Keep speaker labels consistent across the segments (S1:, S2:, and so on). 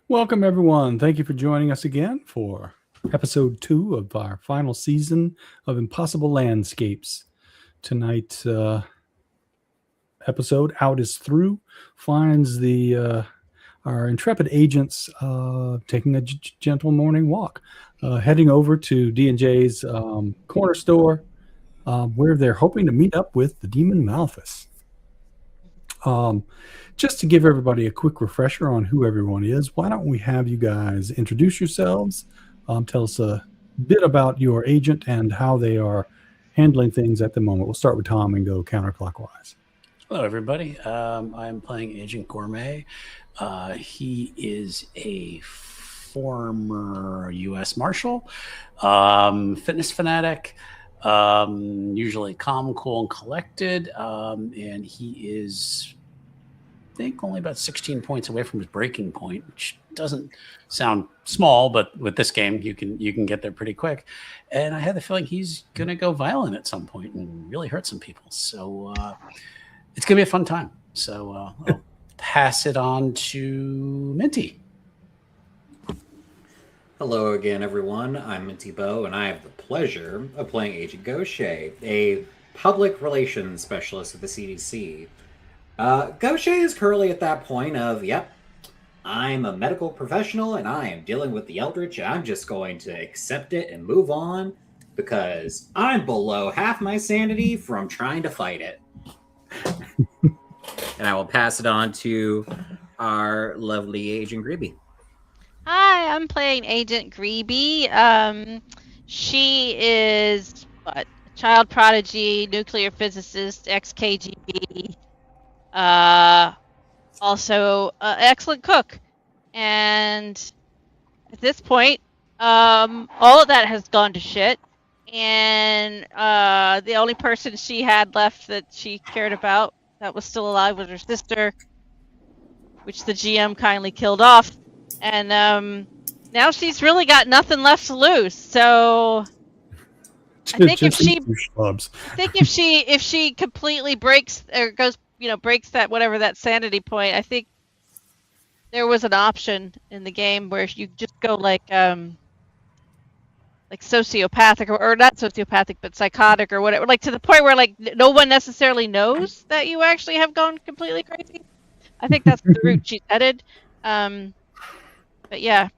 S1: Welcome, everyone. Thank you for joining us again for episode 2 of our final season of Impossible Landscapes. Tonight's episode, Out is Through, finds our intrepid agents taking a gentle morning walk, heading over to D&J's corner store, where they're hoping to meet up with the demon Malthus. Just to give everybody a quick refresher on who everyone is, why don't we have you guys introduce yourselves, tell us a bit about your agent and how they are handling things at the moment. We'll start with Tom and go counterclockwise.
S2: Hello, everybody. I'm playing Agent Gourmet. He is a former U.S. Marshal, fitness fanatic, usually calm, cool, and collected, and he is, I think, only about 16 points away from his breaking point, which doesn't sound small, but with this game, you can get there pretty quick. And I have the feeling he's going to go violent at some point and really hurt some people. So it's going to be a fun time. So I'll pass it on to Minty.
S3: Hello again, everyone. I'm Minty Bow, and I have the pleasure of playing Agent Gaucher, a public relations specialist at the CDC. Gaucher is currently at that point of, yep, I'm a medical professional, and I am dealing with the Eldritch, and I'm just going to accept it and move on, because I'm below half my sanity from trying to fight it. And I will pass it on to our lovely Agent Gribbi.
S4: Hi, I'm playing Agent Gribbi. She is a child prodigy, nuclear physicist, ex-KGB, also an excellent cook. And at this point, all of that has gone to shit. And the only person she had left that she cared about that was still alive was her sister, which the GM kindly killed off. And now she's really got nothing left to lose. So I think if she completely breaks or goes, breaks that whatever that sanity point, I think there was an option in the game where you just go like sociopathic or not sociopathic, but psychotic or whatever, like to the point where like no one necessarily knows that you actually have gone completely crazy. I think that's the route she's headed. But yeah,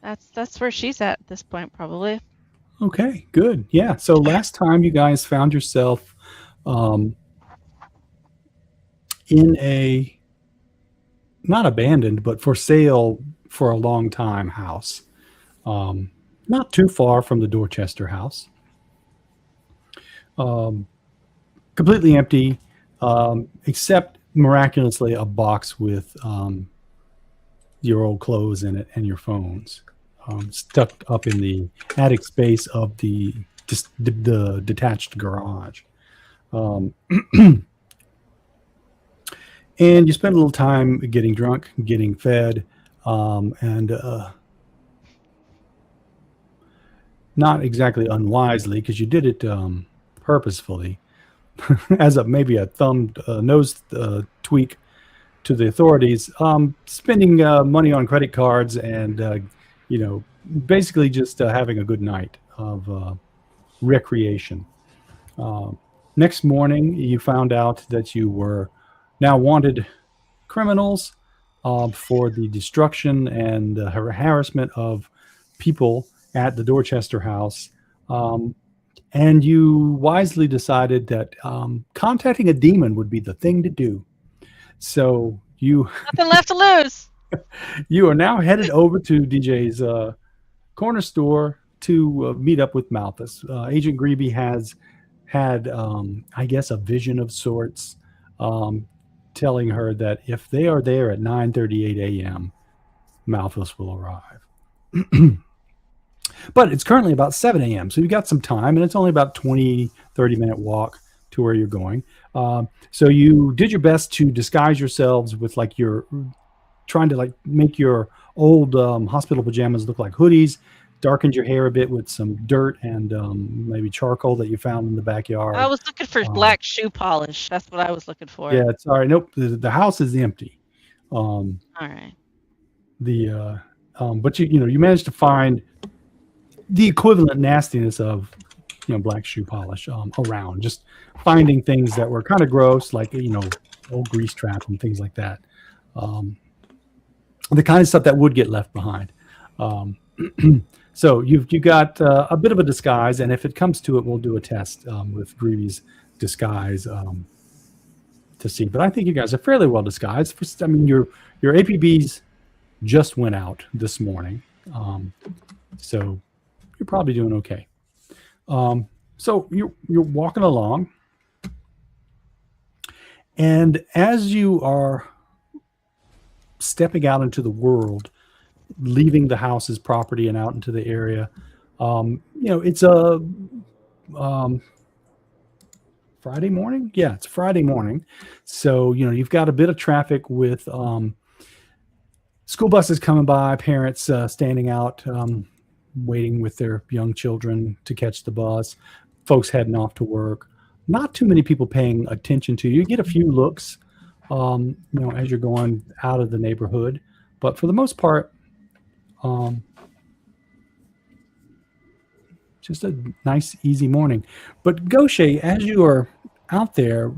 S4: that's where she's at this point, probably.
S1: Okay, good. Yeah, so last time you guys found yourself in a, not abandoned, but for sale for a long time house. Not too far from the Dorchester house. Completely empty, except miraculously a box with your old clothes in it and your phones stuck up in the attic space of the detached garage. And you spend a little time getting drunk, getting fed, and not exactly unwisely, because you did it purposefully, as maybe a nose tweak to the authorities, spending money on credit cards and, basically just having a good night of recreation. Next morning, you found out that you were now wanted criminals for the destruction and harassment of people at the Dorchester house. And you wisely decided that contacting a demon would be the thing to do. So
S4: nothing left to lose.
S1: You are now headed over to DJ's corner store to meet up with Malthus. Agent Gribbi has had, I guess, a vision of sorts, telling her that if they are there at 9:38 a.m., Malthus will arrive. But it's currently about 7 a.m., so you've got some time, and it's only about 20, 30-minute walk to where you're going. So you did your best to disguise yourselves with trying to make your old hospital pajamas look like hoodies, darkened your hair a bit with some dirt and maybe charcoal that you found in the backyard.
S4: I was looking for black shoe polish. That's what I was looking for.
S1: Yeah, sorry. Nope. The house is empty.
S4: All right.
S1: But you managed to find the equivalent nastiness of black shoe polish around, just finding things that were kind of gross, like old grease trap and things like that. The kind of stuff that would get left behind. So you got a bit of a disguise, and if it comes to it, we'll do a test with Gribbi's disguise to see. But I think you guys are fairly well disguised. I mean, your APBs just went out this morning, so you're probably doing okay. So you're walking along, and as you are stepping out into the world, leaving the house's property and out into the area, it's a Friday morning. Yeah, it's Friday morning. So, you've got a bit of traffic with school buses coming by, parents standing out, waiting with their young children to catch the bus, folks heading off to work. Not too many people paying attention to you. You get a few looks, as you're going out of the neighborhood. But for the most part, just a nice, easy morning. But Gaucher, as you are out there,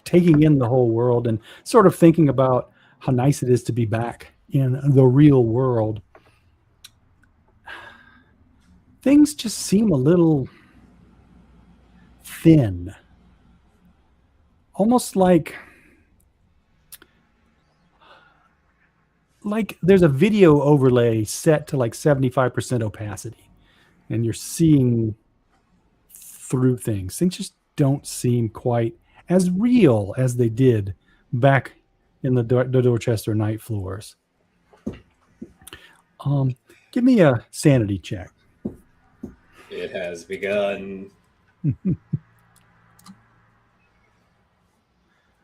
S1: taking in the whole world and sort of thinking about how nice it is to be back in the real world, things just seem a little thin. Almost like there's a video overlay set to like 75% opacity, and you're seeing through things. Things just don't seem quite as real as they did back in the Dorchester night floors. Give me a sanity check.
S3: It has begun.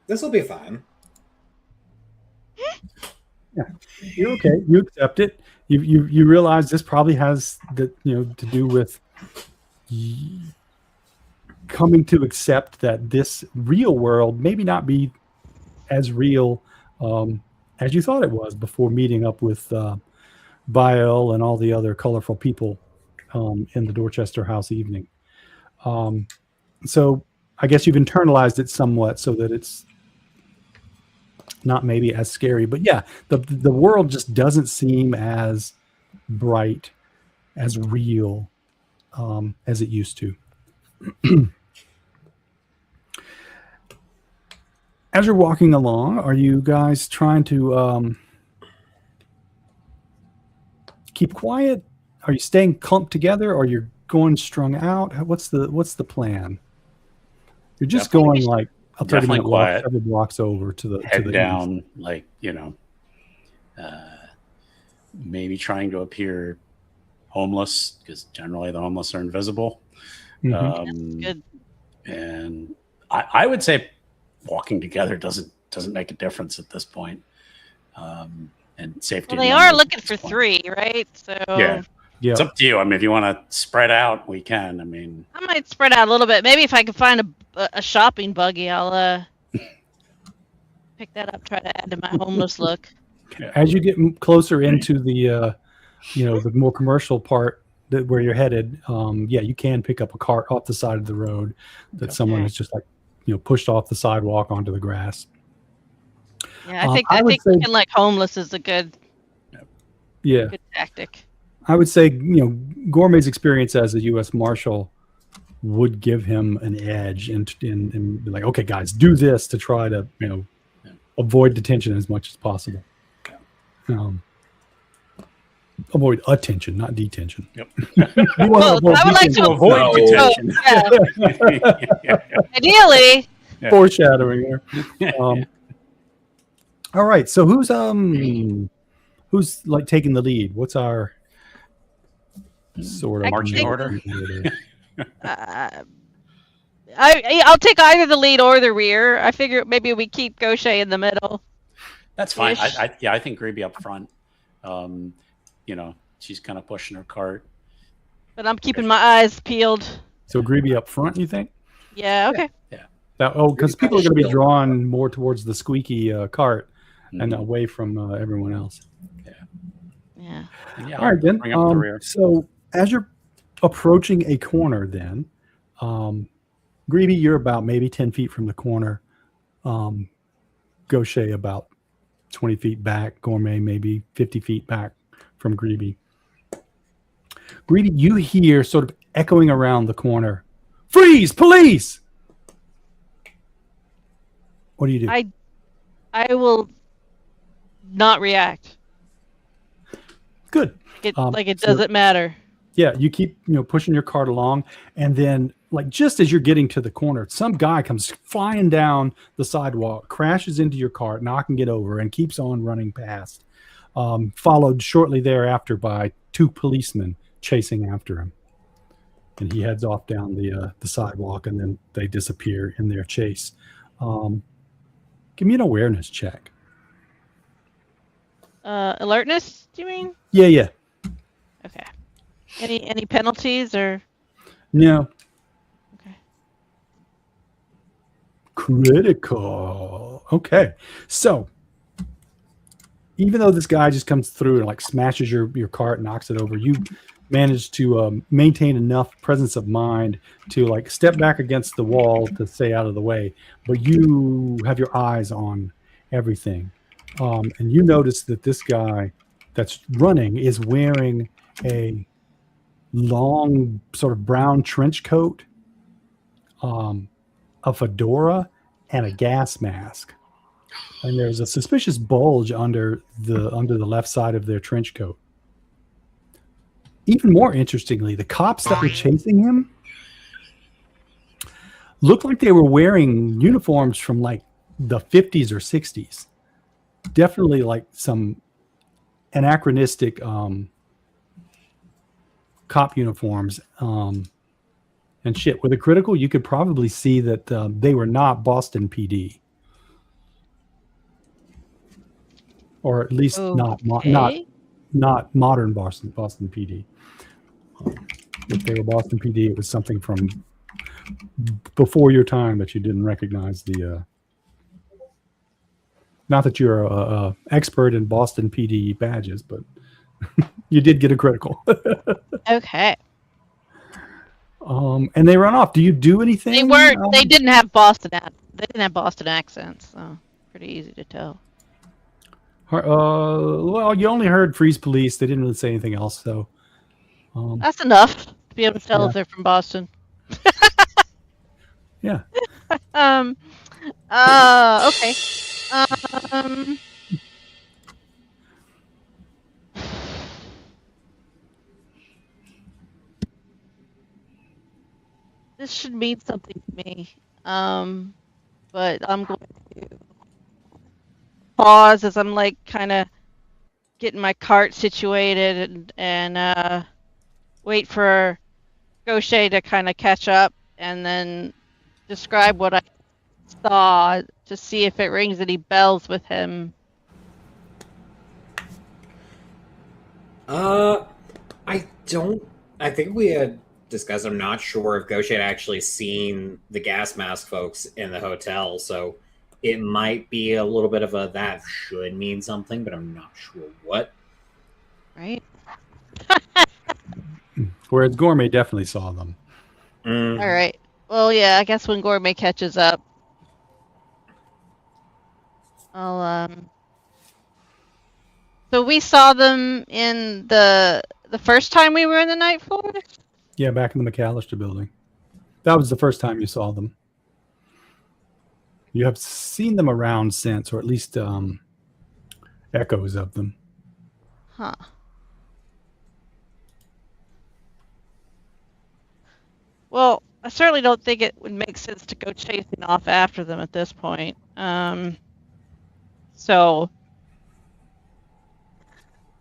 S3: This will be fine.
S1: Yeah, you're okay. You accept it. You realize this probably has to do with coming to accept that this real world maybe not be as real as you thought it was before meeting up with Bael and all the other colorful people in the Dorchester house evening. So I guess you've internalized it somewhat so that it's not maybe as scary, but yeah, the world just doesn't seem as bright, as real as it used to. As you're walking along, are you guys trying to keep quiet? Are you staying clumped together, or you're going strung out? What's the plan? You're just going like a 30-minute walk, several blocks over to the
S2: head
S1: to the
S2: down,
S1: east.
S2: like maybe trying to appear homeless, because generally the homeless are invisible.
S1: Mhm.
S4: Good.
S2: And I would say walking together doesn't make a difference at this point. And safety.
S4: Well, they
S2: in
S4: are
S2: numbers
S4: looking
S2: at
S4: for
S2: this point.
S4: 3, right? So
S2: Yeah.
S1: Yeah.
S2: It's up to you. I mean, if you want to spread out, we can. I mean,
S4: I might spread out a little bit. Maybe if I can find a shopping buggy, I'll pick that up. Try to add to my homeless look.
S1: As you get closer into the the more commercial part where you're headed, you can pick up a cart off the side of the road that someone has just pushed off the sidewalk onto the grass.
S4: Yeah,
S1: I
S4: I
S1: would
S4: think
S1: say-
S4: looking like homeless is a good tactic.
S1: I would say, Gourmet's experience as a U.S. Marshal would give him an edge and be like, okay, guys, do this to try to, avoid detention as much as possible. Avoid attention, not detention.
S2: Yep.
S4: Well, I would like to
S2: avoid detention.
S4: Yeah. Ideally,
S2: Yeah.
S1: Foreshadowing there. All right, so who's like taking the lead? What's our sort of
S2: Marching order?
S4: I'll take either the lead or the rear. I figure maybe we keep Gaucher in the middle.
S2: That's fine.
S4: Ish.
S2: I think Gribbi up front. She's kind of pushing her cart.
S4: But I'm keeping my eyes peeled.
S1: So Gribbi up front, you think?
S4: Yeah, okay.
S1: Because people are going to be drawn more towards the squeaky cart and away from everyone else.
S2: Yeah.
S4: Yeah.
S2: And yeah,
S1: All right, then.
S2: bring up the rear.
S1: So as you're approaching a corner, then, Greedy, you're about maybe 10 feet from the corner. Gaucher about 20 feet back. Gourmet maybe 50 feet back from Gribbi. Greedy, you hear sort of echoing around the corner, "Freeze! Police!" What do you do?
S4: I will not react.
S1: Good.
S4: It
S1: So-
S4: doesn't matter.
S1: Yeah, you keep pushing your cart along, and then like just as you're getting to the corner, some guy comes flying down the sidewalk, crashes into your cart, knocking it over, and keeps on running past. Followed shortly thereafter by 2 policemen chasing after him, and he heads off down the sidewalk, and then they disappear in their chase. Give me an awareness check.
S4: Alertness, do you mean?
S1: Yeah.
S4: Okay. Any penalties or?
S1: No.
S4: Okay.
S1: Critical. Okay. So even though this guy just comes through and like smashes your cart, knocks it over, you manage to maintain enough presence of mind to like step back against the wall to stay out of the way, but you have your eyes on everything. And you notice that this guy that's running is wearing a long sort of brown trench coat, a fedora, and a gas mask. And there's a suspicious bulge under the left side of their trench coat. Even more interestingly, the cops that were chasing him looked like they were wearing uniforms from like the 50s or 60s. Definitely like some anachronistic cop uniforms and shit. With a critical, you could probably see that they were not Boston PD, or at least not modern Boston PD. If they were Boston PD, it was something from before your time that you didn't recognize the. Not that you're a expert in Boston PD badges, but you did get a critical.
S4: Okay.
S1: And they run off. Do you do anything?
S4: They weren't. They didn't have Boston. They didn't have Boston accents, so pretty easy to tell.
S1: Well, you only heard "freeze police." They didn't really say anything else, so.
S4: That's enough to be able to tell if they're from Boston.
S1: Yeah.
S4: Okay. This should mean something to me. But I'm going to pause as I'm like kind of getting my cart situated and wait for Gaucher to kind of catch up and then describe what I saw to see if it rings any bells with him.
S3: I think we had discussed, I'm not sure if Gaucher had actually seen the gas mask folks in the hotel, so it might be a little bit of a that should mean something, but I'm not sure what.
S4: Right?
S1: Whereas Gourmet definitely saw them.
S4: All right. Well, yeah, I guess when Gourmet catches up, I'll So we saw them in the first time we were in the night floor?
S1: Yeah, back in the McAllister building. That was the first time you saw them. You have seen them around since, or at least echoes of them.
S4: Huh. Well, I certainly don't think it would make sense to go chasing off after them at this point. So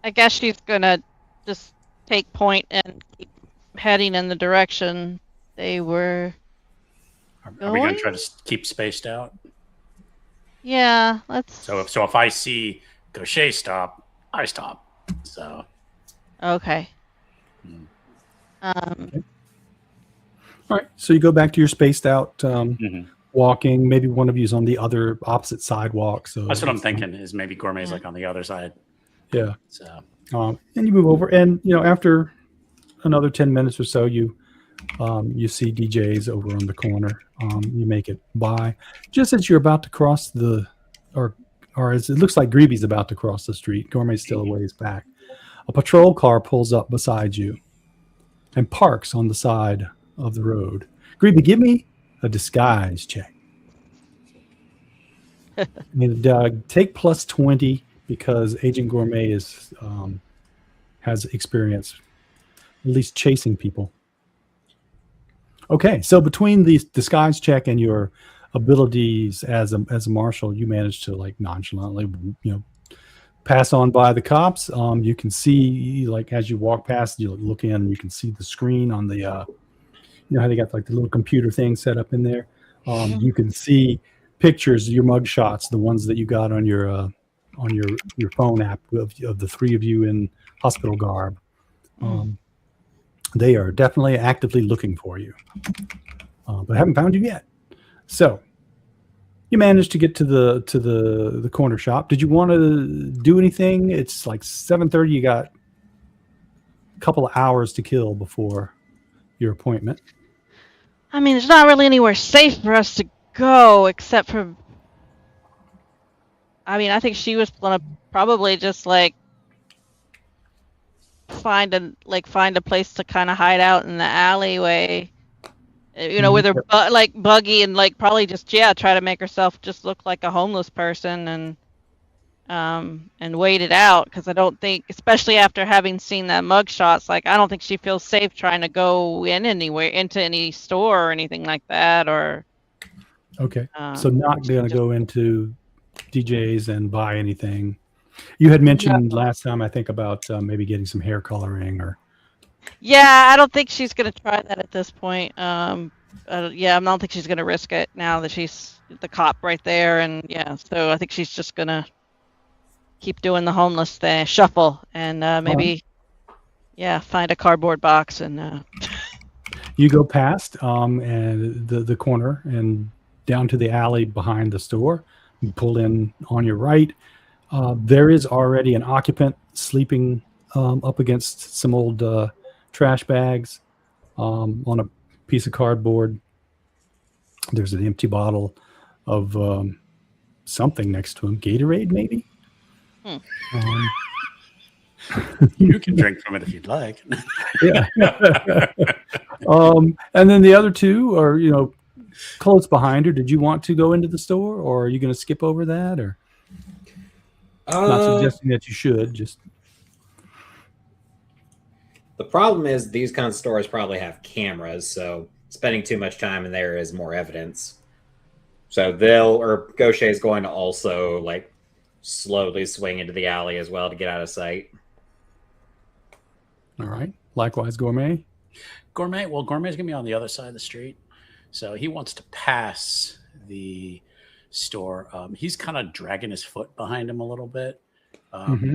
S4: I guess she's gonna just take point and keep heading in the direction they were.
S2: Are we going to try to keep spaced out?
S4: Yeah, let's.
S2: So if I see Gaucher stop, I stop. So.
S4: Okay.
S1: Okay. All right, so you go back to your spaced out walking. Maybe one of you is on the other opposite sidewalk. So
S2: that's what I'm thinking. Is maybe Gourmet's like on the other side.
S1: Yeah.
S2: So
S1: And you move over, and after another 10 minutes or so, you see DJs over on the corner. You make it by. Just as you're about to cross or as it looks like Gribbi's about to cross the street, Gourmet's still a ways back. A patrol car pulls up beside you and parks on the side of the road. Gribbi, give me a disguise check. And take plus 20 because Agent Gourmet has experience at least chasing people. Okay, so between the disguise check and your abilities as a marshal, you manage to like nonchalantly, pass on by the cops. You can see, like, as you walk past, you look in, you can see the screen on the, how they got like the little computer thing set up in there. You can see pictures, your mug shots, the ones that you got on your phone app of the three of you in hospital garb. They are definitely actively looking for you, but haven't found you yet. So you managed to get to the corner shop. Did you want to do anything? It's like 7:30. You got a couple of hours to kill before your appointment.
S4: I mean, there's not really anywhere safe for us to go except for. I mean, I think she was gonna probably just like find a place to kind of hide out in the alleyway, with her buggy and like probably just try to make herself just look like a homeless person and wait it out, because I don't think, especially after having seen that mugshots, like I don't think she feels safe trying to go anywhere into any store or anything like that. Or
S1: okay, so not gonna go into DJs and buy anything. You had mentioned last time, I think, about maybe getting some hair coloring or.
S4: Yeah, I don't think she's gonna try that at this point. I don't think she's gonna risk it now that she's the cop right there, and so I think she's just gonna keep doing the homeless thing, shuffle, and maybe find a cardboard box and.
S1: You go past and the corner and down to the alley behind the store. You pull in on your right. There is already an occupant sleeping up against some old trash bags on a piece of cardboard. There's an empty bottle of something next to him. Gatorade, maybe?
S2: you can drink from it if you'd like.
S1: Yeah. And then the other two are, close behind her. Did you want to go into the store, or are you going to skip over that? Or not suggesting that you should. Just
S3: the problem is these kinds of stores probably have cameras, so spending too much time in there is more evidence. So Gaucher is going to also like slowly swing into the alley as well to get out of sight.
S1: All right. Likewise, Gourmet.
S2: Gourmet's gonna be on the other side of the street, so he wants to pass the store. He's kind of dragging his foot behind him a little bit,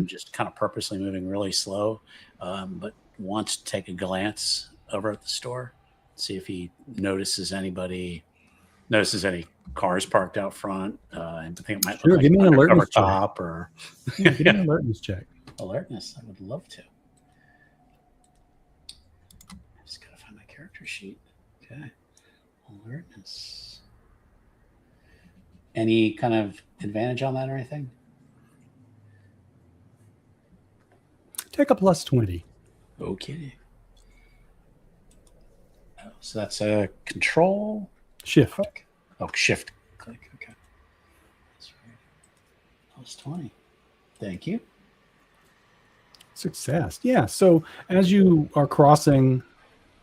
S2: just kind of purposely moving really slow, but wants to take a glance over at the store, see if he notices any cars parked out front, and I think it might look like
S1: give me an alertness
S2: top or
S1: give me an alertness check.
S2: Alertness, I would love to. I just gotta find my character sheet. Okay, alertness. Any kind of advantage on that or anything?
S1: Take a plus 20.
S2: Okay. Oh, so that's a control
S1: shift.
S2: Click. Oh, shift click. Okay. That's right. Plus 20. Thank you.
S1: Success. Yeah. So as you are crossing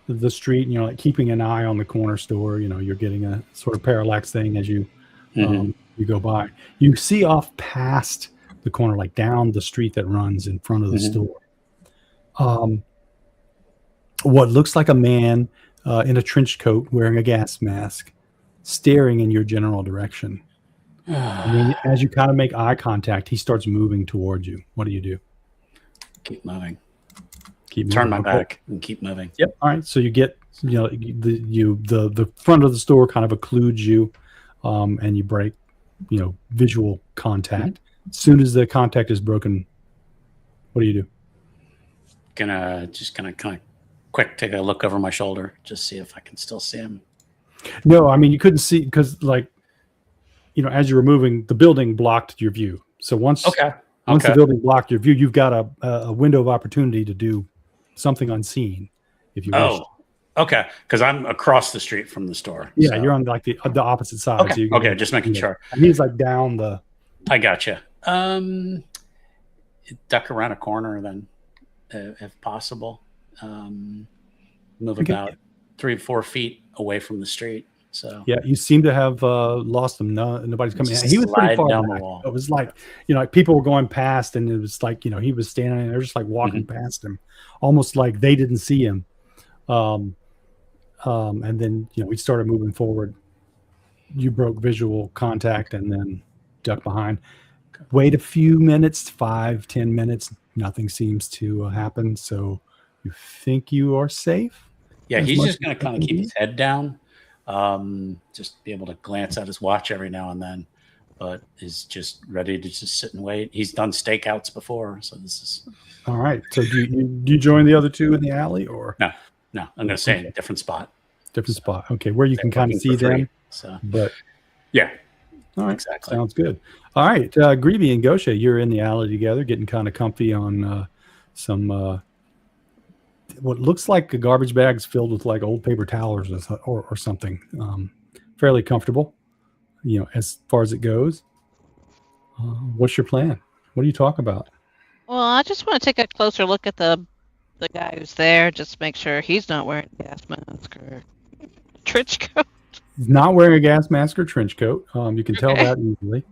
S1: the street, like keeping an eye on the corner store, you're getting a sort of parallax thing as you you go by. You see off past the corner, like down the street that runs in front of the store, what looks like a man in a trench coat wearing a gas mask staring in your general direction. And then as you kind of make eye contact, he starts moving towards you. What do you do?
S2: Keep moving.
S1: Keep
S2: Turn
S1: moving.
S2: my back and keep moving.
S1: Yep. All right. So you get, the front of the store kind of occludes you, and you break, visual contact. As soon as the contact is broken, What do you do?
S2: Gonna kind of quick take a look over my shoulder, just see if I can still see him.
S1: No, I mean you couldn't see because, like, as you were moving, the building blocked your view. So once the building blocked your view, you've got a window of opportunity to do something unseen if you wish.
S2: Okay, because I'm across the street from the store.
S1: Yeah,
S2: so.
S1: you're on like the opposite side.
S2: Okay,
S1: so you can,
S2: just making sure.
S1: And he's like down the.
S2: I gotcha. Duck around a corner then, if possible. Move about 3 or 4 feet away from the street. So
S1: yeah, you seem to have lost him. No, nobody's coming in. He was pretty far
S2: down
S1: back.
S2: the wall.
S1: It was like like people were going past, and it was like he was standing there, just like walking past him, almost like they didn't see him. And then we started moving forward. You broke visual contact, and then duck behind. Wait a few minutes, 5-10 minutes. Nothing seems to happen. So you think you are safe?
S2: Yeah, he's just going to kind of keep his head down. Just be able to glance at his watch every now and then, but is just ready to just sit and wait. He's done stakeouts before, so this is
S1: all right. So do you join the other two in the alley, or
S2: no? I'm going to say in a different spot.
S1: Different spot. Okay, where you can kind of see them.
S2: So,
S1: but
S2: yeah,
S1: all right,
S2: exactly.
S1: Sounds good. All right, Gribbi and Gaucher, you're in the alley together, getting kind of comfy on some. What looks like garbage bags filled with like old paper towels or something. Fairly comfortable, as far as it goes. What's your plan? What do you talk about?
S4: Well, I just want to take a closer look at the guy who's there, just make sure he's not wearing a gas mask or trench coat.
S1: He's not wearing a gas mask or trench coat. You can tell that easily.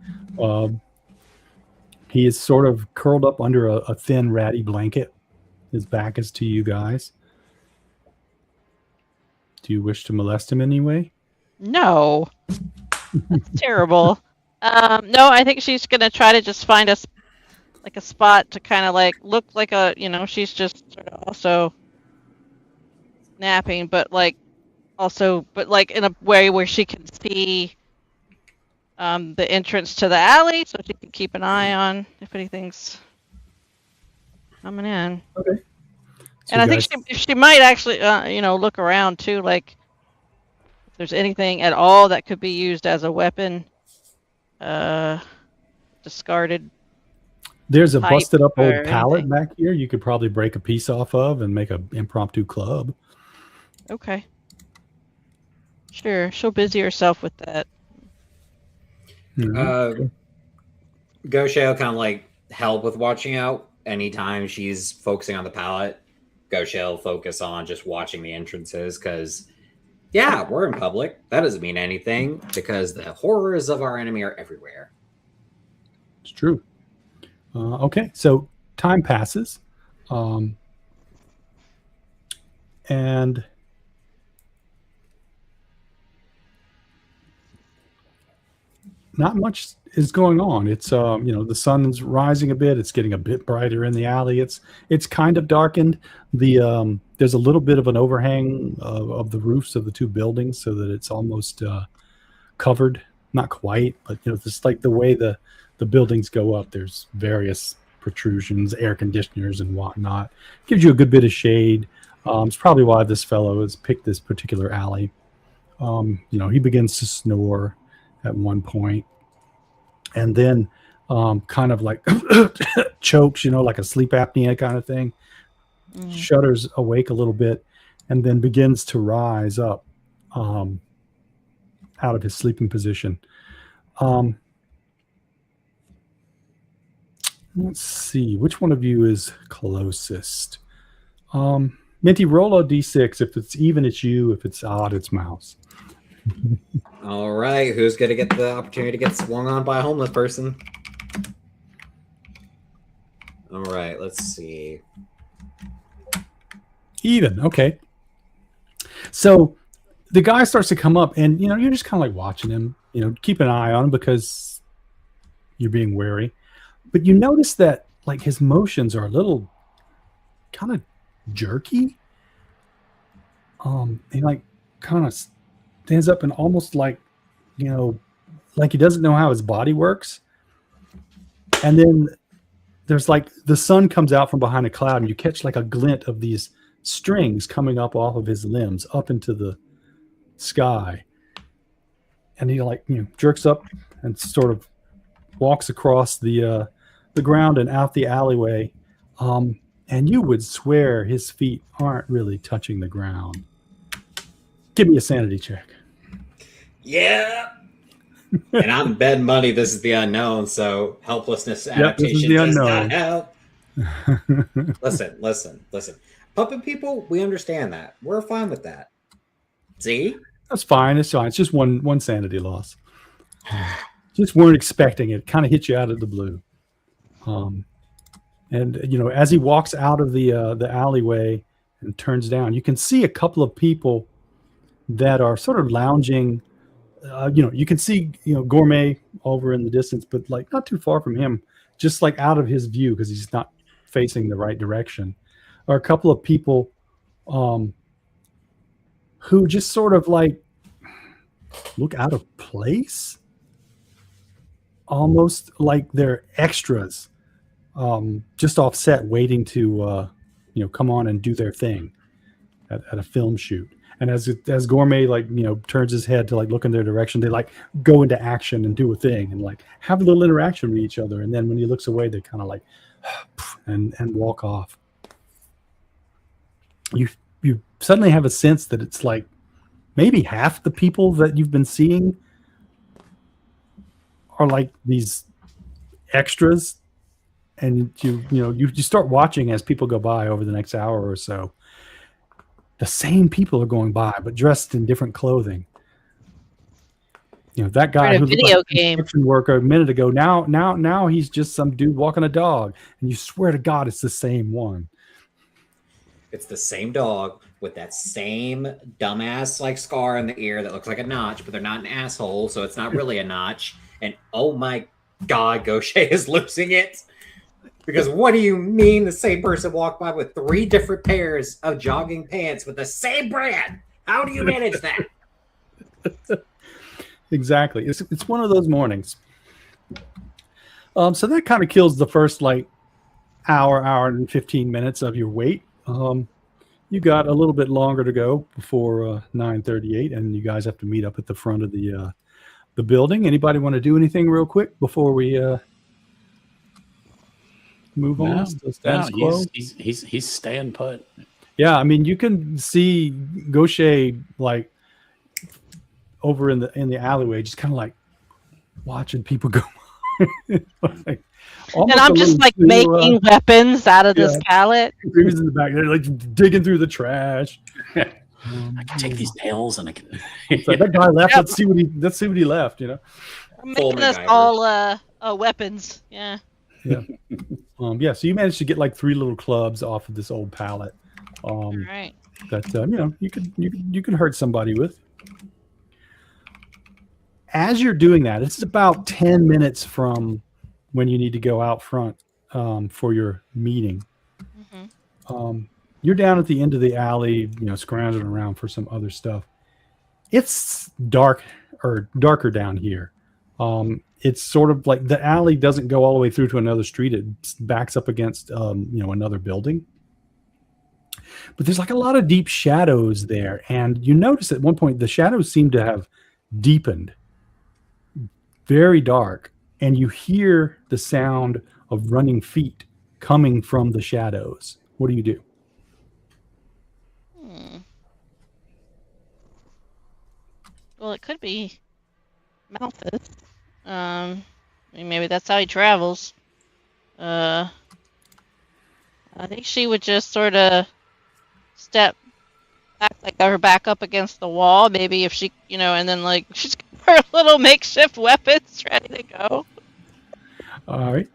S1: He is sort of curled up under a thin, ratty blanket. His back is to you guys. Do you wish to molest him anyway?
S4: No. That's terrible. No, I think she's going to try to just find us like a spot to kind of like look like she's just sort of also napping, but like in a way where she can see the entrance to the alley, so she can keep an eye on if anything's coming in.
S1: Okay. So
S4: and I think she might actually, look around too, like if there's anything at all that could be used as a weapon, discarded.
S1: There's a busted up old pallet back here. You could probably break a piece off of and make an impromptu club.
S4: Okay. Sure, she'll busy herself with that.
S3: Gaucher will kind of like help with watching out. Anytime she's focusing on the pallet, Gaucher will focus on just watching the entrances because, yeah, we're in public. That doesn't mean anything because the horrors of our enemy are everywhere.
S1: It's true. Okay, so time passes. And not much is going on. It's the sun's rising a bit. It's getting a bit brighter in the alley. It's kind of darkened. There's a little bit of an overhang of the roofs of the two buildings, so that it's almost covered. Not quite, but just like the way the buildings go up, there's various protrusions, air conditioners, and whatnot. Gives you a good bit of shade. It's probably why this fellow has picked this particular alley. He begins to snore at one point, and then kind of like chokes, like a sleep apnea kind of thing. Shudders awake a little bit, and then begins to rise up out of his sleeping position. Let's see, which one of you is closest? Minty, roll a d6. If it's even, it's you. If it's odd, it's Mouse.
S3: All right, who's going to get the opportunity to get swung on by a homeless person? All right, let's see.
S1: Even, okay. So the guy starts to come up, and you're just kind of like watching him. Keep an eye on him because you're being wary. But you notice that like his motions are a little kind of jerky. He like kind of stands up and almost like like he doesn't know how his body works. And then there's like the sun comes out from behind a cloud, and you catch like a glint of these strings coming up off of his limbs up into the sky. And he like, jerks up and sort of walks across the ground and out the alleyway. And you would swear his feet aren't really touching the ground. Give me a sanity check.
S3: Yeah. And I'm betting money this is the unknown, so helplessness adaptation does not help. Listen. Puppet people, we understand that. We're fine with that. See?
S1: That's fine. It's fine. It's just one sanity loss. Just weren't expecting it. Kind of hit you out of the blue. And as he walks out of the alleyway and turns down, you can see a couple of people that are sort of lounging. You can see Gourmet over in the distance, but like not too far from him, just like out of his view because he's not facing the right direction. Are a couple of people who just sort of like look out of place, almost like they're extras, just offset, waiting to come on and do their thing at a film shoot. And as Gourmet turns his head to like look in their direction, they like go into action and do a thing and like have a little interaction with each other. And then when he looks away, they kind of like and walk off. You suddenly have a sense that it's like maybe half the people that you've been seeing are like these extras, and you start watching as people go by over the next hour or so. The same people are going by, but dressed in different clothing. That guy who looked like a construction worker a minute ago, now he's just some dude walking a dog, and you swear to God it's the same one.
S3: It's the same dog with that same dumbass like scar in the ear that looks like a notch, but they're not an asshole, so it's not really a notch. And oh my God, Gaucher is losing it. Because what do you mean the same person walked by with 3 different pairs of jogging pants with the same brand? How do you manage that?
S1: Exactly. It's one of those mornings. So that kind of kills the first like hour and 15 minutes of your wait. You got a little bit longer to go before 9:38, and you guys have to meet up at the front of the building. Anybody want to do anything real quick before we move on?
S2: No, he's staying put.
S1: Yeah, I mean, you can see Gaucher like over in the alleyway, just kind of like watching people go. Like,
S4: and I'm just like making weapons out of this pallet.
S1: He's in the back, they're like digging through the trash.
S2: I can take these nails and I can.
S1: Like, that guy left. Let's see what he left.
S4: I'm making us all weapons. Yeah.
S1: Yeah. So you managed to get like 3 little clubs off of this old pallet.
S4: All right.
S1: That you can hurt somebody with. As you're doing that, it's about 10 minutes from when you need to go out front for your meeting. Mm-hmm. You're down at the end of the alley, scrounging around for some other stuff. It's darker down here. It's sort of like the alley doesn't go all the way through to another street. It backs up against, another building. But there's like a lot of deep shadows there. And you notice at one point the shadows seem to have deepened. Very dark. And you hear the sound of running feet coming from the shadows. What do you do?
S4: Well, it could be Malthus. Maybe that's how he travels. I think she would just sort of step back, like her back up against the wall. Maybe if she, and then like she's got her little makeshift weapons ready to go.
S1: All right.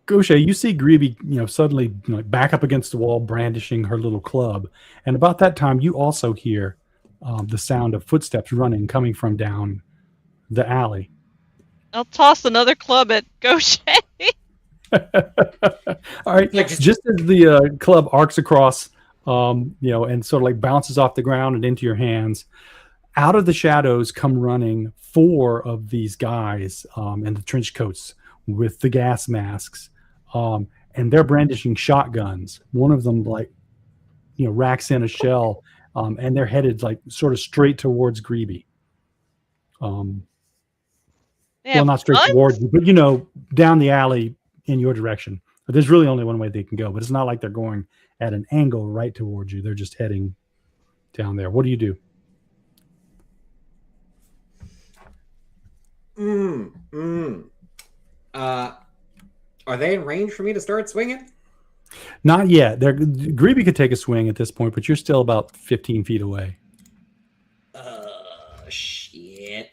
S1: Gaucher, you see Gribbi, suddenly back up against the wall, brandishing her little club. And about that time, you also hear the sound of footsteps running, coming from down the alley.
S4: I'll toss another club at Gaucher.
S1: All right. Just as the club arcs across, and sort of like bounces off the ground and into your hands, out of the shadows come running 4 of these guys in the trench coats with the gas masks, and they're brandishing shotguns. One of them, like, racks in a shell, and they're headed like sort of straight towards Gribbi.
S4: They
S1: Well,
S4: have
S1: not straight
S4: guns?
S1: towards you, but down the alley in your direction. But there's really only one way they can go. But it's not like they're going at an angle right towards you. They're just heading down there. What do you do?
S3: Are they in range for me to start swinging?
S1: Not yet. Gribbi could take a swing at this point, but you're still about 15 feet away.
S3: Shit.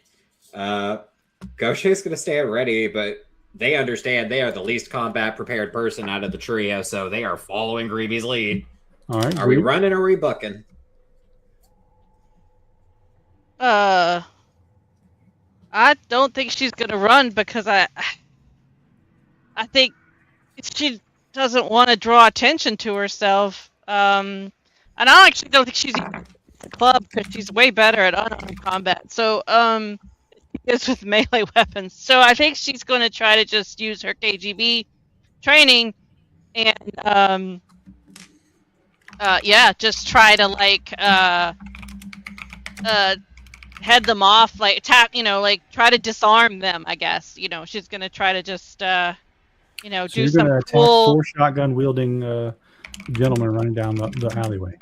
S3: Gaucher's gonna stay ready, but they understand they are the least combat prepared person out of the trio, so they are following Gribbi's lead.
S1: All right.
S3: Are we running or are we bucking?
S4: I don't think she's gonna run because I think she doesn't want to draw attention to herself. And I actually don't think she's even the club because she's way better at unarmed combat. So is with melee weapons. So I think she's going to try to just use her KGB training and just try to head them off, like attack, try to disarm them, I guess. She's going to try to just
S1: So
S4: do
S1: you're
S4: some
S1: going to attack
S4: cool
S1: 4 shotgun wielding gentlemen running down the alleyway.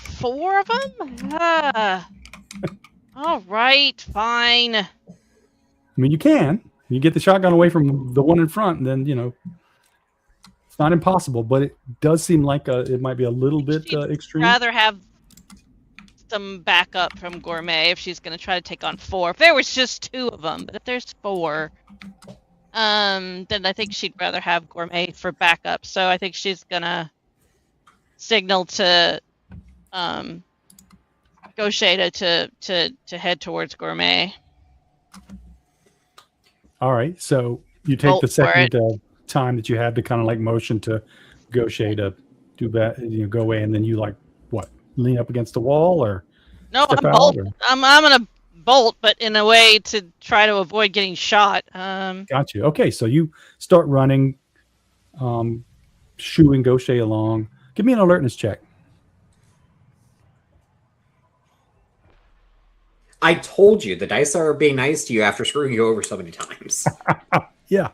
S4: 4 of them? All right, fine.
S1: I mean, you can. You get the shotgun away from the one in front, and then, it's not impossible, but it does seem like it might be a little bit extreme.
S4: Rather have some backup from Gourmet if she's going to try to take on 4. If there was just 2 of them, but if there's 4, then I think she'd rather have Gourmet for backup. So I think she's going to signal to Gaucher to head towards Gourmet.
S1: All right, so you take the second time that you have to kind of like motion to Gaucher to do that, go away, and then you lean up against the wall or
S4: no,
S1: step
S4: I'm
S1: out,
S4: bolt.
S1: or?
S4: I'm gonna bolt, but in a way to try to avoid getting shot.
S1: Got you. Okay, so you start running, shooing Gaucher along. Give me an alertness check.
S3: I told you the dice are being nice to you after screwing you over so many times.
S1: Yeah,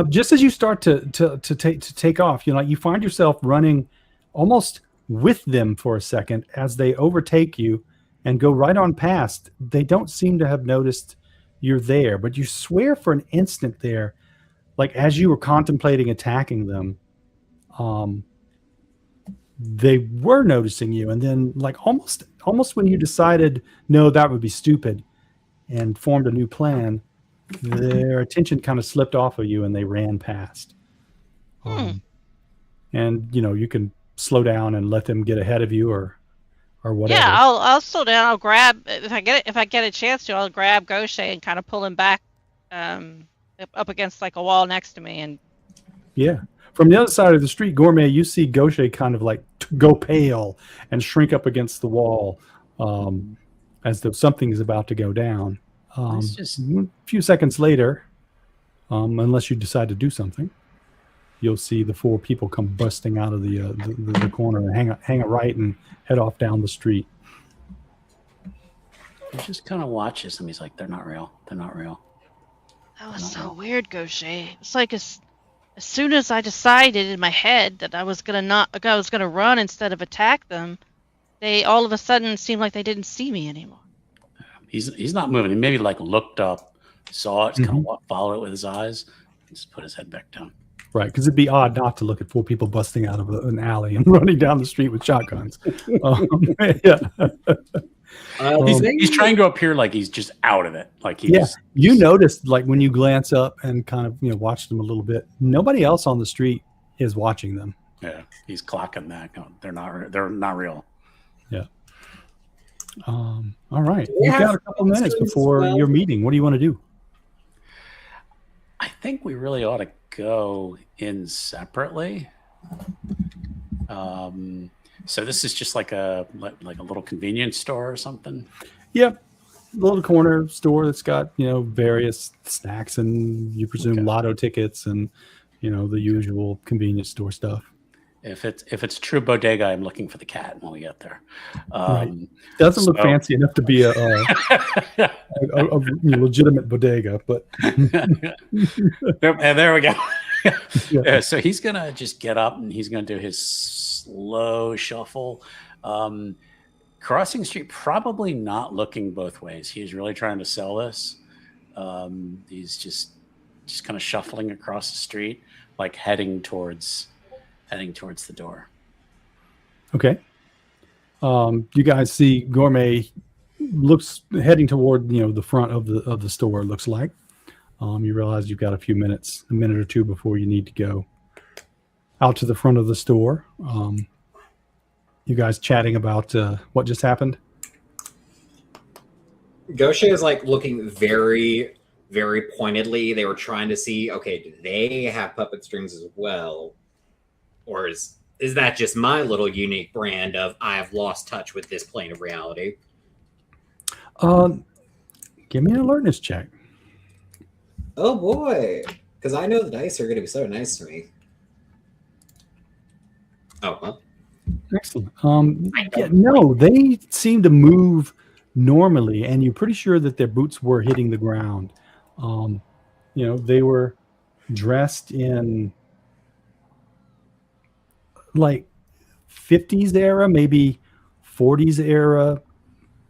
S1: just as you start to take off, you find yourself running almost with them for a second as they overtake you and go right on past. They don't seem to have noticed you're there, but you swear for an instant there, like as you were contemplating attacking them, they were noticing you, and then almost when you decided no, that would be stupid, and formed a new plan, their attention kind of slipped off of you and they ran past. And you can slow down and let them get ahead of you or whatever.
S4: Yeah, I'll slow down. I'll grab if I get a chance to. I'll grab Gaucher and kind of pull him back up against like a wall next to me. And
S1: yeah, from the other side of the street, Gourmet, you see Gaucher kind of like go pale and shrink up against the wall, as though something is about to go down. Just a few seconds later, unless you decide to do something, you'll see the 4 people come busting out of the corner and hang a right and head off down the street.
S2: He just kind of watches them. He's like, "They're not real. They're not real."
S4: that was so weird, Gaucher. It's like as soon as I decided in my head that I was gonna run instead of attack them, they all of a sudden seemed like they didn't see me anymore.
S2: He's not moving. He maybe looked up, saw it, kind of followed it with his eyes, and just put his head back down.
S1: Right, because it'd be odd not to look at 4 people busting out of an alley and running down the street with shotguns. Yeah.
S2: He's trying to appear like he's just out of it. Like
S1: you noticed, like when you glance up and kind of watch them a little bit, nobody else on the street is watching them.
S2: Yeah, he's clocking that. They're not real.
S1: Yeah. All right, you've got a couple minutes before your meeting. What do you want to do?
S2: I think we really ought to go in separately. So this is just like a little convenience store or something.
S1: Yep. little corner store that's got various snacks and you presume
S2: Okay.
S1: lotto tickets and the usual convenience store stuff.
S2: If it's true bodega, I'm looking for the cat when we get there.
S1: Right. Doesn't look
S2: so-
S1: fancy enough to be a legitimate bodega, but
S2: there we go.
S1: Yeah.
S2: So he's gonna just get up and he's gonna do his slow shuffle. Crossing the street, probably not looking both ways. He's really trying to sell this. He's just kind of shuffling across the street, like heading towards the door.
S1: Okay. You guys see Gourmet looks heading toward the front of the store. Looks like. You realize you've got a minute or two before you need to go out to the front of the store. You guys chatting about what just happened?
S3: Gaucher is like looking very, very pointedly. They were trying to see, okay, do they have puppet strings as well? Or is that just my little unique brand of I have lost touch with this plane of reality?
S1: Give me an alertness check.
S3: Oh boy. Because I know the dice are going to be so nice to me. Oh, well.
S1: Excellent. No, they seem to move normally, and you're pretty sure that their boots were hitting the ground. They were dressed in like 50s era, maybe 40s era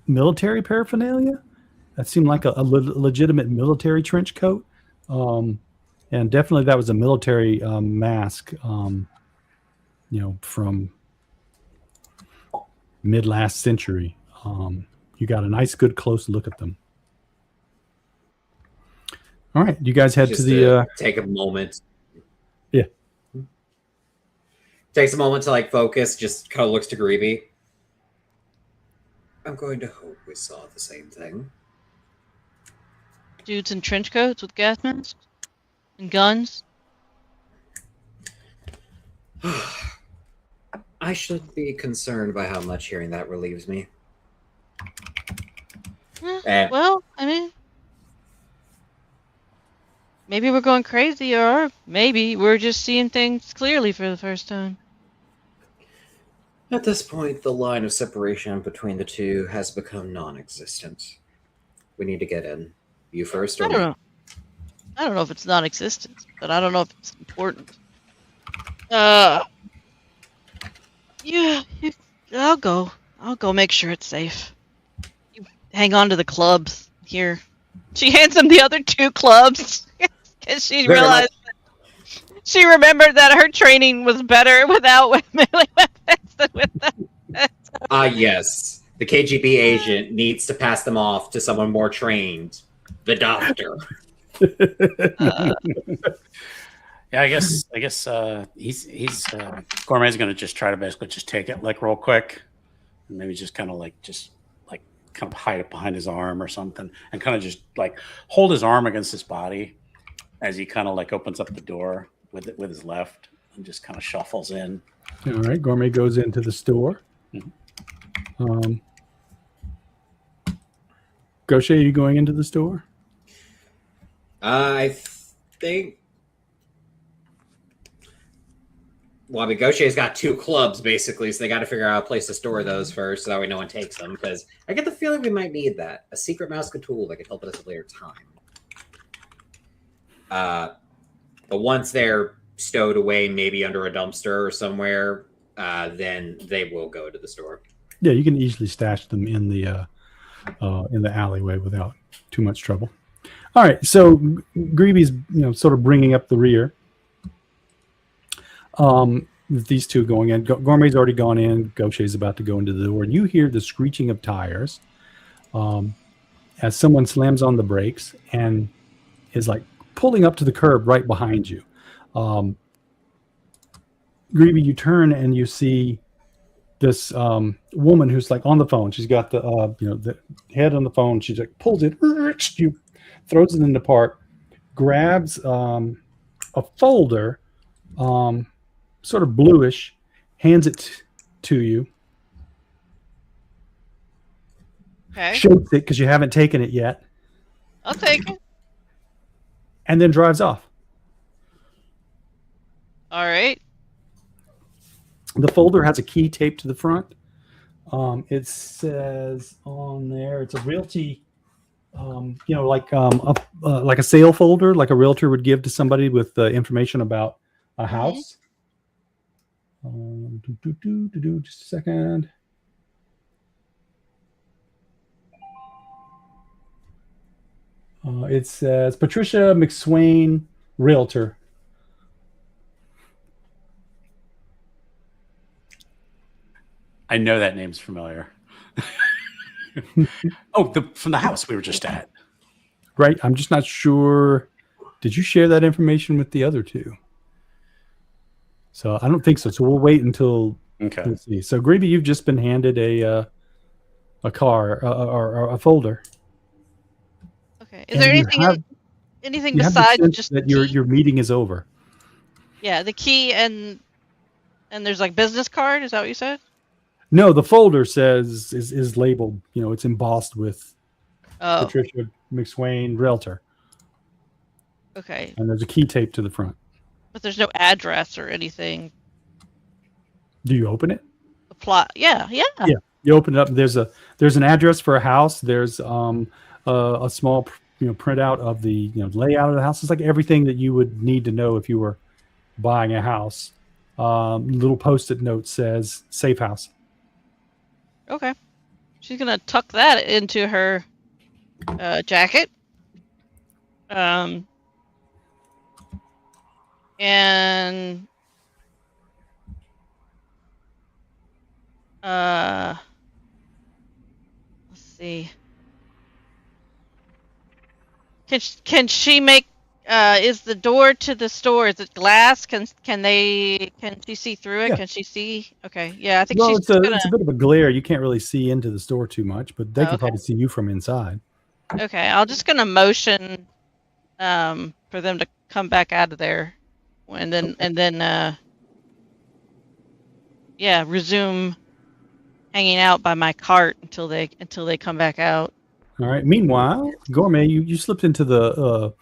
S1: military paraphernalia. That seemed like a legitimate military trench coat. And definitely that was a military mask, from mid last century. You got a nice, good, close look at them. All right, you guys head
S3: Just
S1: to the.
S3: take a moment.
S1: Yeah.
S3: Takes a moment to like focus. Just kind of looks to Gribbi. I'm going to hope we saw the same thing.
S4: Dudes in trench coats with gas masks and guns.
S3: I should be concerned by how much hearing that relieves me.
S4: Well, I mean, maybe we're going crazy, or maybe we're just seeing things clearly for the first time.
S3: At this point, the line of separation between the two has become non-existent. We need to get in. You first, or
S4: I don't know. I don't know if it's non-existent, but I don't know if it's important. Yeah, I'll go. I'll go make sure it's safe. You hang on to the clubs here. She hands him the other 2 clubs because she realized she remembered that her training was better without melee weapons than with them.
S3: yes. The KGB agent needs to pass them off to someone more trained. The doctor.
S2: Yeah, I guess he's Gourmet's gonna just try to basically just take it like real quick, and maybe just kind of hide it behind his arm or something, and kind of just like hold his arm against his body as he kind of like opens up the door with his left and just kind of shuffles in.
S1: All right, Gourmet goes into the store.
S2: Mm-hmm.
S1: Gaucher, are you going into the store?
S3: I think. Well, I mean, Gaucher's got 2 clubs, basically, so they got to figure out a place to store those first, so that way no one takes them, because I get the feeling we might need that. A secret tool that could help us at a later time. But once they're stowed away, maybe under a dumpster or somewhere, then they will go to the store.
S1: Yeah, you can easily stash them in the alleyway without too much trouble. All right, so Gribbi's sort of bringing up the rear. With these 2 going in, Gourmet's already gone in. Gaucher's about to go into the door, and you hear the screeching of tires as someone slams on the brakes and is like pulling up to the curb right behind you. Gribbi, you turn and you see this woman who's like on the phone. She's got the head on the phone. She's like pulls it, throws it in the park, grabs a folder, sort of bluish, hands it to you.
S4: Okay.
S1: shakes it because you haven't taken it yet,
S4: I'll take it.
S1: and then drives off.
S4: All right.
S1: The folder has a key taped to the front. It says on there, it's a realty, like a sale folder, like a realtor would give to somebody with information about a house. Just a second. It says Patricia McSwain, realtor.
S2: I know that name's familiar. From the house we were just at.
S1: Right. I'm just not sure. Did you share that information with the other two? So I don't think so. So we'll wait until.
S2: Okay.
S1: Let's see. So Gribbi, you've just been handed a car or a folder.
S4: Okay. Is there anything
S1: You have the
S4: besides
S1: sense
S4: just
S1: that
S4: the key?
S1: your meeting is over?
S4: Yeah, the key and there's like business card. Is that what you said?
S1: No, the folder says is labeled. It's embossed with
S4: Oh,
S1: Patricia McSwain, realtor,
S4: okay.
S1: and there's a key taped to the front.
S4: But there's no address or anything.
S1: Do you open it?
S4: The plot. Yeah.
S1: Yeah. You open it up. There's an address for a house. There's a small printout of the layout of the house. It's like everything that you would need to know if you were buying a house. Little post-it note says safe house.
S4: Okay. She's gonna tuck that into her jacket. And let's see. Can she make? Is the door to the store? Is it glass? Can she see through it?
S1: Yeah.
S4: Can she see? Okay, yeah, I think
S1: Well,
S4: she's
S1: it's
S4: just
S1: a
S4: gonna.
S1: bit of a glare. You can't really see into the store too much, but they can
S4: Okay.
S1: probably see you from inside.
S4: Okay, I'm just gonna motion for them to come back out of there, and then resume hanging out by my cart until they come back out.
S1: All right. Meanwhile, Gourmet, you slipped into the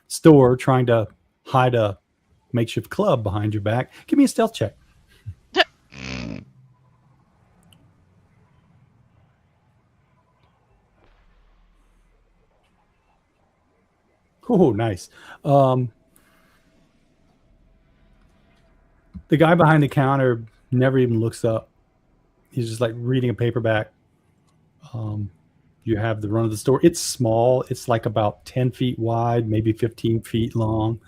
S1: store trying to hide a makeshift club behind your back. Give me a stealth check. Oh, nice. The guy behind the counter never even looks up. He's just like reading a paperback. You have the run of the store. It's small. It's like about 10 feet wide, maybe 15 feet long.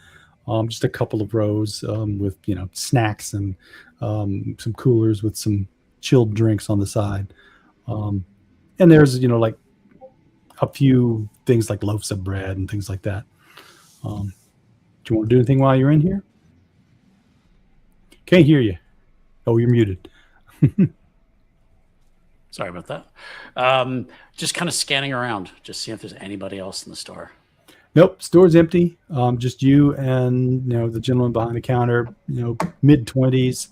S1: Just a couple of rows with snacks and some coolers with some chilled drinks on the side. And there's like a few things like loaves of bread and things like that. Do you want to do anything while you're in here? Can't hear you. Oh, you're muted.
S2: Sorry about that. Just kind of scanning around, just seeing if there's anybody else in the store.
S1: Nope, store's empty. Just you and the gentleman behind the counter. Mid-20s,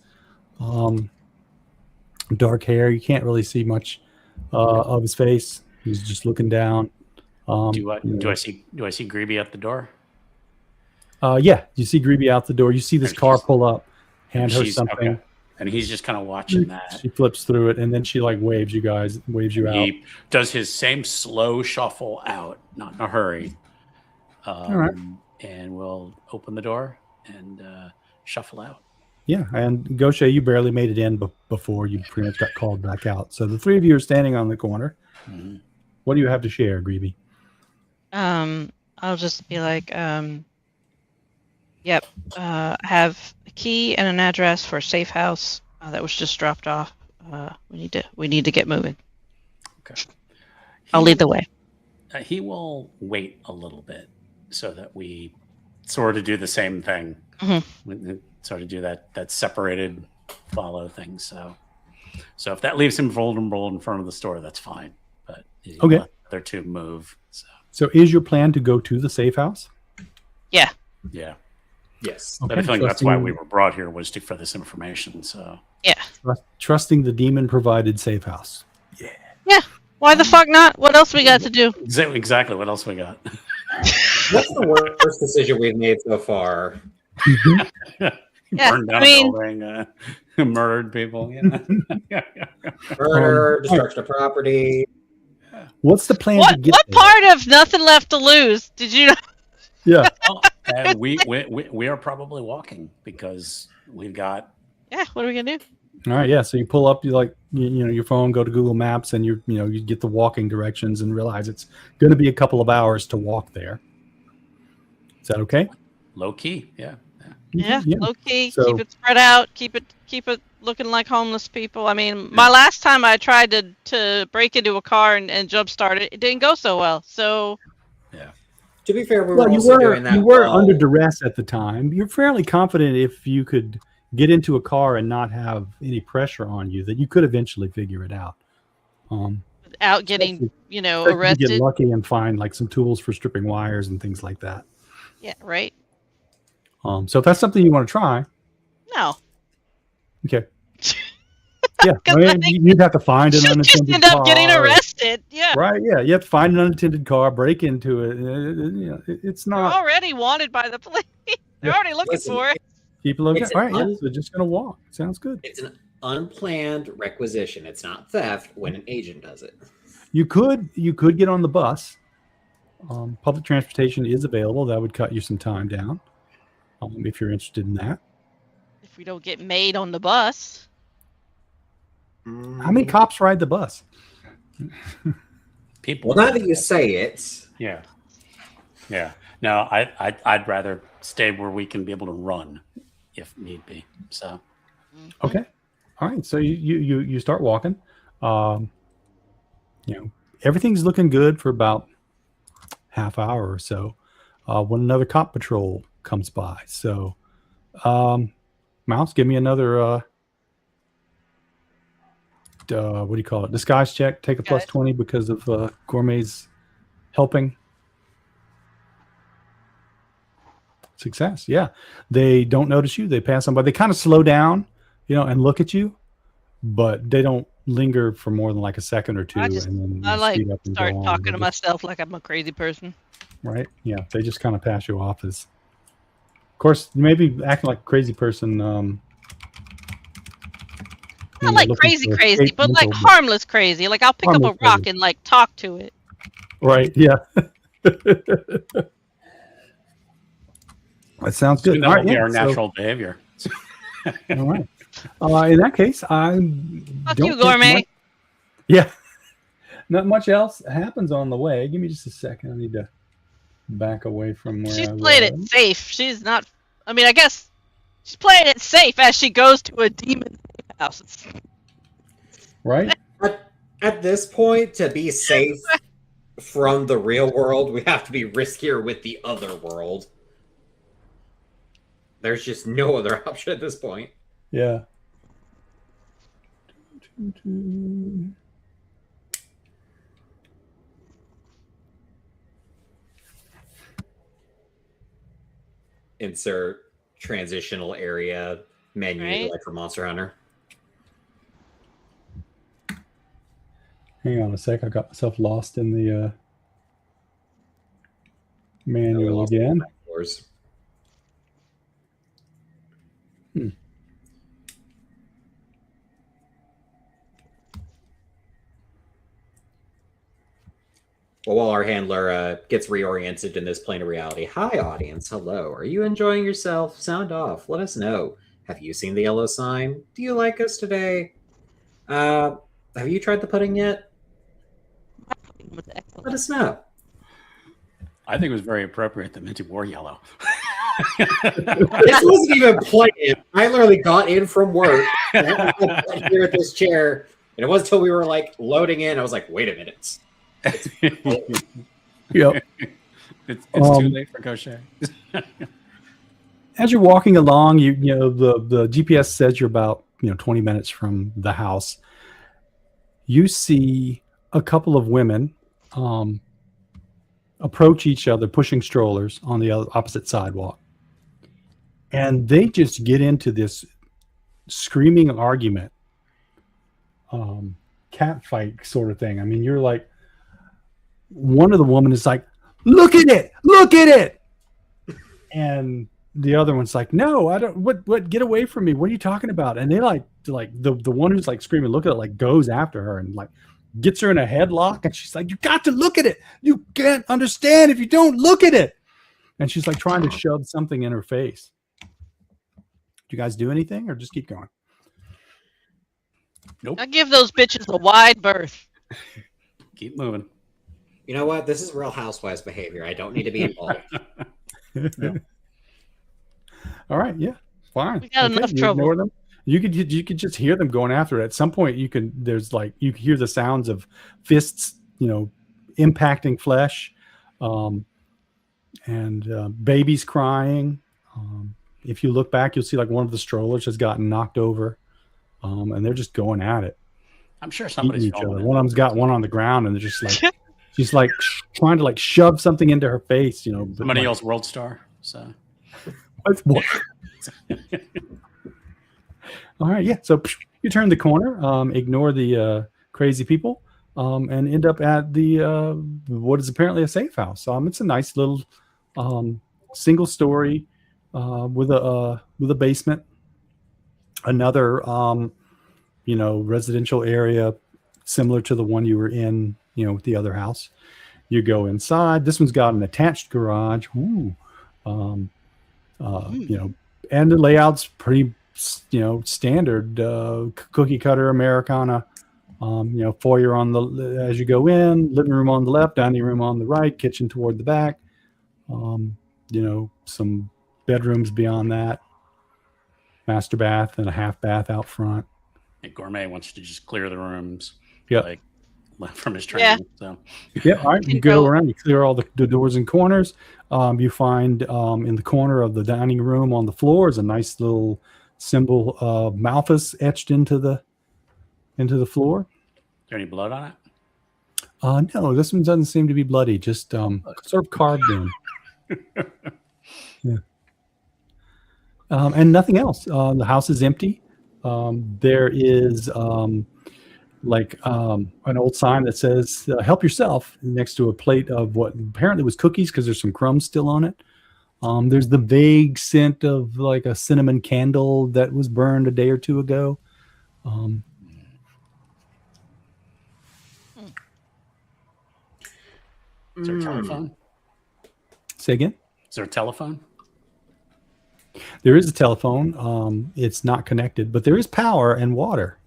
S1: dark hair. You can't really see much of his face. He's just looking down.
S2: Do I see Gribbi at the door?
S1: Yeah, you see Gribbi out the door. You see this
S2: And
S1: car
S2: she's-
S1: pull up, hand her something.
S2: Okay. And he's just kind of watching that.
S1: She flips through it, and then she like waves you out.
S2: He does his same slow shuffle out, not in a hurry.
S1: All right.
S2: And we'll open the door and shuffle out.
S1: Yeah, and Gaucher, you barely made it in before you pretty much got called back out. So the three of you are standing on the corner.
S2: Mm-hmm.
S1: What do you have to share, Gribbi?
S4: I'll just be like, yep, have a key and an address for a safe house that was just dropped off. We need to get moving.
S2: Okay.
S4: I'll lead the way.
S2: He will wait a little bit so that we sort of do the same thing.
S4: Mm-hmm.
S2: Sort of do that separated follow thing. So if that leaves him vulnerable in front of the store, that's fine. But
S1: okay,
S2: let the other two move.
S1: So is your plan to go to the safe house?
S4: Yeah.
S2: Yeah.
S3: Yes.
S1: Okay.
S2: I think that's why we were brought here, was for this information. So
S4: yeah,
S1: Trusting the demon provided safe house. Yeah.
S4: Yeah. Why the fuck not? What else we got to do?
S2: Exactly. What else we got?
S3: What's the worst decision we've made so far?
S4: Yeah,
S2: Burned down
S4: I mean-
S2: a building, murdered people. Yeah.
S3: Murder, destruction of property.
S1: What's the plan to
S4: What
S1: get
S4: what
S1: there?
S4: part of nothing left to lose did you know?
S1: Yeah.
S2: And we are probably walking because we've got.
S4: Yeah, what are we gonna do?
S1: All right. Yeah. So you pull up, your phone, go to Google Maps, and you get the walking directions and realize it's going to be a couple of hours to walk there. Is that okay?
S2: Low key, yeah.
S4: Yeah, low key,
S1: So-
S4: keep it spread out, keep it looking like homeless people. I mean, my last time I tried to break into a car and jump start it, it didn't go so well. So
S3: To be fair, we were
S1: Well, you
S3: also
S1: were
S3: doing that.
S1: you were
S3: while-
S1: under duress at the time. You're fairly confident if you could get into a car and not have any pressure on you that you could eventually figure it out.
S4: without getting,
S1: Especially if you
S4: arrested.
S1: get lucky and find like some tools for stripping wires and things like that.
S4: Yeah, right.
S1: So if that's something you want to try,
S4: No.
S1: okay. Yeah, I mean, you'd have to find an
S4: Should just
S1: unattended
S4: end up getting
S1: car.
S4: arrested. Yeah.
S1: Right? Yeah, you have to find an unattended car, break into it. It's
S4: They're
S1: not.
S4: already wanted by the police. They're
S1: Yeah.
S4: already looking
S3: Listen,
S4: for it.
S1: Keep looking.
S3: it's
S1: All right,
S3: an
S1: yeah,
S3: un-
S1: so just gonna walk. Sounds good.
S3: It's an unplanned requisition. It's not theft when an agent does it.
S1: You could get on the bus. Public transportation is available. That would cut you some time down, if you're interested in that.
S4: If we don't get made on the bus.
S1: How many cops ride the bus?
S2: People.
S3: Well, now that you say it,
S2: Yeah. No, I'd rather stay where we can be able to run, if need be. So.
S1: Okay. All right. So you start walking. Everything's looking good for about half hour or so. When another cop patrol comes by. So, Mouse, give me another. What do you call it? Disguise check. Take a plus
S4: Disguise.
S1: 20 because of Gourmet's helping. Success. Yeah. They don't notice you. They pass on by. They kind of slow down, and look at you, but they don't linger for more than like a second or two.
S4: I just-
S1: and then
S4: I like
S1: speed up and
S4: start
S1: go on.
S4: talking
S1: They
S4: to
S1: just-
S4: myself like I'm a crazy person.
S1: Right. Yeah. They just kind of pass you off as, of course, maybe acting like a crazy person.
S4: Not like crazy, but like harmless crazy. Like I'll pick up a
S1: Harmless
S4: rock
S1: crazy.
S4: and like talk to it.
S1: Right. Yeah. That sounds good.
S2: That
S1: All
S2: will
S1: right.
S2: be
S1: Yeah,
S2: our
S1: so-
S2: natural behavior.
S1: all right. In that case, I
S4: Fuck
S1: don't
S4: you,
S1: think
S4: Gourmet.
S1: much- yeah. Not much else happens on the way. Give me just a second. I need to back away from where
S4: She's
S1: I
S4: played it
S1: was.
S4: safe. She's not. I mean, I guess she's playing it safe as she goes to a demon house.
S1: Right.
S3: at this point, to be safe from the real world, we have to be riskier with the other world. There's just no other option at this point.
S1: Yeah.
S3: Insert transitional area menu
S4: Right.
S3: like for Monster Hunter.
S1: Hang on a sec. I got myself lost in the manual
S3: Lost
S1: again.
S3: Doors. Well, while our handler gets reoriented in this plane of reality, hi audience, hello. Are you enjoying yourself? Sound off. Let us know. Have you seen the yellow sign? Do you like us today? Have you tried the pudding yet? Let us know.
S2: I think it was very appropriate that Minty wore yellow.
S3: This wasn't even planned. I literally got in from work here at this chair, and it wasn't until we were like loading in. I was like, wait a minute.
S1: Yep.
S2: It's too late for Gaucher.
S1: As you're walking along, you know the GPS says you're about 20 minutes from the house. You see a couple of women approach each other, pushing strollers on the opposite sidewalk, and they just get into this screaming argument cat fight sort of thing. I mean, you're like, one of the women is like, look at it. And the other one's like, no, I don't, what, get away from me. What are you talking about? And they like the one who's like screaming, look at it, like goes after her and like gets her in a headlock. And she's like, you got to look at it. You can't understand if you don't look at it. And she's like trying to shove something in her face. Do you guys do anything or just keep going?
S2: Nope.
S4: I give those bitches a wide berth.
S2: Keep moving.
S3: You know what? This is Real Housewives behavior. I don't need to be involved.
S1: All right, yeah, fine.
S4: We got enough
S1: you
S4: trouble.
S1: ignore them. You could just hear them going after it. At some point, you can hear the sounds of fists, impacting flesh, and babies crying. If you look back, you'll see like one of the strollers has gotten knocked over, and they're just going at it.
S2: I'm sure
S1: Eating
S2: somebody's
S1: each other.
S2: filming it.
S1: One of them's got one on the ground, and they're just like she's like trying to like shove something into her face. But
S2: Somebody
S1: like,
S2: else World Star. So
S1: what? All right, yeah. So you turn the corner, ignore the crazy people, and end up at the what is apparently a safe house. It's a nice little single story with a basement, another residential area similar to the one you were in, with the other house. You go inside. This one's got an attached garage. Ooh. And the layout's pretty, standard cookie cutter Americana. Foyer as you go in, living room on the left, dining room on the right, kitchen toward the back. Some bedrooms beyond that, master bath and a half bath out front.
S2: And Gourmet wants to just clear the rooms.
S1: Yeah.
S2: Like from his training.
S4: Yeah.
S2: So
S1: Yeah, all right. You go around, you clear all the doors and corners. You find in the corner of the dining room on the floor is a nice little symbol of Malthus etched into the floor.
S2: is there any blood on it?
S1: No, this one doesn't seem to be bloody, just sort of carved in. Yeah. And nothing else. The house is empty. There is an old sign that says help yourself next to a plate of what apparently was cookies because there's some crumbs still on it. There's the vague scent of like a cinnamon candle that was burned a day or two ago.
S2: Is there a telephone?
S1: Say again?
S2: Is there a telephone?
S1: There is a telephone. It's not connected, but there is power and water.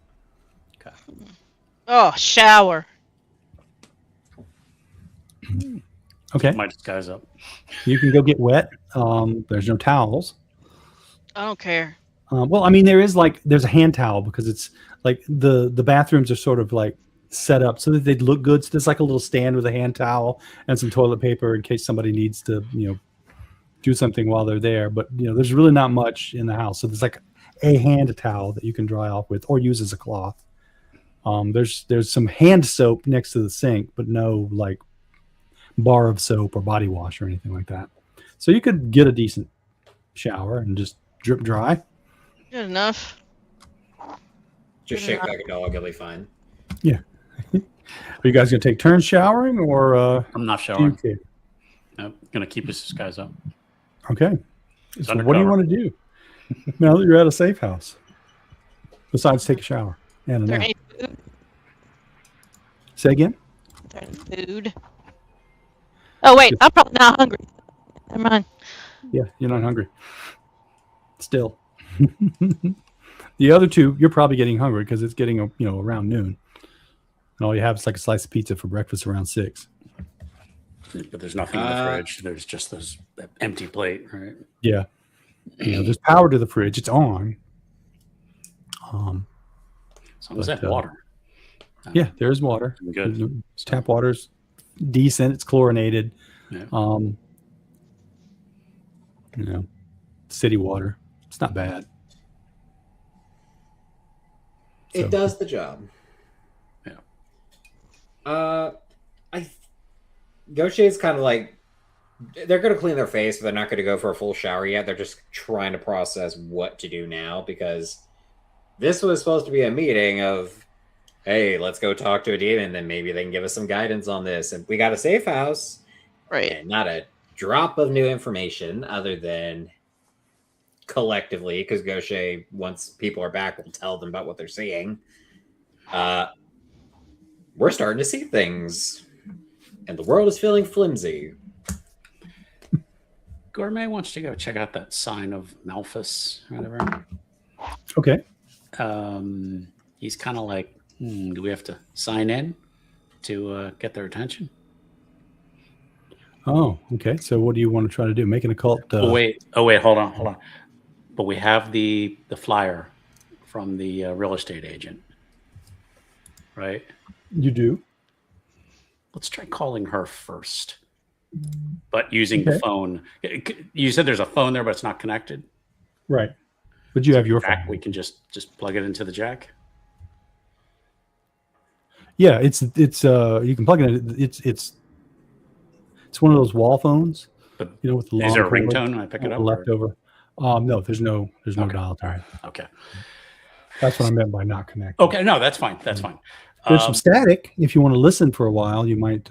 S2: Okay.
S4: Oh, shower.
S1: Okay.
S2: My disguise up.
S1: You can go get wet. There's no towels.
S4: I don't care.
S1: Well, I mean, there's a hand towel because it's like the bathrooms are sort of like set up so that they'd look good. So there's like a little stand with a hand towel and some toilet paper in case somebody needs to, do something while they're there. But, there's really not much in the house. So there's like a hand towel that you can dry off with or use as a cloth. There's some hand soap next to the sink, but no like bar of soap or body wash or anything like that. So you could get a decent shower and just drip dry.
S4: Good enough.
S3: Just shake like a dog, you'll be fine.
S1: Yeah. Are you guys gonna take turns showering or
S2: I'm not
S1: do
S2: showering.
S1: you care?
S2: Nope. Gonna keep his disguise up.
S1: Okay.
S2: It's
S1: So what do you
S2: undercover.
S1: want to do now that you're at a safe house? Besides take a shower and a
S4: Is there
S1: nap.
S4: any food?
S1: Say again?
S4: Is there any food? Oh, wait. I'm probably not hungry. Never mind.
S1: Yeah, you're not hungry. Still. The other two, you're probably getting hungry because it's getting around noon. And all you have is like a slice of pizza for breakfast around 6.
S2: But there's nothing in the fridge. There's just that empty plate, right?
S1: Yeah. There's power to the fridge. It's on.
S2: As long as
S1: But,
S2: that water.
S1: Yeah, there's water.
S2: Good.
S1: Tap water's decent. It's chlorinated.
S2: Yeah.
S1: City water. It's not bad.
S3: It does the job.
S2: Yeah.
S3: Gaucher's kind of like, they're going to clean their face, but they're not going to go for a full shower yet. They're just trying to process what to do now because this was supposed to be a meeting of, hey, let's go talk to a demon, then maybe they can give us some guidance on this. And we got a safe house,
S4: Right.
S3: and not a drop of new information other than collectively, because Gaucher, once people are back, will tell them about what they're seeing. We're starting to see things, and the world is feeling flimsy.
S2: Gourmet wants to go check out that sign of Malthus, or whatever.
S1: Okay.
S2: He's kind of like, do we have to sign in to get their attention?
S1: Oh, okay. So what do you want to try to do? Make an occult.
S2: Oh wait, hold on. But we have the flyer from the real estate agent, right?
S1: You do.
S2: Let's try calling her first, but using the phone. You said there's a phone there, but it's not connected.
S1: Right. But you have your
S2: jack.
S1: phone.
S2: We can just plug it into the jack.
S1: Yeah, it's you can plug it in. It's one of those wall phones.
S2: But
S1: with the long
S2: is there a
S1: cord,
S2: ringtone when I pick it up?
S1: Leftover. No, there's no dial tone.
S2: Okay.
S1: That's what I meant by not connected.
S2: Okay, no, that's fine. That's fine.
S1: There's some static. If you want to listen for a while, you might.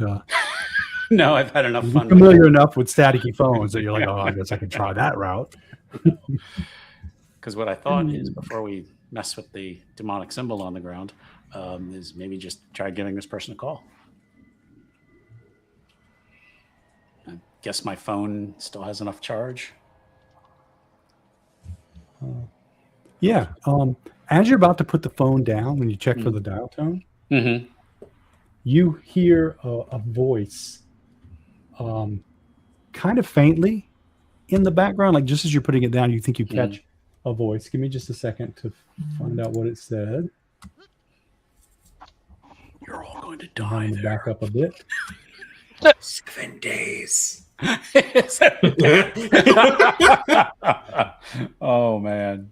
S2: No, I've had enough fun.
S1: Familiar enough with staticky phones that you're like, oh, I guess I could try that route.
S2: Because what I thought is before we mess with the demonic symbol on the ground, is maybe just try giving this person a call. I guess my phone still has enough charge.
S1: Yeah. As you're about to put the phone down, when you check for the dial tone, you hear a voice kind of faintly in the background. Like just as you're putting it down, you think you catch a voice. Give me just a second to find out what it said.
S2: You're all going to die.
S1: Back up a bit.
S3: 7 days.
S2: Oh, man.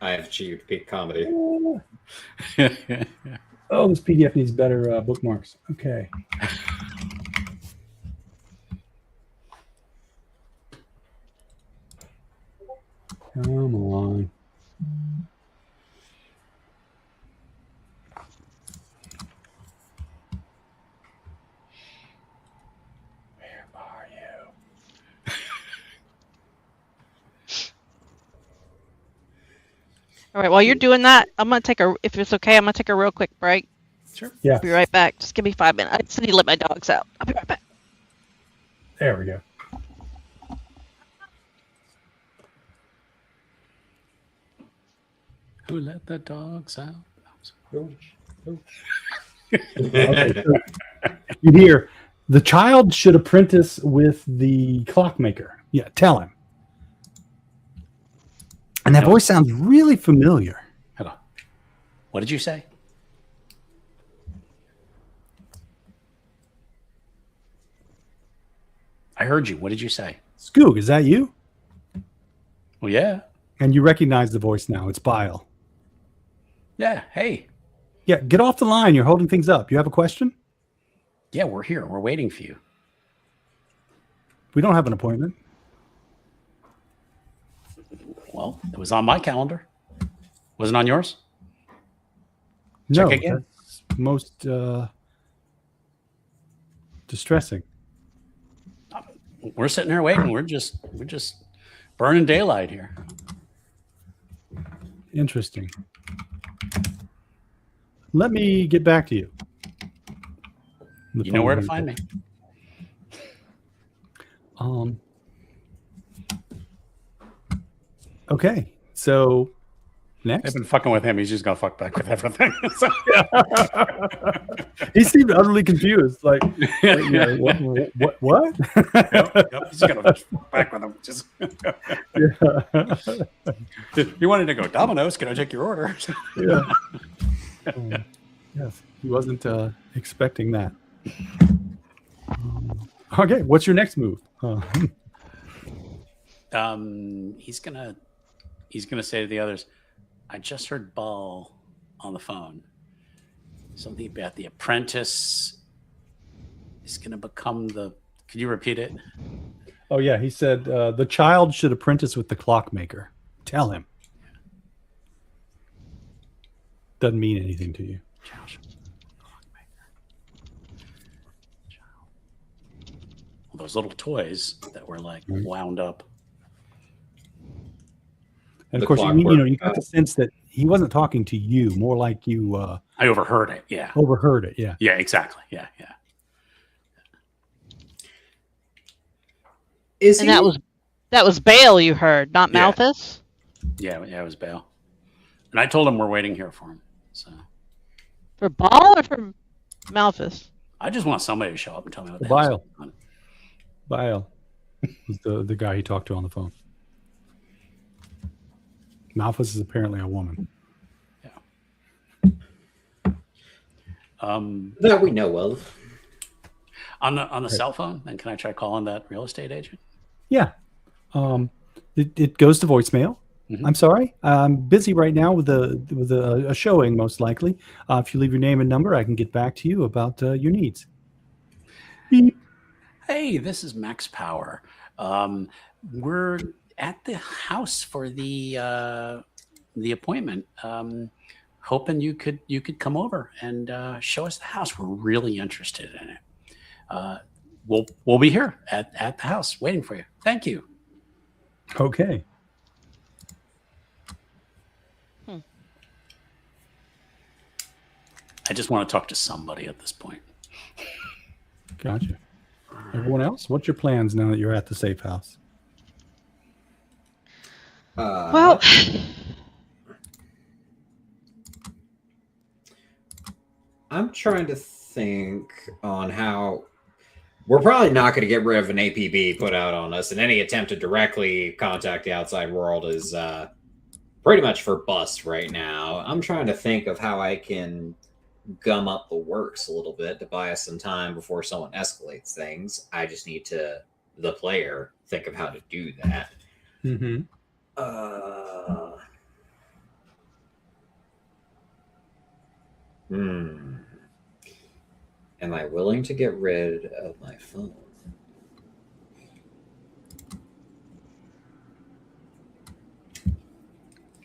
S3: I have achieved peak comedy.
S1: Oh, this PDF needs better bookmarks. Okay. Come on. Where are you?
S4: All right. While you're doing that, if it's okay, I'm gonna take a real quick break.
S2: Sure.
S1: Yeah.
S4: I'll be right back. Just give me 5 minutes. I just need to let my dogs out. I'll be right back.
S1: There we go.
S2: Who let the dogs out?
S1: Okay, so you hear the child should apprentice with the clockmaker. Yeah, tell him. And that voice sounds really familiar.
S2: Hello. What did you say? I heard you. What did you say?
S1: Skoog, is that you?
S2: Well, yeah.
S1: And you recognize the voice now. It's Bile.
S2: Yeah. Hey.
S1: Yeah, get off the line. You're holding things up. You have a question?
S2: Yeah, we're here. We're waiting for you.
S1: We don't have an appointment.
S2: Well, it was on my calendar. Was it on yours?
S1: No,
S2: Check again.
S1: that's most distressing.
S2: We're sitting here waiting. We're just burning daylight here.
S1: Interesting. Let me get back to you.
S2: You know where to find me.
S1: Okay, so next.
S2: I've been fucking with him. He's just gonna fuck back with everything. So,
S1: He seemed utterly confused. Like, what?
S2: yep. He's gonna fuck back with him. Just you wanted to go Domino's? Can I take your order?
S1: Yeah. Yes, he wasn't expecting that. Okay, what's your next move?
S2: He's gonna say to the others, I just heard Ball on the phone. Something about the apprentice is gonna become the. Could you repeat it?
S1: Oh yeah, he said the child should apprentice with the clockmaker. Tell him. Doesn't mean anything to you.
S2: Those little toys that were like wound up.
S1: And
S3: The
S1: of course, you
S3: clockwork,
S1: got the sense that he wasn't talking to you, more like you
S2: I overheard it. Yeah.
S1: overheard it. Yeah.
S2: Yeah, exactly. Yeah, yeah.
S3: Is
S4: And
S3: he?
S4: that was Bale you heard, not
S2: Yeah.
S4: Malthus?
S2: Yeah, it was Bale. And I told him we're waiting here for him. So
S4: For Ball or for Malthus?
S2: I just want somebody to show up and tell me what the
S1: Bile.
S2: hell's going on.
S1: Bile was the guy he talked to on the phone. Malthus is apparently a woman.
S3: That we know of.
S2: On the cell phone, then can I try calling that real estate agent?
S1: Yeah. It goes to voicemail.
S2: Mhm.
S1: I'm sorry. I'm busy right now with a showing, most likely. If you leave your name and number, I can get back to you about your needs. Beep.
S2: Hey, this is Max Power. We're at the house for the appointment. Hoping you could come over and show us the house. We're really interested in it. We'll be here at the house waiting for you. Thank you.
S1: Okay.
S2: I just want to talk to somebody at this point.
S1: Gotcha. Everyone else, what's your plans now that you're at the safe house?
S4: Well,
S3: I'm trying to think on how we're probably not going to get rid of an APB put out on us, and any attempt to directly contact the outside world is pretty much for bust right now. I'm trying to think of how I can gum up the works a little bit to buy us some time before someone escalates things. I just need to, the player, think of how to do that.
S1: Mm-hmm.
S3: Am I willing to get rid of my phone?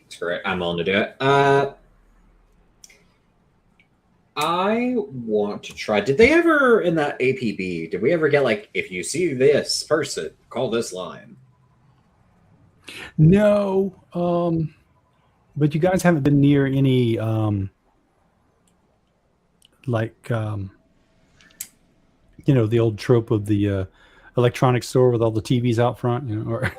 S3: Screw it. I'm willing to do it. I want to try. Did they ever, in that APB, did we ever get like, if you see this person, call this line?
S1: No, but you guys haven't been near any the old trope of the electronics store with all the TVs out front, or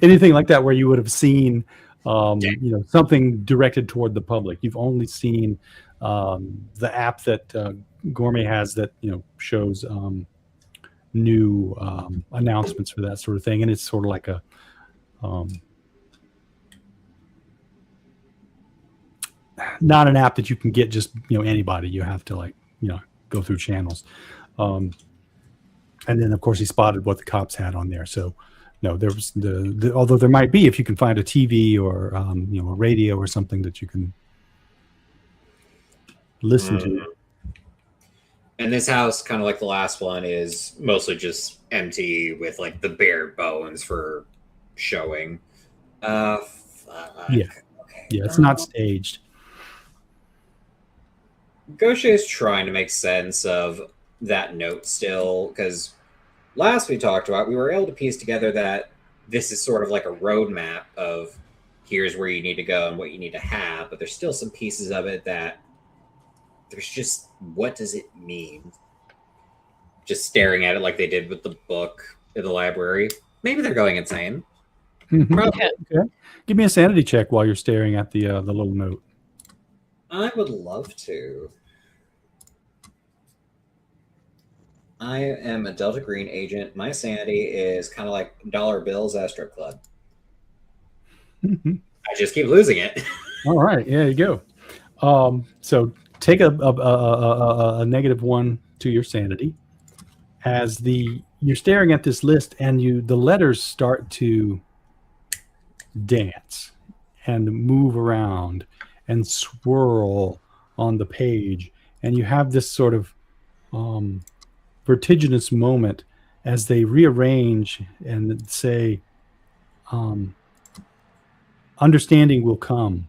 S1: anything like that, where you would have seen something directed toward the public. You've only seen the app that Gourmet has that shows new announcements for that sort of thing, and it's sort of like a not an app that you can get just anybody. You have to go through channels, and then of course he spotted what the cops had on there. So no, there was although there might be, if you can find a TV or a radio or something that you can listen to.
S3: And this house, kind of like the last one, is mostly just empty with like the bare bones for showing.
S1: Yeah.
S3: Okay.
S1: Yeah, it's not staged.
S3: Gaucher is trying to make sense of that note still, because last we talked about, we were able to piece together that this is sort of like a roadmap of here's where you need to go and what you need to have, but there's still some pieces of it that there's just, what does it mean? Just staring at it like they did with the book in the library. Maybe they're going insane. Probably.
S1: Okay. Give me a sanity check while you're staring at the little note.
S3: I would love to. I am a Delta Green agent. My sanity is kind of like dollar bills at a strip club. I just keep losing it.
S1: All right, yeah, you go. So take a -1 to your sanity as you're staring at this list, and the letters start to dance and move around and swirl on the page, and you have this sort of vertiginous moment as they rearrange and say, understanding will come.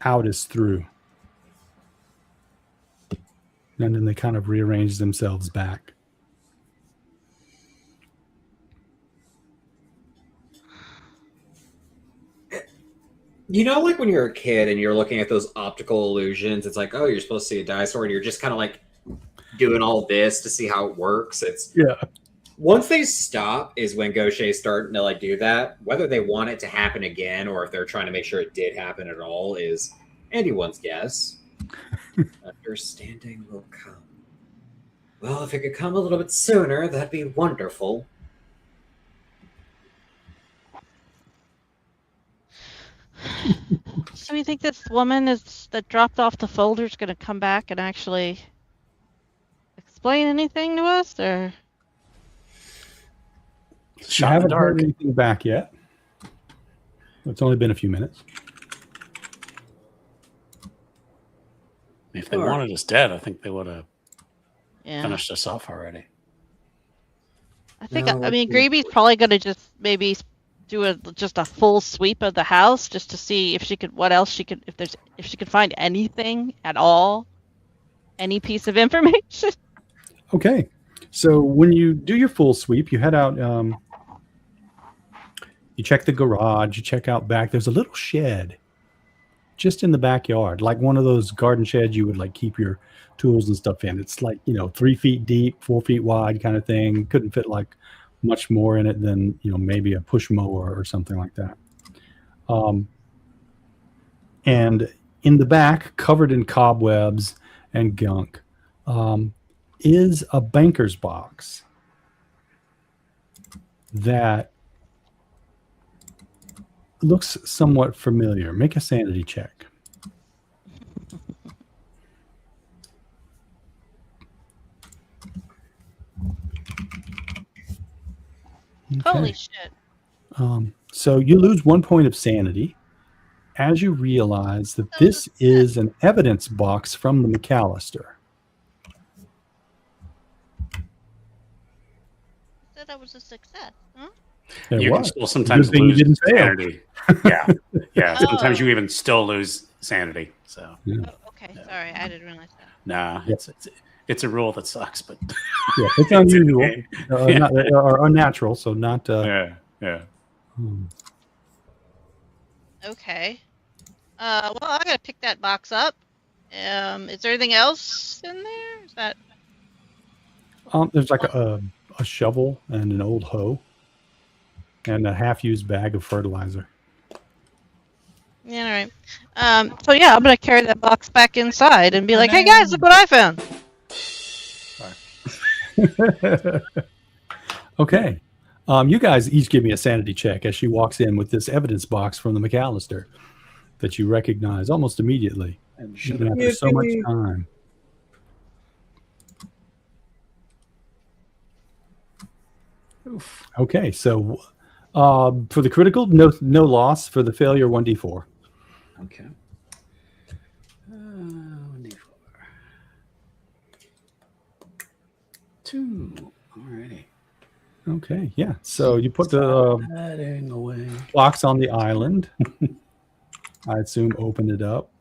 S1: Out is through. And then they kind of rearrange themselves back.
S3: You know, like when you're a kid and you're looking at those optical illusions, it's like, oh, you're supposed to see a dinosaur, and you're just kind of like doing all this to see how it works. It's once they stop is when Gaucher's starting to like do that. Whether they want it to happen again or if they're trying to make sure it did happen at all is anyone's guess. Understanding will come. Well, if it could come a little bit sooner, that'd be wonderful.
S4: So you think this woman that dropped off the folder is going to come back and actually explain anything to us, or?
S1: You haven't heard anything back yet. It's only been a few minutes.
S2: If they wanted us dead, I think they would have finished us off already.
S4: I think, I mean, Gribbi's probably going to just maybe do just a full sweep of the house just to see if she could, if she could find anything at all, any piece of information.
S1: Okay. So when you do your full sweep, you head out, you check the garage, you check out back. There's a little shed just in the backyard, like one of those garden sheds you would like keep your tools and stuff in. It's like, 3 feet deep, 4 feet wide kind of thing. Couldn't fit like much more in it than, maybe a push mower or something like that. And in the back, covered in cobwebs and gunk, is a banker's box that looks somewhat familiar. Make a sanity check. Okay.
S4: Holy shit.
S1: So you lose 1 point of sanity as you realize that this is an evidence box from the McAllister.
S4: Said that was a success, huh?
S2: You can still sometimes lose
S1: you didn't fail.
S2: sanity. Yeah. Sometimes you even still lose sanity. So.
S1: Yeah.
S4: Oh, okay, sorry, I didn't realize that.
S2: Nah, it's a rule that sucks, but
S1: Yeah, it's unusual or unnatural, so not.
S2: Yeah.
S4: Okay. Well, I gotta pick that box up. Is there anything else in there? Is that?
S1: There's like a shovel and an old hoe and a half-used bag of fertilizer.
S4: Yeah, all right. So yeah, I'm gonna carry that box back inside and be like, "Hey guys, look what I found."
S1: Okay. You guys each give me a sanity check as she walks in with this evidence box from the McAllister that you recognize almost immediately. Even after so much time. Oof. Okay, so for the critical, no loss. For the failure, 1d4.
S2: Okay. 1d4. 2. Alrighty.
S1: Okay, yeah. So you put the box on the island. I assume open it up.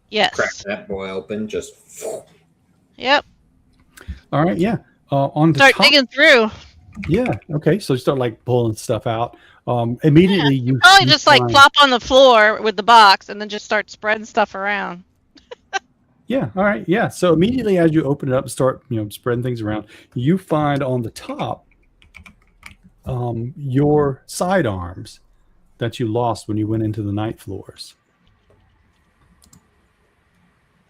S4: Yes.
S3: Crack that boy open, just.
S4: Yep.
S1: All right, yeah. On the
S4: Start
S1: top,
S4: digging through.
S1: Yeah. Okay. So you start like pulling stuff out. Immediately, you
S4: probably just like plop on the floor with the box and then just start spreading stuff around.
S1: Yeah. All right. Yeah. So immediately as you open it up, start spreading things around. You find on the top your sidearms that you lost when you went into the night floors.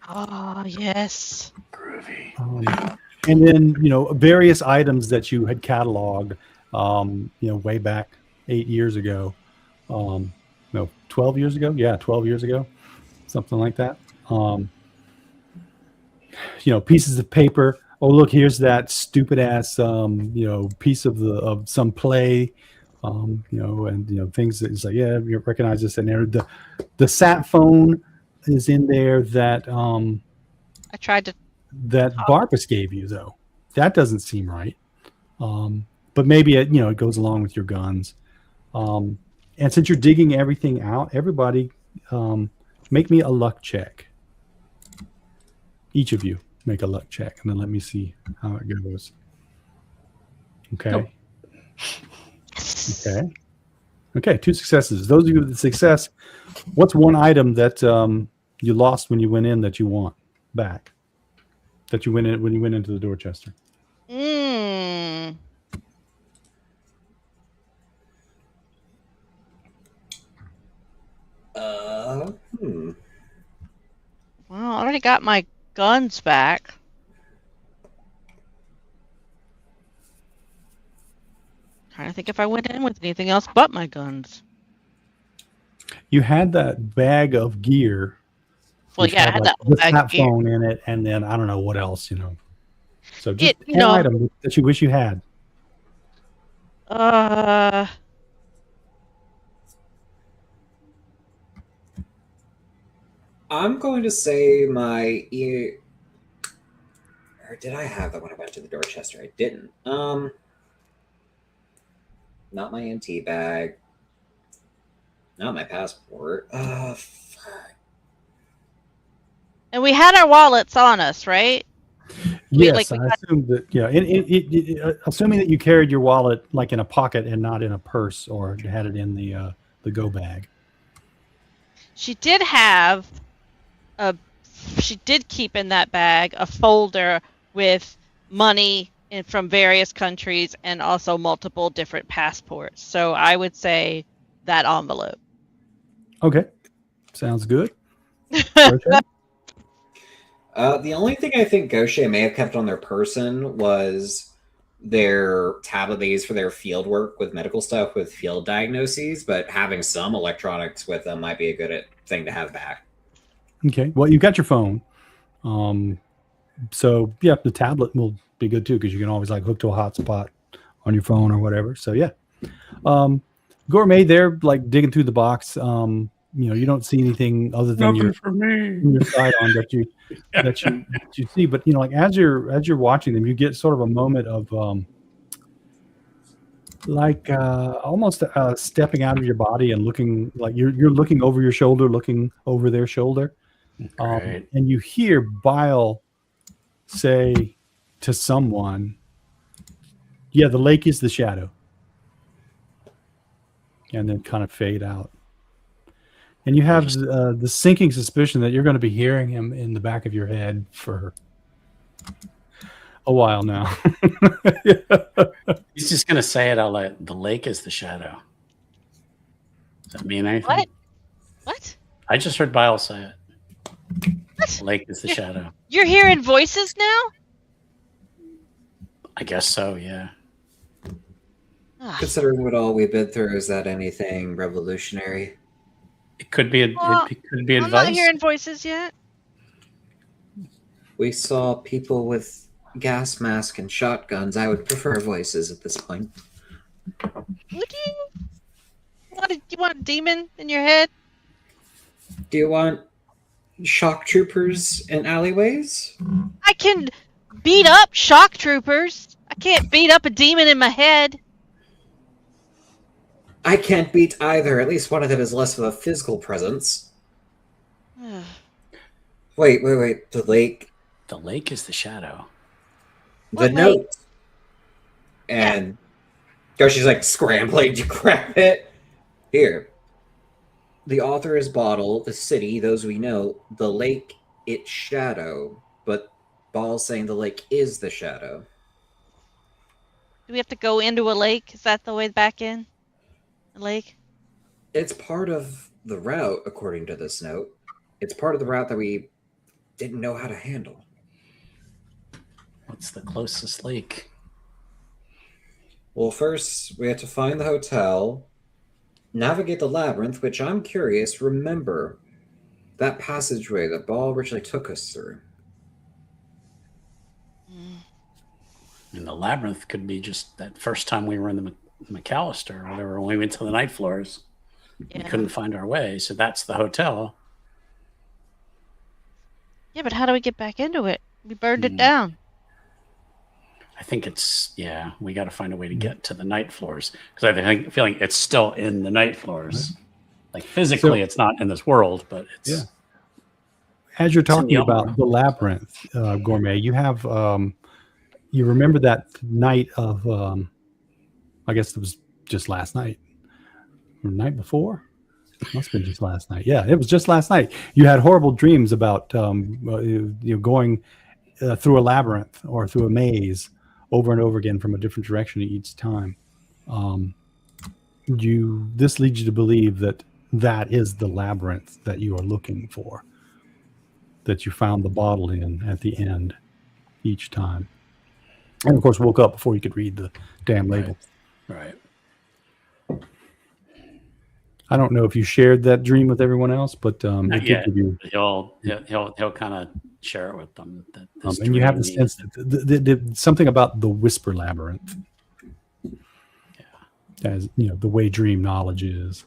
S4: Oh yes.
S2: Groovy.
S1: And then various items that you had cataloged way back 8 years ago. No, 12 years ago. Yeah, 12 years ago, something like that. Pieces of paper. Oh, look, here's that stupid ass piece of some play. And things that is like, yeah, you recognize this in there. The sat phone is in there that
S4: I tried to
S1: that Barbas gave you, though. That doesn't seem right. But maybe it goes along with your guns. And since you're digging everything out, everybody, make me a luck check. Each of you make a luck check, and then let me see how it goes. Okay.
S2: Nope.
S1: Okay. 2 successes. Those of you with the success, what's one item that you lost when you went in that you want back? That you went in when you went into the Dorchester?
S4: Well, I already got my guns back. Trying to think if I went in with anything else but my guns.
S1: You had that bag of gear.
S4: Well, yeah, I had that whole bag of gear.
S1: Phone in it, and then I don't know what else, So just an item that you wish you had.
S3: I'm going to say my ear. Or did I have that when I went to the Dorchester? I didn't. Not my NT bag. Not my passport. Fuck.
S4: And we had our wallets on us, right?
S1: Yes, I assume that. Yeah, assuming that you carried your wallet like in a pocket and not in a purse, or had it in the go bag.
S4: She did have she did keep in that bag a folder with money from various countries and also multiple different passports. So I would say that envelope.
S1: Okay, sounds good.
S3: The only thing I think Gaucher may have kept on their person was their tablet they use for their field work with medical stuff, with field diagnoses, but having some electronics with them might be a good thing to have back.
S1: Okay, well, you got your phone. So, yeah, the tablet will be good, too, because you can always, hook to a hotspot on your phone or whatever. So, yeah. Gourmet, they're, digging through the box. You don't see anything other than your side on that you see. But, as you're watching them, you get sort of a moment of, almost stepping out of your body and looking, you're looking over your shoulder, looking over their shoulder. And you hear Bile say to someone, "Yeah, the lake is the shadow," and then kind of fade out. And you have the sinking suspicion that you're going to be hearing him in the back of your head for a while now.
S2: He's just going to say it out loud. The lake is the shadow. Does that mean anything?
S4: What?
S2: I just heard Bile say it.
S4: What?
S2: The lake is the shadow.
S4: You're hearing voices now?
S2: I guess so, yeah.
S3: Considering what all we've been through, is that anything revolutionary?
S2: It could be advice.
S4: I'm not hearing voices yet.
S3: We saw people with gas masks and shotguns. I would prefer voices at this point.
S4: What do you want a demon in your head?
S3: Do you want shock troopers in alleyways?
S4: I can beat up shock troopers. I can't beat up a demon in my head.
S3: I can't beat either. At least one of them is less of a physical presence. Wait. The lake.
S2: The lake is the shadow.
S3: The note. And Gaucher's scrambling to grab it. Here. The author is Bottle, the city, those we know, the lake, its shadow. But Ball's saying the lake is the shadow.
S4: Do we have to go into a lake? Is that the way back in? A lake?
S3: It's part of the route, according to this note. It's part of the route that we didn't know how to handle.
S2: What's the closest lake?
S3: Well, first, we had to find the hotel, navigate the labyrinth, which I'm curious, remember that passageway that Ball originally took us through.
S2: And the labyrinth could be just that first time we were in the McAllister or whatever, when we went to the night floors. Yeah. We couldn't find our way, so that's the hotel.
S4: Yeah, but how do we get back into it? We burned it down.
S2: I think it's we got to find a way to get to the night floors because I think feeling it's still in the night floors. Like physically, it's not in this world, but it's
S1: As you're
S2: in the
S1: talking about
S2: underworld.
S1: the labyrinth, Gourmet, you have you remember that night of I guess it was just last night or the night before. Must have been just last night. Yeah, it was just last night. You had horrible dreams about going through a labyrinth or through a maze over and over again from a different direction each time. This leads you to believe that that is the labyrinth that you are looking for, that you found the bottle in at the end each time. And of course, woke up before you could read the damn label.
S2: Right.
S1: I don't know if you shared that dream with everyone else, but
S2: Not
S1: it
S2: yet.
S1: did give you.
S2: He'll kind of share it with them. That this
S1: And you have the
S2: dream
S1: sense that something about the whisper labyrinth. As the way dream knowledge is.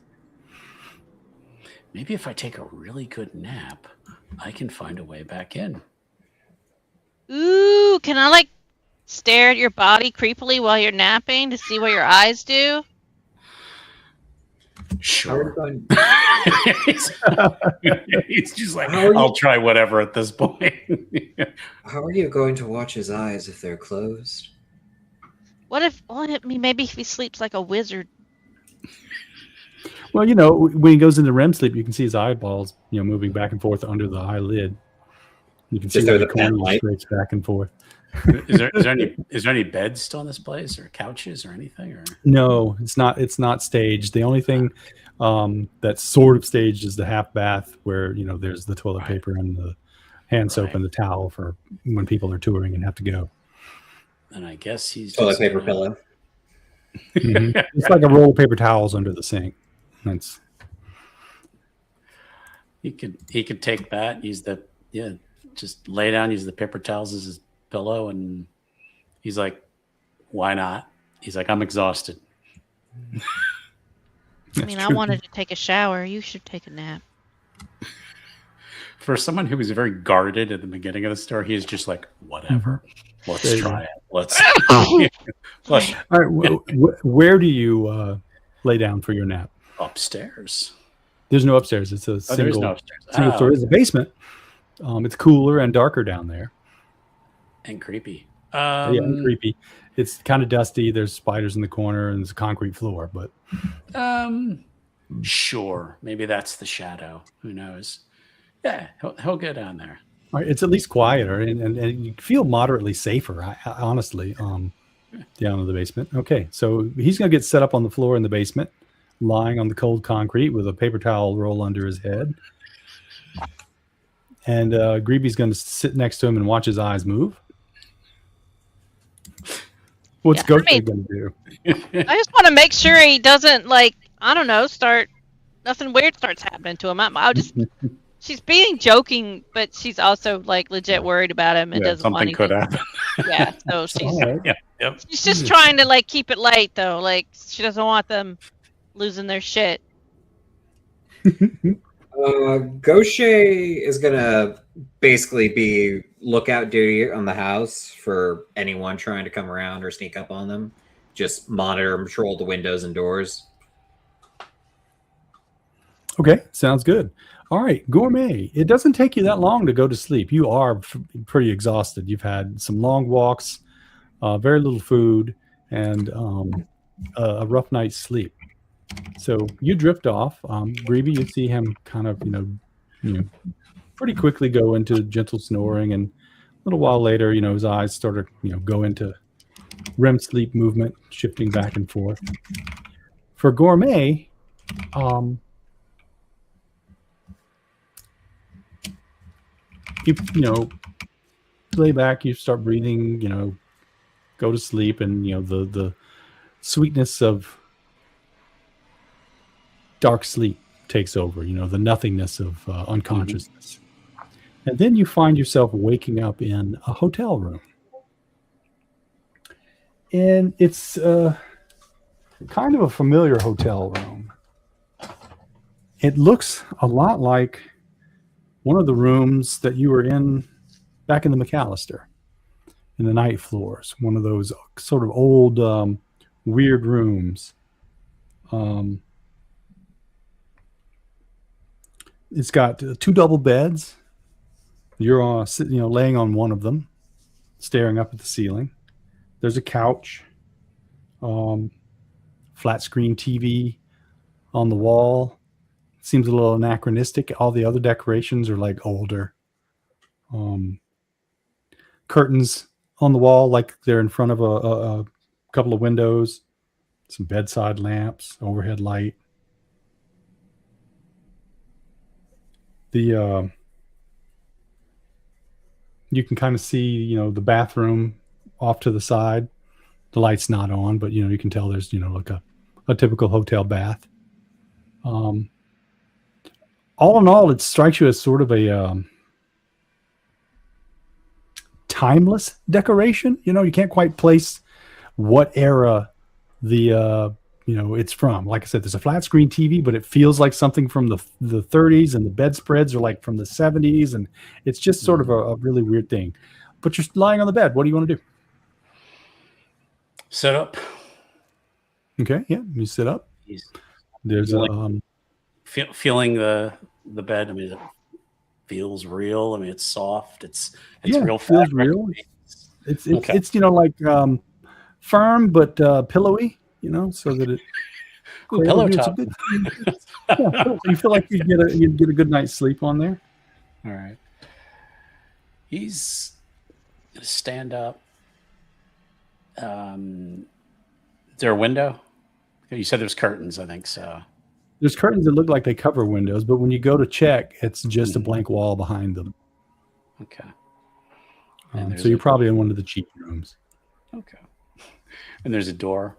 S2: maybe if I take a really good nap, I can find a way back in.
S4: Ooh, can I stare at your body creepily while you're napping to see what your eyes do?
S2: Sure.
S3: going?
S2: He's just like,
S3: How are you-
S2: I'll try whatever at this point.
S3: How are you going to watch his eyes if they're closed?
S4: What if maybe if he sleeps like a wizard?
S1: Well, when he goes into REM sleep, you can see his eyeballs, moving back and forth under the eyelid. You can see
S3: Just through
S1: the
S3: the pen
S1: cornea
S3: light.
S1: scrapes back and forth.
S2: is there any beds still in this place, or couches, or anything? Or
S1: No, it's not. It's not staged. The only thing that's sort of staged is the half bath, where there's the toilet paper and the hand soap and the towel for when people are touring and have to go.
S2: and I guess he's
S3: Toilet
S2: just
S3: paper
S2: gonna-
S3: pillow.
S1: It's like a roll of paper towels under the sink. That's
S2: He could take that, use just lay down, use the paper towels as his pillow, and he's like, why not? He's like, I'm exhausted.
S4: I mean, I wanted to take a shower. You should take a nap.
S2: For someone who was very guarded at the beginning of the story, he's just like, whatever. Let's
S1: There you
S2: try
S1: go.
S2: it. Let's. Let's
S1: all right. Where do you lay down for your nap?
S2: upstairs.
S1: There's no upstairs. It's a
S2: Oh, there
S1: single,
S2: is no upstairs.
S1: single story. There's a basement. It's cooler and darker down there.
S2: And creepy.
S1: Yeah, and creepy. It's kind of dusty. There's spiders in the corner and it's a concrete floor. But
S2: Sure. Maybe that's the shadow. Who knows? Yeah, he'll go down there.
S1: all right, it's at least quieter and you feel moderately safer. I honestly, down in the basement. Okay, so he's gonna get set up on the floor in the basement, lying on the cold concrete with a paper towel roll under his head. And Gribbi's going to sit next to him and watch his eyes move. What's
S4: Yeah, I
S1: Gaucher
S4: mean-
S1: going to do?
S4: I just want to make sure he doesn't nothing weird starts happening to him. I'll just. She's being joking, but she's also legit worried about him and doesn't want
S2: something could
S4: anything.
S2: happen.
S4: Yeah, so she's
S1: All right.
S2: Yep.
S4: she's just trying to keep it light though. She doesn't want them losing their shit.
S3: Gaucher is gonna basically be lookout duty on the house for anyone trying to come around or sneak up on them. Just monitor and patrol the windows and doors.
S1: Okay, sounds good. All right, Gourmet. It doesn't take you that long to go to sleep. You are pretty exhausted. You've had some long walks, very little food, and a rough night's sleep. So you drift off. Gribbi, you see him kind of, pretty quickly go into gentle snoring, and a little while later, his eyes start to, go into REM sleep movement, shifting back and forth. For Gourmet, you lay back, you start breathing, go to sleep, and the sweetness of dark sleep takes over, the nothingness of unconsciousness. And then you find yourself waking up in a hotel room. And it's kind of a familiar hotel room. It looks a lot like one of the rooms that you were in back in the McAllister, in the night floors, one of those sort of old, weird rooms. It's got 2 double beds. You're laying on one of them, staring up at the ceiling. There's a couch, flat screen TV on the wall. Seems a little anachronistic. All the other decorations are like older. Curtains on the wall, like they're in front of a couple of windows. Some bedside lamps, overhead light. You can kind of see, the bathroom off to the side. The light's not on, but you can tell there's like a typical hotel bath. All in all, it strikes you as sort of a timeless decoration. You can't quite place what era it's from. Like I said, there's a flat screen TV, but it feels like something from the 30s, and the bedspreads are like from the 70s, and it's just sort of a really weird thing. But you're lying on the bed. What do you want to do?
S2: Sit up.
S1: Okay, yeah, you sit up. There's
S2: feeling the bed. I mean, it feels real. I mean, it's soft. It's real.
S1: It feels real. It's like firm but pillowy. So that it.
S2: Pillow top.
S1: You feel like you'd get a good night's sleep on there.
S2: All right. He's gonna stand up. Is there a window? You said there's curtains, I think so.
S1: There's curtains that look like they cover windows, but when you go to check, it's just a blank wall behind them.
S2: Okay.
S1: So you're probably in one of the cheap rooms.
S2: Okay. And there's a door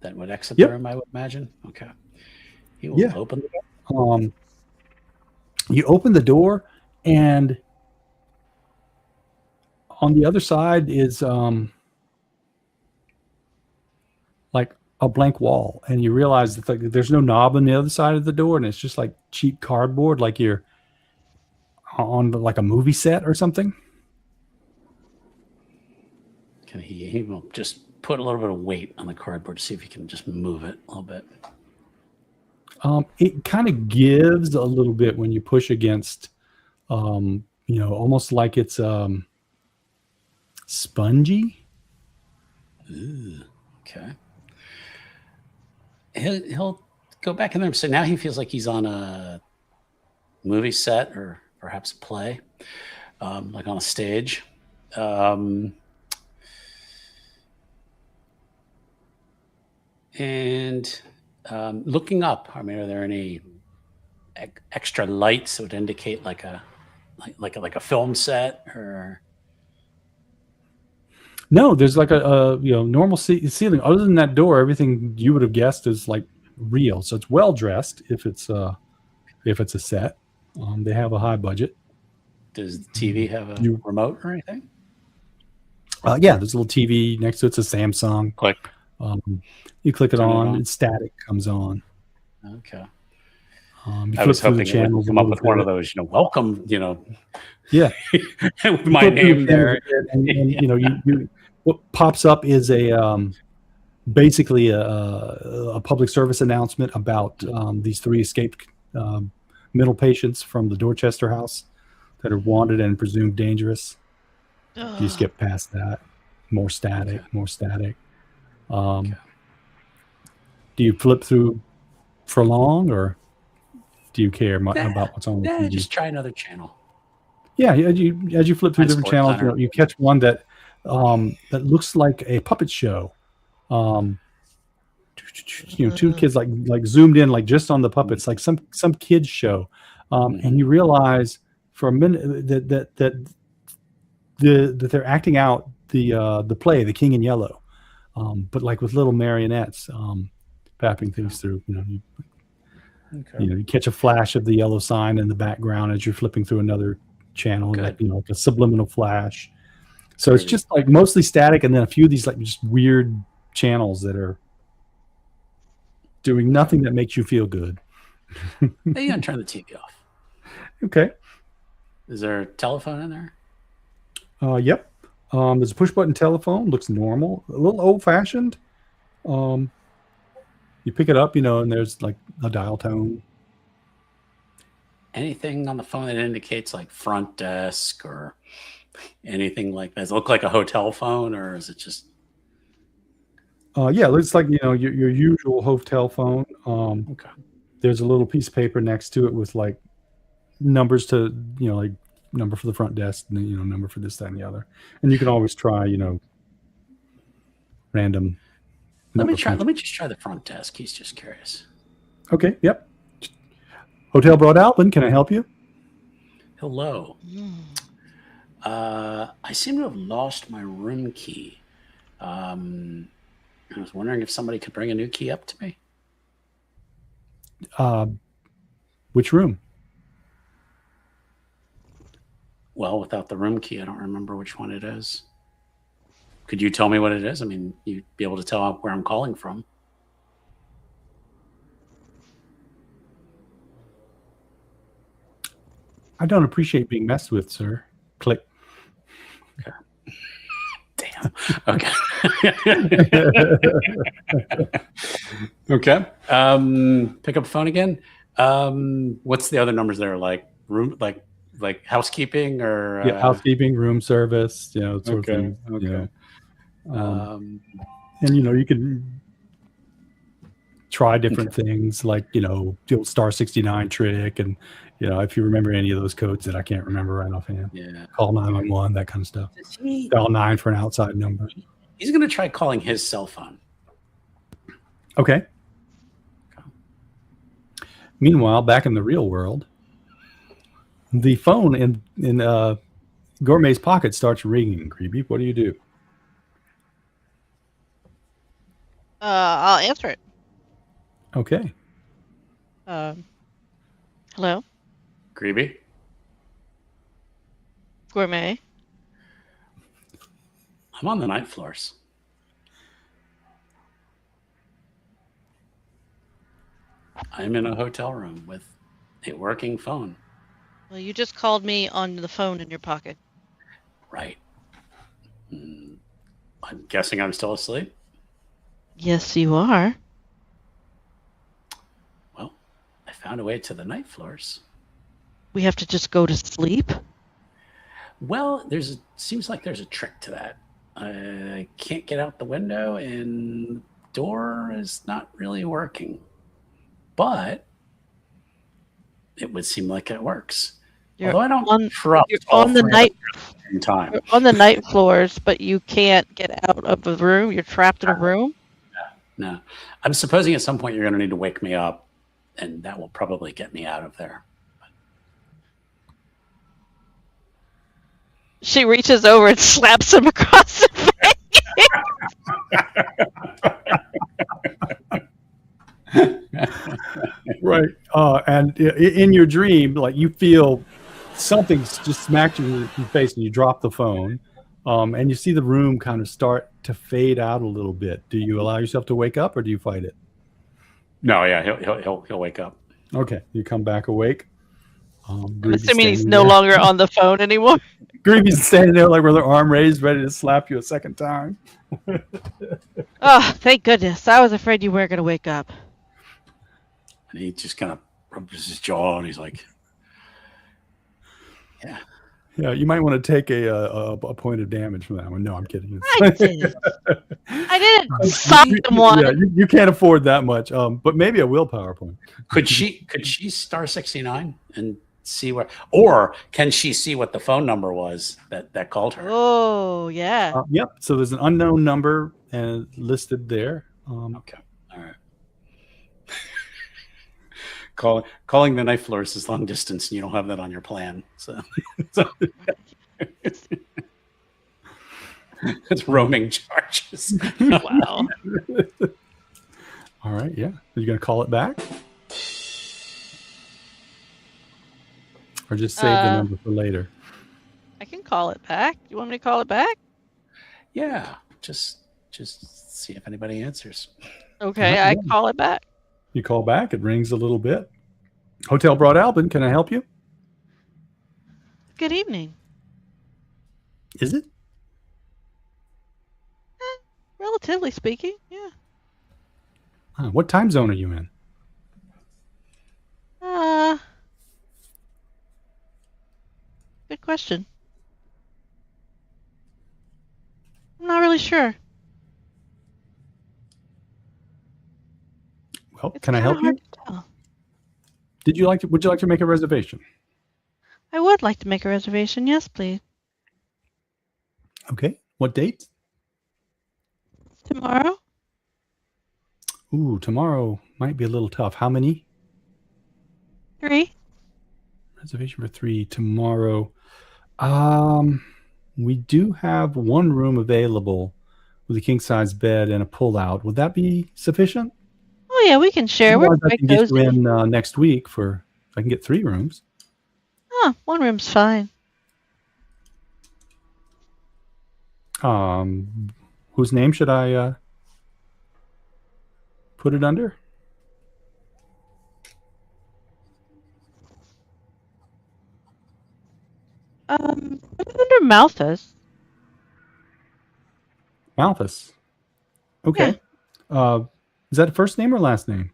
S2: that would exit the room, I would imagine. Okay. He will open the door.
S1: You open the door, and on the other side is like a blank wall, and you realize that there's no knob on the other side of the door, and it's just like cheap cardboard, like you're on like a movie set or something.
S2: Can he will just put a little bit of weight on the cardboard to see if he can just move it a little bit.
S1: It kind of gives a little bit when you push against, almost like it's spongy.
S2: Ooh, okay. He'll go back in there. So now he feels like he's on a movie set or perhaps a play, like on a stage. And looking up, I mean, are there any extra lights that would indicate like a film set or?
S1: No, there's like a normal ceiling. Other than that door, everything you would have guessed is like real. So it's well dressed if it's a set. They have a high budget.
S2: Does the TV have a remote or anything?
S1: Yeah, there's a little TV next to it. It's a Samsung.
S2: Click.
S1: You click it on, and static comes on.
S2: Okay.
S1: I was hoping it would
S2: come up with one of those, welcome,
S1: Yeah.
S2: with my name there.
S1: And what pops up is basically a public service announcement about these 3 escaped mental patients from the Dorchester house that are wanted and presumed dangerous. You skip past that. More static. Okay. Do you flip through for long, or do you care about what's on the TV?
S2: Just try another channel.
S1: Yeah, as you flip through different channels, you catch one that looks like a puppet show. 2 kids like zoomed in, like just on the puppets, like some kids show, and you realize for a minute that they're acting out the play, The King in Yellow, but like with little marionettes, papping things through. You catch a flash of the yellow sign in the background as you're flipping through another channel, like a subliminal flash. So it's just like mostly static, and then a few of these like just weird channels that are doing nothing that makes you feel good.
S2: Hey, you gotta turn the TV off.
S1: Okay.
S2: Is there a telephone in there?
S1: Yep. There's a push button telephone. Looks normal. A little old fashioned. You pick it up, and there's like a dial tone.
S2: Anything on the phone that indicates like front desk or anything like that? Does it look like a hotel phone, or is it just?
S1: Yeah, it looks like your usual hotel phone.
S2: Okay.
S1: There's a little piece of paper next to it with like numbers to like number for the front desk, and number for this, that, and the other. And you can always try random.
S2: Let me
S1: number
S2: just try the front desk. He's just curious.
S1: Okay. Yep. Hotel Broadalbin, can I help you?
S2: Hello. I seem to have lost my room key. I was wondering if somebody could bring a new key up to me.
S1: Which room?
S2: Well, without the room key, I don't remember which one it is. Could you tell me what it is? I mean, you'd be able to tell where I'm calling from.
S1: I don't appreciate being messed with, sir. Click.
S2: Okay. Damn. Okay. Okay. Pick up the phone again. What's the other numbers there? Like room, like housekeeping or
S1: housekeeping, room service, sort of thing.
S2: Okay.
S1: And you can try different things like the old star 69 trick, and if you remember any of those codes that I can't remember right offhand.
S2: Yeah.
S1: Call 911, that kind of stuff. Dial 9 for an outside number.
S2: He's going to try calling his cell phone.
S1: Okay. Meanwhile, back in the real world, the phone in Gourmet's pocket starts ringing. Gribbi, what do you do?
S4: I'll answer it.
S1: Okay.
S4: Hello,
S2: Gribbi?
S4: Gourmet.
S2: I'm on the night floors. I'm in a hotel room with a working phone.
S4: Well, you just called me on the phone in your pocket.
S2: Right. I'm guessing I'm still asleep.
S4: Yes, you are.
S2: Well, I found a way to the night floors.
S4: We have to just go to sleep?
S2: Well, seems like there's a trick to that. I can't get out the window, and the door is not really working. But it would seem like it works. Although I don't trust all
S4: on the
S2: three
S4: night
S2: at the same time.
S4: You're on the night floors, but you can't get out of the room. You're trapped in a room.
S2: No. I'm supposing at some point you're going to need to wake me up, and that will probably get me out of there.
S4: She reaches over and slaps him across the face.
S1: Right. And in your dream, like you feel something's just smacked you in the face, and you drop the phone, and you see the room kind of start to fade out a little bit. Do you allow yourself to wake up, or do you fight it?
S2: No, yeah, he'll wake up.
S1: Okay, you come back awake.
S4: I'm assuming he's no longer on the phone anymore.
S1: Gribbi's standing there like with her arm raised, ready to slap you a second time.
S4: Oh, thank goodness. I was afraid you weren't going to wake up.
S2: And he just kind of rubs his jaw, and he's like, yeah.
S1: Yeah, you might want to take a point of damage from that one. No, I'm kidding.
S4: I didn't. I didn't sock someone.
S1: Yeah, you can't afford that much. But maybe a willpower point.
S2: Could she star 69 and see what, or can she see what the phone number was that called her?
S4: Oh, yeah.
S1: Yep. So there's an unknown number listed there.
S2: Okay. All right. Calling the night floors is long distance, and you don't have that on your plan. So it's roaming charges.
S4: Wow.
S1: All right. Yeah. Are you going to call it back? Or just save the number for later?
S4: I can call it back. You want me to call it back?
S2: Yeah. Just see if anybody answers.
S4: Okay, I call it back.
S1: You call back. It rings a little bit. Hotel Broadalbin, can I help you?
S4: Good evening.
S1: Is it?
S4: Relatively speaking, yeah.
S1: What time zone are you in?
S4: Good question. I'm not really sure.
S1: Well,
S4: It's
S1: can I
S4: kinda
S1: help you?
S4: hard to tell.
S1: Would you like to make a reservation?
S4: I would like to make a reservation. Yes, please.
S1: Okay. What date?
S4: Tomorrow?
S1: Ooh, tomorrow might be a little tough. How many?
S4: 3?
S1: Reservation for 3 tomorrow. We do have one room available with a king size bed and a pull-out. Would that be sufficient?
S4: Oh yeah, we can share. We're
S1: Otherwise, I
S4: quite
S1: can get you
S4: cozy.
S1: in next week for if I can get 3 rooms.
S4: One room's fine.
S1: Whose name should I put it under?
S4: Put it under Malthus.
S1: Malthus. Okay. Is that a first name or last name?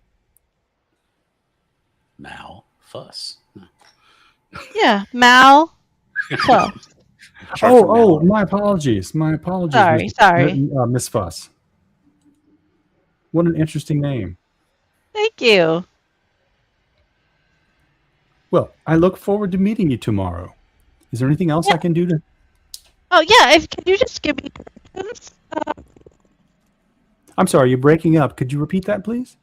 S2: Mal Fuss.
S4: Yeah, Mal. So,
S2: Short for Mal.
S1: My apologies.
S4: sorry.
S1: Miss Fuss. What an interesting name.
S4: Thank you.
S1: Well, I look forward to meeting you tomorrow. Is there anything else I can do to?
S4: Oh yeah, can you just give me directions?
S1: I'm sorry, you're breaking up. Could you repeat that, please?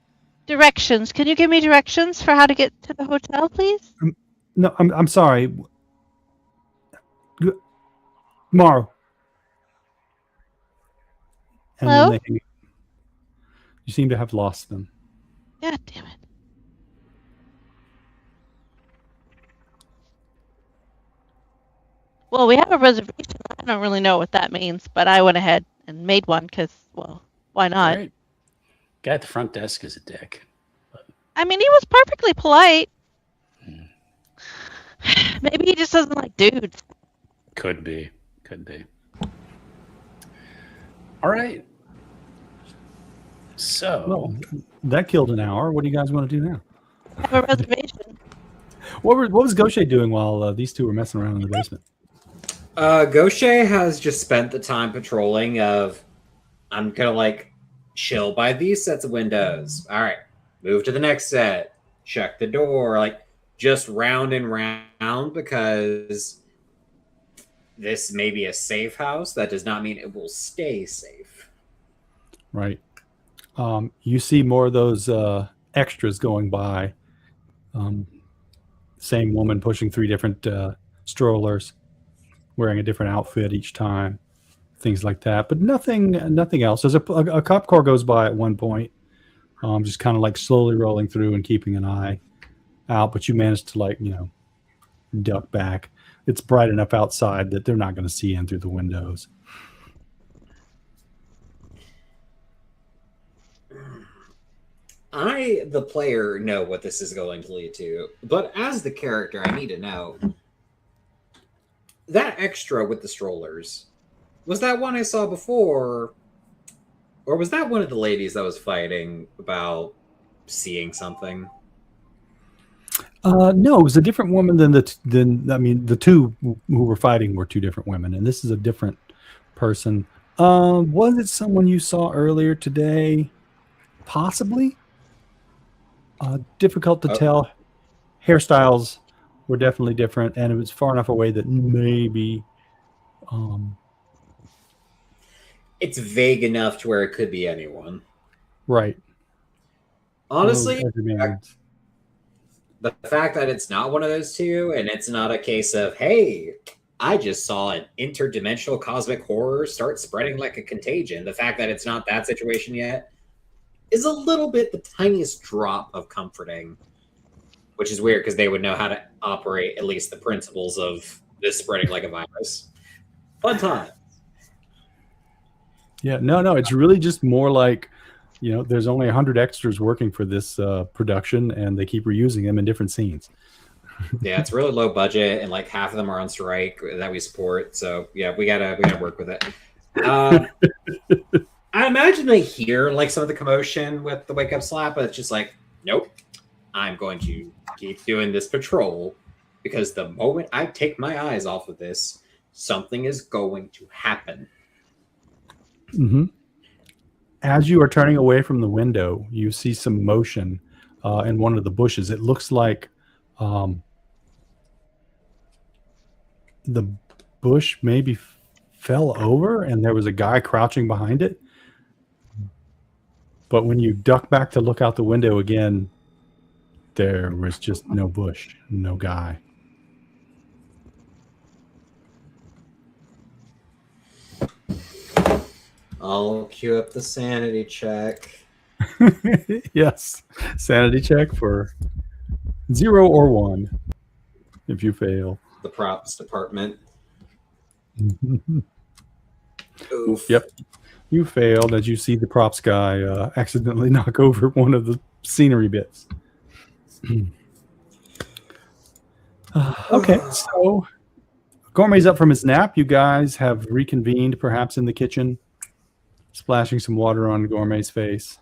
S4: Directions. Can you give me directions for how to get to the hotel, please?
S1: No, I'm sorry. Tomorrow. And
S4: Hello?
S1: then you seem to have lost them.
S4: God damn it. Well, we have a reservation. I don't really know what that means, but I went ahead and made one because, well, why not?
S2: Right. Guy at the front desk is a dick.
S4: I mean, he was perfectly polite. Maybe he just doesn't like dudes.
S2: Could be. All right. So,
S1: Well, that killed an hour. What do you guys want to do now?
S4: I have a reservation.
S1: What was Gaucher doing while these two were messing around in the basement?
S3: Gaucher has just spent the time patrolling of, I'm gonna like chill by these sets of windows. All right, move to the next set. Check the door. Like just round and round because this may be a safe house. That does not mean it will stay safe.
S1: Right. You see more of those extras going by. Same woman pushing 3 different strollers, wearing a different outfit each time, things like that. But nothing else. There's a cop car goes by at one point, just kind of like slowly rolling through and keeping an eye out. But you manage to duck back. It's bright enough outside that they're not going to see in through the windows.
S3: I, the player, know what this is going to lead to, but as the character, I need to know that extra with the strollers. Was that one I saw before, or was that one of the ladies that was fighting about seeing something?
S1: No, it was a different woman than the two who were fighting were 2 different women, and this is a different person. Was it someone you saw earlier today? Possibly. Difficult to tell. Hairstyles were definitely different, and it was far enough away that maybe.
S3: It's vague enough to where it could be anyone.
S1: Right.
S3: Honestly, the fact that it's not one of those 2, and it's not a case of, hey, I just saw an interdimensional cosmic horror start spreading like a contagion. The fact that it's not that situation yet is a little bit the tiniest drop of comforting, which is weird because they would know how to operate at least the principles of this spreading like a virus. Fun time.
S1: Yeah, no, it's really just more like, there's only 100 extras working for this production, and they keep reusing them in different scenes.
S3: Yeah, it's really low budget, and like half of them are on strike that we support. So yeah, we gotta work with it. I imagine they hear like some of the commotion with the wake up slap, but it's just like, nope, I'm going to keep doing this patrol because the moment I take my eyes off of this, something is going to happen.
S1: Mm-hmm. As you are turning away from the window, you see some motion in one of the bushes. It looks like the bush maybe fell over and there was a guy crouching behind it. But when you duck back to look out the window again, there was just no bush, no guy.
S3: I'll cue up the sanity check.
S1: Yes. Sanity check for 0 or 1 if you fail.
S3: The props department. Oof.
S1: Yep. You failed as you see the props guy accidentally knock over one of the scenery bits. Okay, so Gourmet's up from his nap. You guys have reconvened perhaps in the kitchen, splashing some water on Gourmet's face.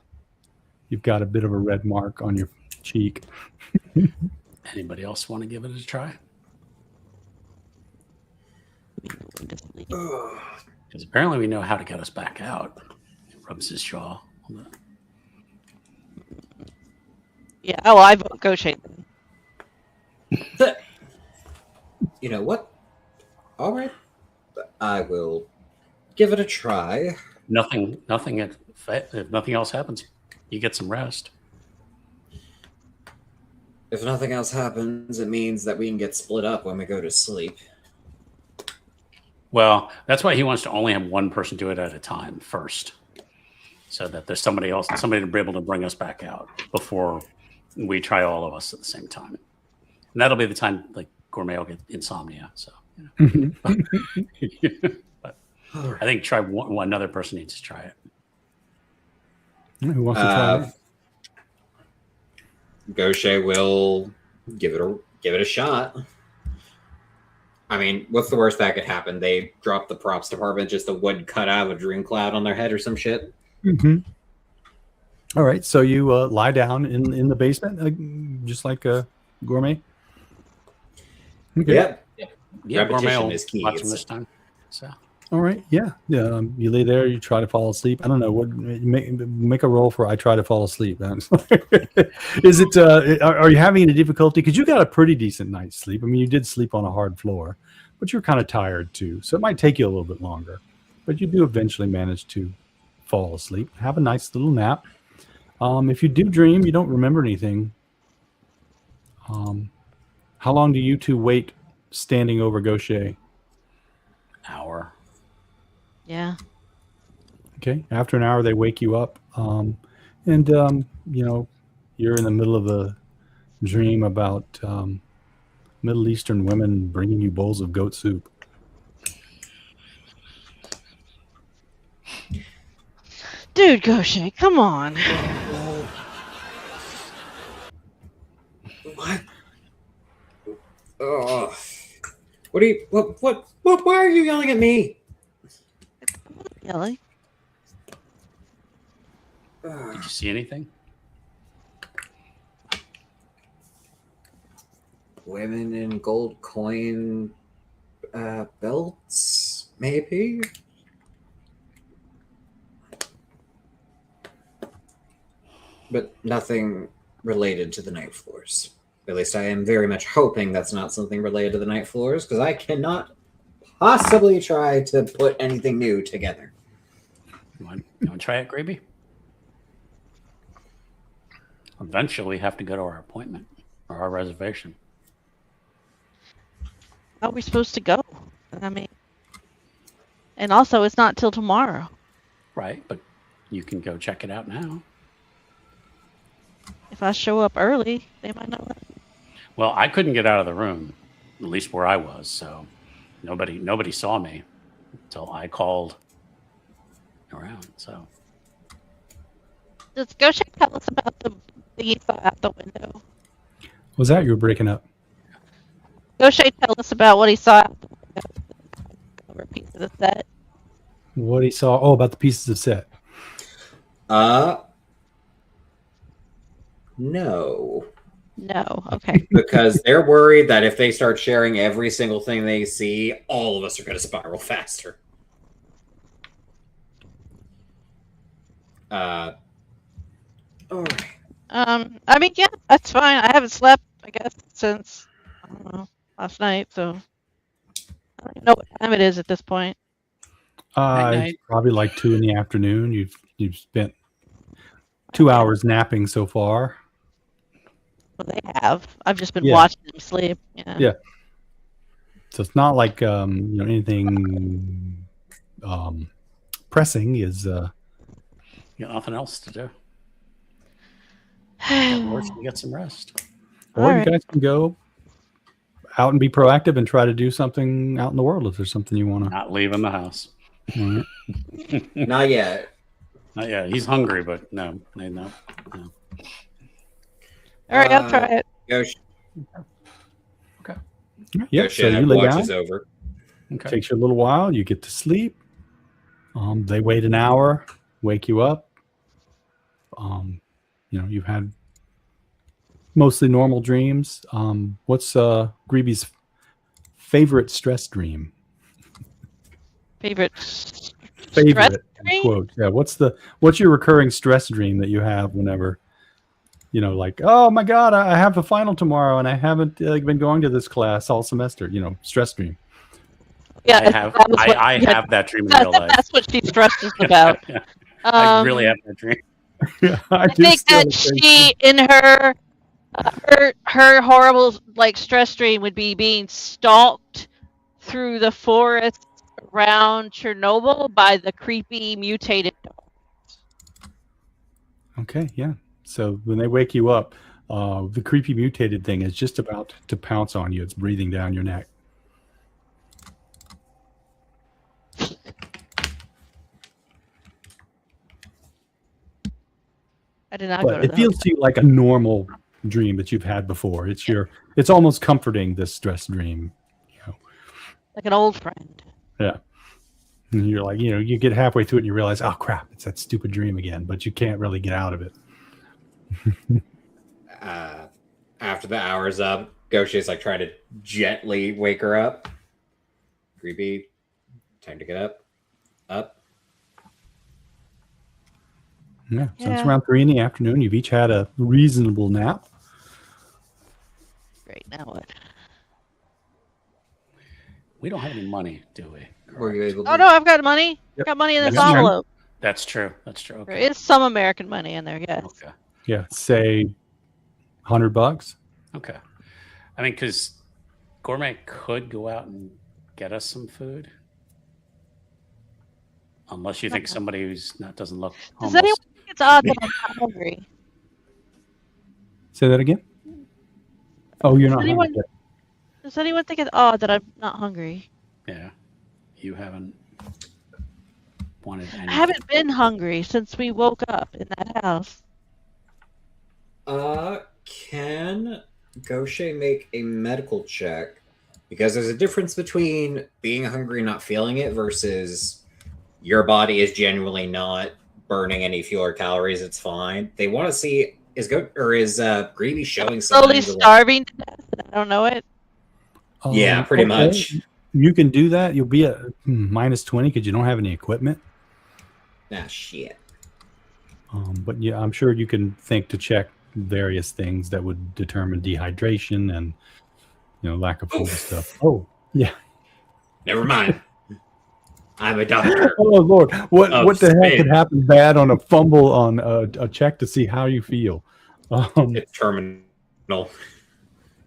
S1: You've got a bit of a red mark on your cheek.
S2: Anybody else want to give it a try? Because apparently we know how to get us back out. He rubs his jaw.
S4: Yeah. Oh, I vote Gaucher.
S3: You know what? All right, I will give it a try.
S2: Nothing. If nothing else happens, you get some rest.
S3: If nothing else happens, it means that we can get split up when we go to sleep.
S2: Well, that's why he wants to only have one person do it at a time first, so that there's somebody to be able to bring us back out before we try all of us at the same time. And that'll be the time like Gourmet will get insomnia. So, you know. But I think try one other person needs to try it.
S1: Who wants to try it?
S3: Gaucher will give it a shot. I mean, what's the worst that could happen? They drop the props department, just a wood cut out of a dream cloud on their head or some shit.
S1: Mm-hmm. All right, so you lie down in the basement, just like Gourmet. Okay.
S3: Yep.
S2: Yeah, Gourmet
S3: Repetition
S2: will
S3: is key.
S2: watch him this time. So.
S1: All right, yeah. You lay there, you try to fall asleep. I don't know what make a roll for. I try to fall asleep. Is it? Are you having any difficulty? Because you got a pretty decent night's sleep. I mean, you did sleep on a hard floor, but you're kind of tired too, so it might take you a little bit longer. But you do eventually manage to fall asleep. Have a nice little nap. If you do dream, you don't remember anything. How long do you two wait standing over Gaucher?
S2: Hour.
S4: Yeah.
S1: Okay. After an hour, they wake you up, and you know you're in the middle of a dream about Middle Eastern women bringing you bowls of goat soup.
S4: Dude, Gaucher, come on.
S3: What? Oh. What are you? What? Why are you yelling at me?
S4: Yelling.
S2: Did you see anything?
S3: Women in gold coin belts, maybe? But nothing related to the night floors. At least I am very much hoping that's not something related to the night floors, because I cannot possibly try to put anything new together.
S2: You want to try it, Gribbi? Eventually, we have to go to our appointment or our reservation.
S4: How are we supposed to go? I mean, and also, it's not till tomorrow.
S2: Right, but you can go check it out now.
S4: If I show up early, they might not.
S2: Well, I couldn't get out of the room, at least where I was, so nobody saw me until I called around. So,
S4: Does Gaucher tell us about the thief out the window?
S1: Was that you were breaking up?
S4: Gaucher, tell us about what he saw. Over a piece of the set.
S1: What he saw? Oh, about the pieces of set.
S3: No.
S4: No. Okay.
S3: Because they're worried that if they start sharing every single thing they see, all of us are going to spiral faster. All right.
S4: I mean, yeah, that's fine. I haven't slept, I guess, since I don't know, last night, so I don't even know what time it is at this point.
S1: It's probably like 2 in the afternoon. You've spent 2 hours napping so far.
S4: Well, they have. I've just been
S1: Yeah.
S4: watching them sleep. Yeah.
S1: Yeah. So it's not like anything pressing is.
S2: You got nothing else to do. Or you get some rest.
S1: Or
S4: All
S1: you
S4: right.
S1: guys can go out and be proactive and try to do something out in the world if there's something you want to.
S2: Not leaving the house.
S3: Not yet.
S2: Not yet. He's hungry, but no.
S4: All right, I'll try it.
S3: Gaucher
S1: Yeah, so you lay
S3: watch
S1: down.
S3: is over.
S2: Okay.
S1: Takes you a little while. You get to sleep. They wait an hour, wake you up. You've had mostly normal dreams. What's Gribbi's favorite stress dream?
S4: Favorite
S1: Favorite
S4: dream?
S1: quote. Yeah. What's your recurring stress dream that you have whenever, like, oh my God, I have a final tomorrow and I haven't been going to this class all semester. Stress dream.
S4: Yeah,
S2: I have that dream in real life.
S4: That's what she stresses about.
S2: Yeah. I really have that dream.
S1: Yeah,
S4: I think that she, in her horrible stress dream, would be being stalked through the forest around Chernobyl by the creepy mutated dog.
S1: Okay, yeah. So when they wake you up, the creepy mutated thing is just about to pounce on you. It's breathing down your neck.
S4: I did not go
S1: But
S4: to
S1: it
S4: that.
S1: feels to you like a normal dream that you've had before. It's almost comforting, this stress dream.
S4: Like an old friend.
S1: Yeah. And you're like, you get halfway through it and you realize, oh crap, it's that stupid dream again, but you can't really get out of it.
S3: After the hour's up, Gaucher's trying to gently wake her up. Gribbi, time to get up. Up.
S1: Yeah. So it's
S4: Yeah.
S1: around 3 in the afternoon. You've each had a reasonable nap.
S4: Great. Now what?
S2: We don't have any money, do we?
S3: Were you able to?
S4: Oh no, I've got money.
S1: Yep.
S4: Got money in this
S1: Yes, ma'am.
S4: envelope.
S2: That's true.
S4: There
S2: Okay.
S4: is some American money in there. Yes.
S2: Okay.
S1: Yeah. Say $100.
S2: Okay. I mean, because Gourmet could go out and get us some food. Unless you think somebody who's doesn't look
S4: Does
S2: homeless.
S4: anyone think it's odd that I'm not hungry?
S1: Say that again. Oh, you're not
S4: Anyone-
S1: hungry yet.
S4: Does anyone think it's odd that I'm not hungry?
S2: Yeah. You haven't wanted anything.
S4: I haven't been hungry since we woke up in that house.
S3: Can Gaucher make a medical check? Because there's a difference between being hungry and not feeling it versus your body is genuinely not burning any fuel or calories. It's fine. They want to see is Gribbi showing
S4: Slowly
S3: signs of,
S4: starving to death, and I don't know it.
S3: Yeah, pretty much.
S1: You can do that. You'll be at minus 20 because you don't have any equipment.
S3: Ah, shit.
S1: But yeah, I'm sure you can think to check various things that would determine dehydration and lack of food and stuff. Oh, yeah.
S3: Never mind. I'm a doctor.
S1: Oh Lord, what the heck
S3: spit.
S1: could happen bad on a fumble on a check to see how you feel?
S3: It's terminal.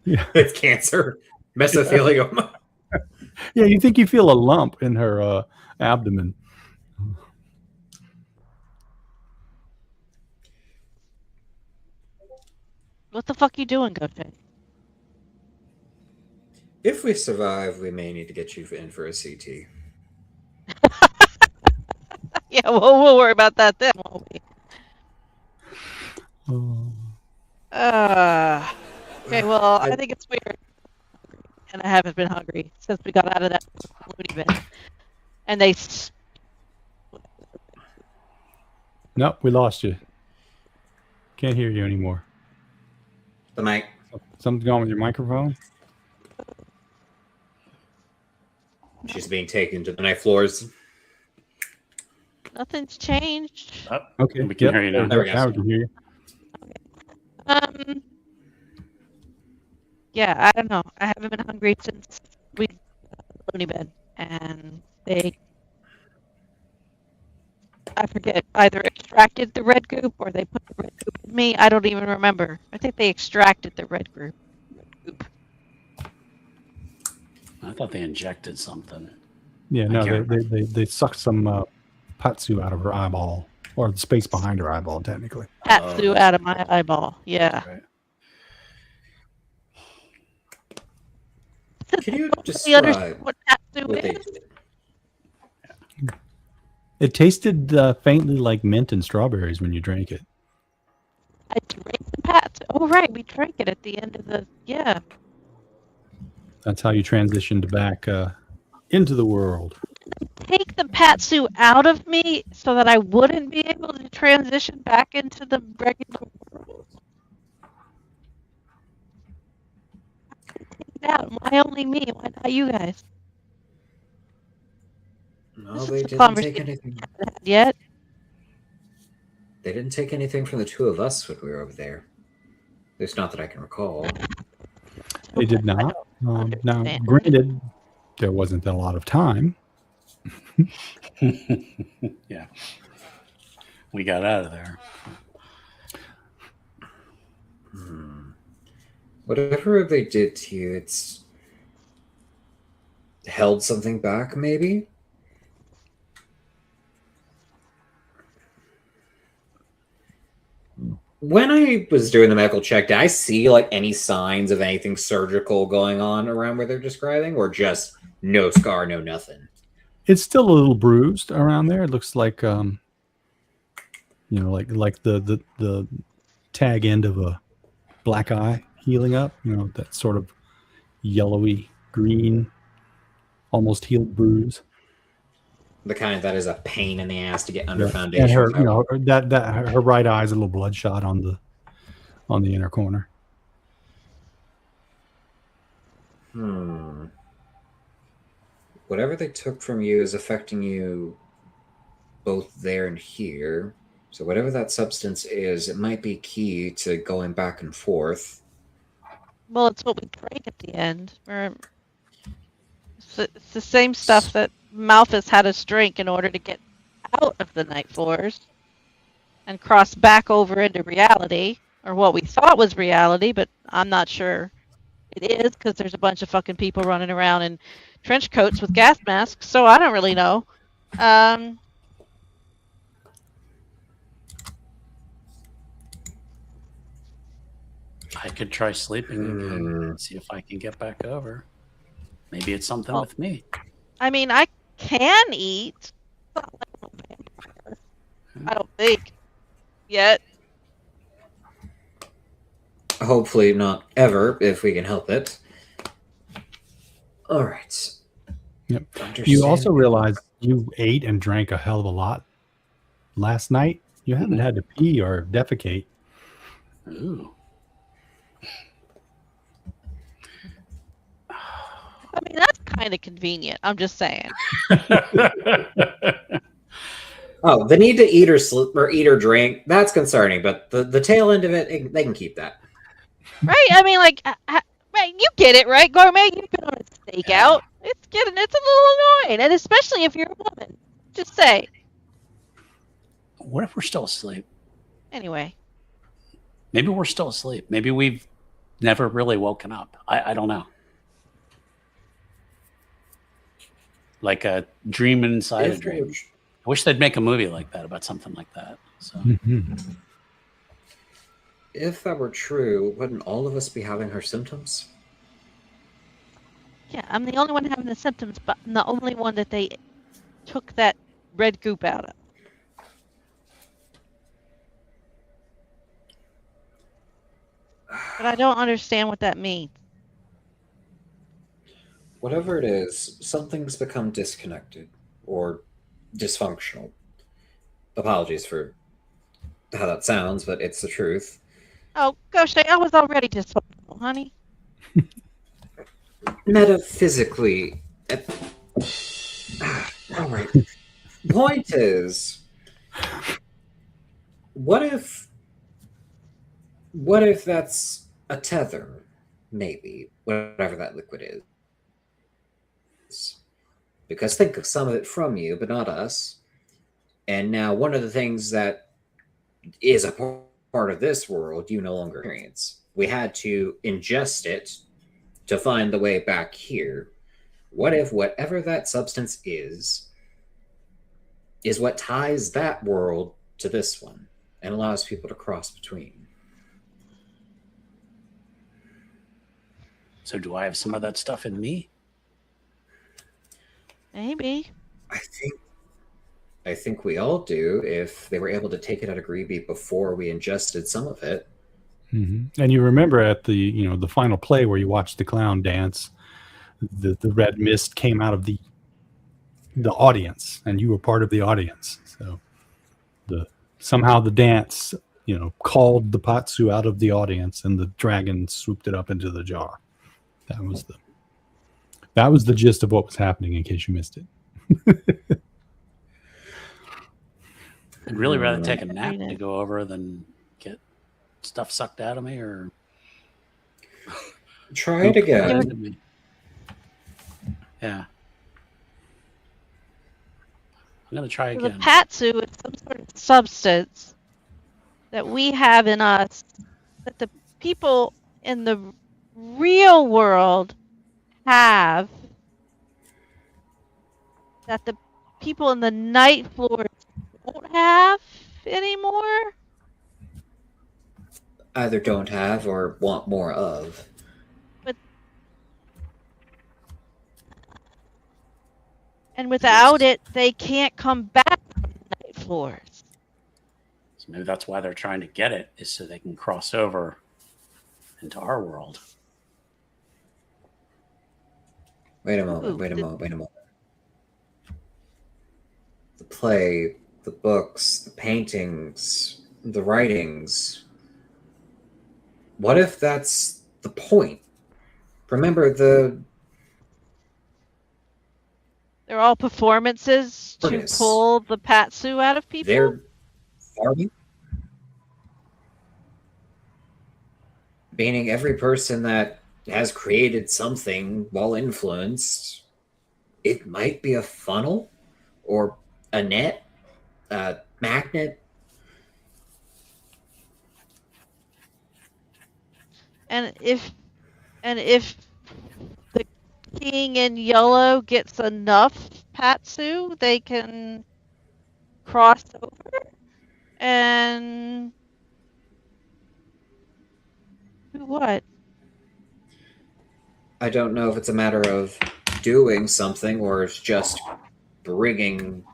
S1: Yeah.
S3: It's cancer. Mesothelioma.
S1: Yeah, you think you feel a lump in her abdomen.
S4: What the fuck you doing, Gaucher?
S3: If we survive, we may need to get you in for a CT.
S4: Yeah, we'll worry about that then, won't we? Okay, well, I think it's weird. and I haven't been hungry since we got out of that loony bin. And they.
S1: Nope, we lost you. Can't hear you anymore.
S3: The mic.
S1: Something's going with your microphone?
S3: She's being taken to the night floors.
S4: Nothing's changed.
S2: Oh,
S1: Okay.
S2: we can hear you now.
S3: There we go.
S1: Now we can hear you.
S4: Yeah, I don't know. I haven't been hungry since we loony bin, and they, I forget, either extracted the red goop or they put the red goop in me. I don't even remember. I think they extracted the red goop.
S2: I thought they injected something.
S1: Yeah,
S2: I
S1: no,
S2: can't
S1: they sucked some patsu out of her eyeball, or the space behind her eyeball, technically.
S4: Patsu out of my eyeball. Yeah.
S2: Right.
S3: Can you
S4: Nobody
S3: describe
S4: understands what patsu
S3: what they
S4: is?
S3: did?
S1: It tasted faintly like mint and strawberries when you drank it.
S4: I drank the patsu. Oh, right. We drank it at the end of the. Yeah.
S1: That's how you transitioned back into the world.
S4: Take the patsu out of me so that I wouldn't be able to transition back into the regular world. Take it out. Why only me? Why not you guys?
S3: No,
S4: This
S3: they
S4: is a
S3: didn't take
S4: conversation
S3: anything.
S4: we haven't had yet.
S3: They didn't take anything from the two of us when we were over there. At least not that I can recall.
S1: They did not. Now,
S4: understand.
S1: granted, there wasn't a lot of time.
S2: Yeah. We got out of there.
S3: Whatever they did to you, it's held something back, maybe? When I was doing the medical check, did I see like any signs of anything surgical going on around where they're describing, or just no scar, no nothing?
S1: It's still a little bruised around there. It looks like like the tag end of a black eye healing up. That sort of yellowy green, almost healed bruise.
S3: The kind that is a pain in the ass to get under
S1: Yeah.
S3: foundation.
S1: And her,
S3: without-
S1: her right eye is a little bloodshot on the inner corner.
S3: Whatever they took from you is affecting you both there and here. So whatever that substance is, it might be key to going back and forth.
S4: Well, it's what we drank at the end. It's the same stuff that Malthus had us drink in order to get out of the night floors and cross back over into reality, or what we thought was reality, but I'm not sure it is because there's a bunch of fucking people running around in trench coats with gas masks, so I don't really know.
S2: I could try sleeping again and see if I can get back over. Maybe it's something with me.
S4: I mean, I can eat. It's not like I'm a vampire. I don't think. Yet.
S3: Hopefully not ever, if we can help it. All right.
S1: Yep.
S3: Understand.
S1: You also realize you ate and drank a hell of a lot last night. You haven't had to pee or defecate.
S2: Ooh.
S4: I mean, that's kind of convenient. I'm just saying.
S3: Oh, the need to eat or sleep or eat or drink, that's concerning, but the tail end of it, they can keep that.
S4: Right? I mean, like, right? You get it, right, Gourmet? You've been on a stakeout. It's a little annoying, and especially if you're a woman. Just say.
S2: What if we're still asleep?
S4: Anyway.
S2: Maybe we're still asleep. Maybe we've never really woken up. I don't know. Like a dream inside a dream. I wish they'd make a movie like that, about something like that. So
S3: If that were true, wouldn't all of us be having her symptoms?
S4: Yeah, I'm the only one having the symptoms, but I'm the only one that they took that red goop out of. But I don't understand what that means.
S3: whatever it is, something's become disconnected or dysfunctional. Apologies for how that sounds, but it's the truth.
S4: Oh, Gaucher, I was already dysfunctional, honey.
S3: Metaphysically, all right. Point is, what if that's a tether, maybe, whatever that liquid is? Because think of some of it from you, but not us. And now one of the things that is a part of this world you no longer experience. We had to ingest it to find the way back here. What if whatever that substance is what ties that world to this one and allows people to cross between?
S2: So do I have some of that stuff in me?
S4: Maybe.
S3: I think we all do if they were able to take it out of Gribbi before we ingested some of it.
S1: Mm-hmm. And you remember at the the final play where you watched the clown dance, the red mist came out of the audience, and you were part of the audience. So somehow the dance called the Patsu out of the audience, and the dragon swooped it up into the jar. That was the gist of what was happening, in case you missed it.
S2: I'd really rather take a nap to go over than get stuff sucked out of me, or
S3: try it again.
S2: Yeah. I'm going to try
S4: The
S2: again.
S4: Patsu is some sort of substance that we have in us that the people in the real world have, that the people in the night floors don't have anymore.
S3: Either don't have or want more of.
S4: And without it, they can't come back from the night floors.
S2: So maybe that's why they're trying to get it, is so they can cross over into our world.
S3: Wait a moment. The play, the books, the paintings, the writings. What if that's the point? Remember
S4: They're all performances to
S3: Artists.
S4: pull the Patsu out of people?
S3: They're farming? Meaning every person that has created something while influenced, it might be a funnel or a net, a magnet.
S4: And if the king in yellow gets enough Patsu, they can cross over and do what?
S3: I don't know if it's a matter of doing something or it's just bringing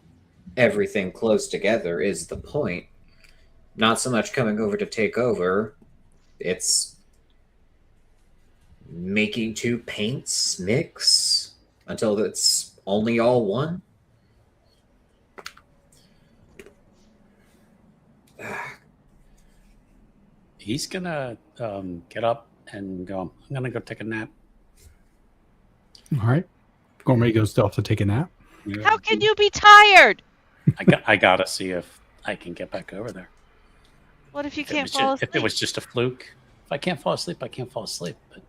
S3: everything close together is the point. Not so much coming over to take over. It's making two paints mix until it's only all one.
S2: He's going to get up and go, I'm going to go take a nap.
S1: All right. Gourmet goes off to take a nap.
S4: How can you be tired?
S2: I got to see if I can get back over there.
S4: What if you
S2: If
S4: can't fall asleep?
S2: If it was just a fluke. If I can't fall asleep, I can't fall asleep. But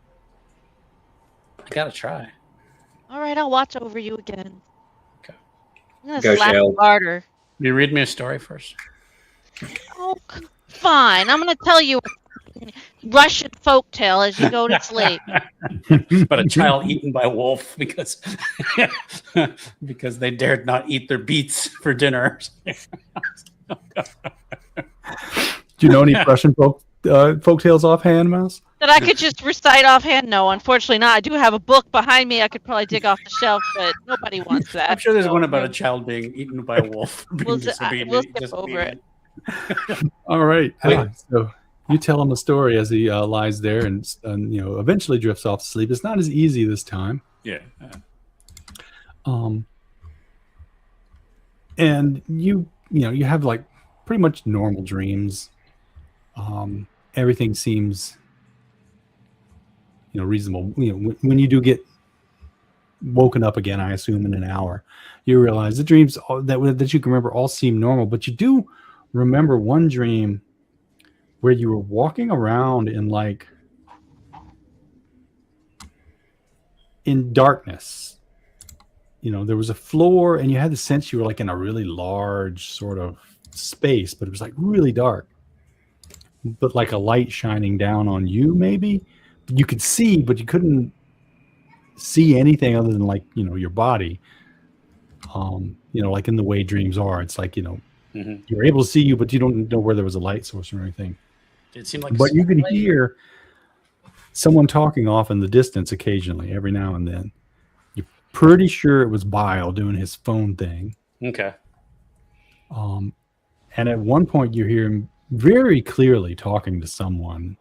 S2: I got to try.
S4: All right, I'll watch over you again.
S2: Okay.
S4: I'm going
S3: Go,
S4: to slap
S3: Shale.
S4: you harder.
S2: Will you read me a story first?
S4: Oh, fine. I'm going to tell you a Russian folktale as you go to sleep.
S2: But a child eaten by a wolf because they dared not eat their beets for dinner.
S1: Do you know any Russian folk tales offhand, Mouse?
S4: That I could just recite offhand? No, unfortunately not. I do have a book behind me I could probably dig off the shelf, but nobody wants that.
S2: I'm sure there's
S4: So
S2: one about a child being eaten by a wolf.
S4: We'll skip over it.
S1: All right. So you tell him a story as he lies there and eventually drifts off to sleep. It's not as easy this time.
S2: Yeah.
S1: And you have like pretty much normal dreams. Everything seems reasonable. When you do get woken up again, I assume in an hour, you realize the dreams that you can remember all seem normal, but you do remember one dream where you were walking around in darkness. There was a floor and you had the sense you were like in a really large sort of space, but it was like really dark, but like a light shining down on you. Maybe you could see, but you couldn't see anything other than like your body. Like in the way dreams are, it's like you're able to see you, but you don't know where there was a light source or anything.
S2: It seemed like,
S1: but you can hear someone talking off in the distance occasionally, every now and then. You're pretty sure it was Bile doing his phone thing.
S2: Okay.
S1: And at one point you hear him very clearly talking to someone.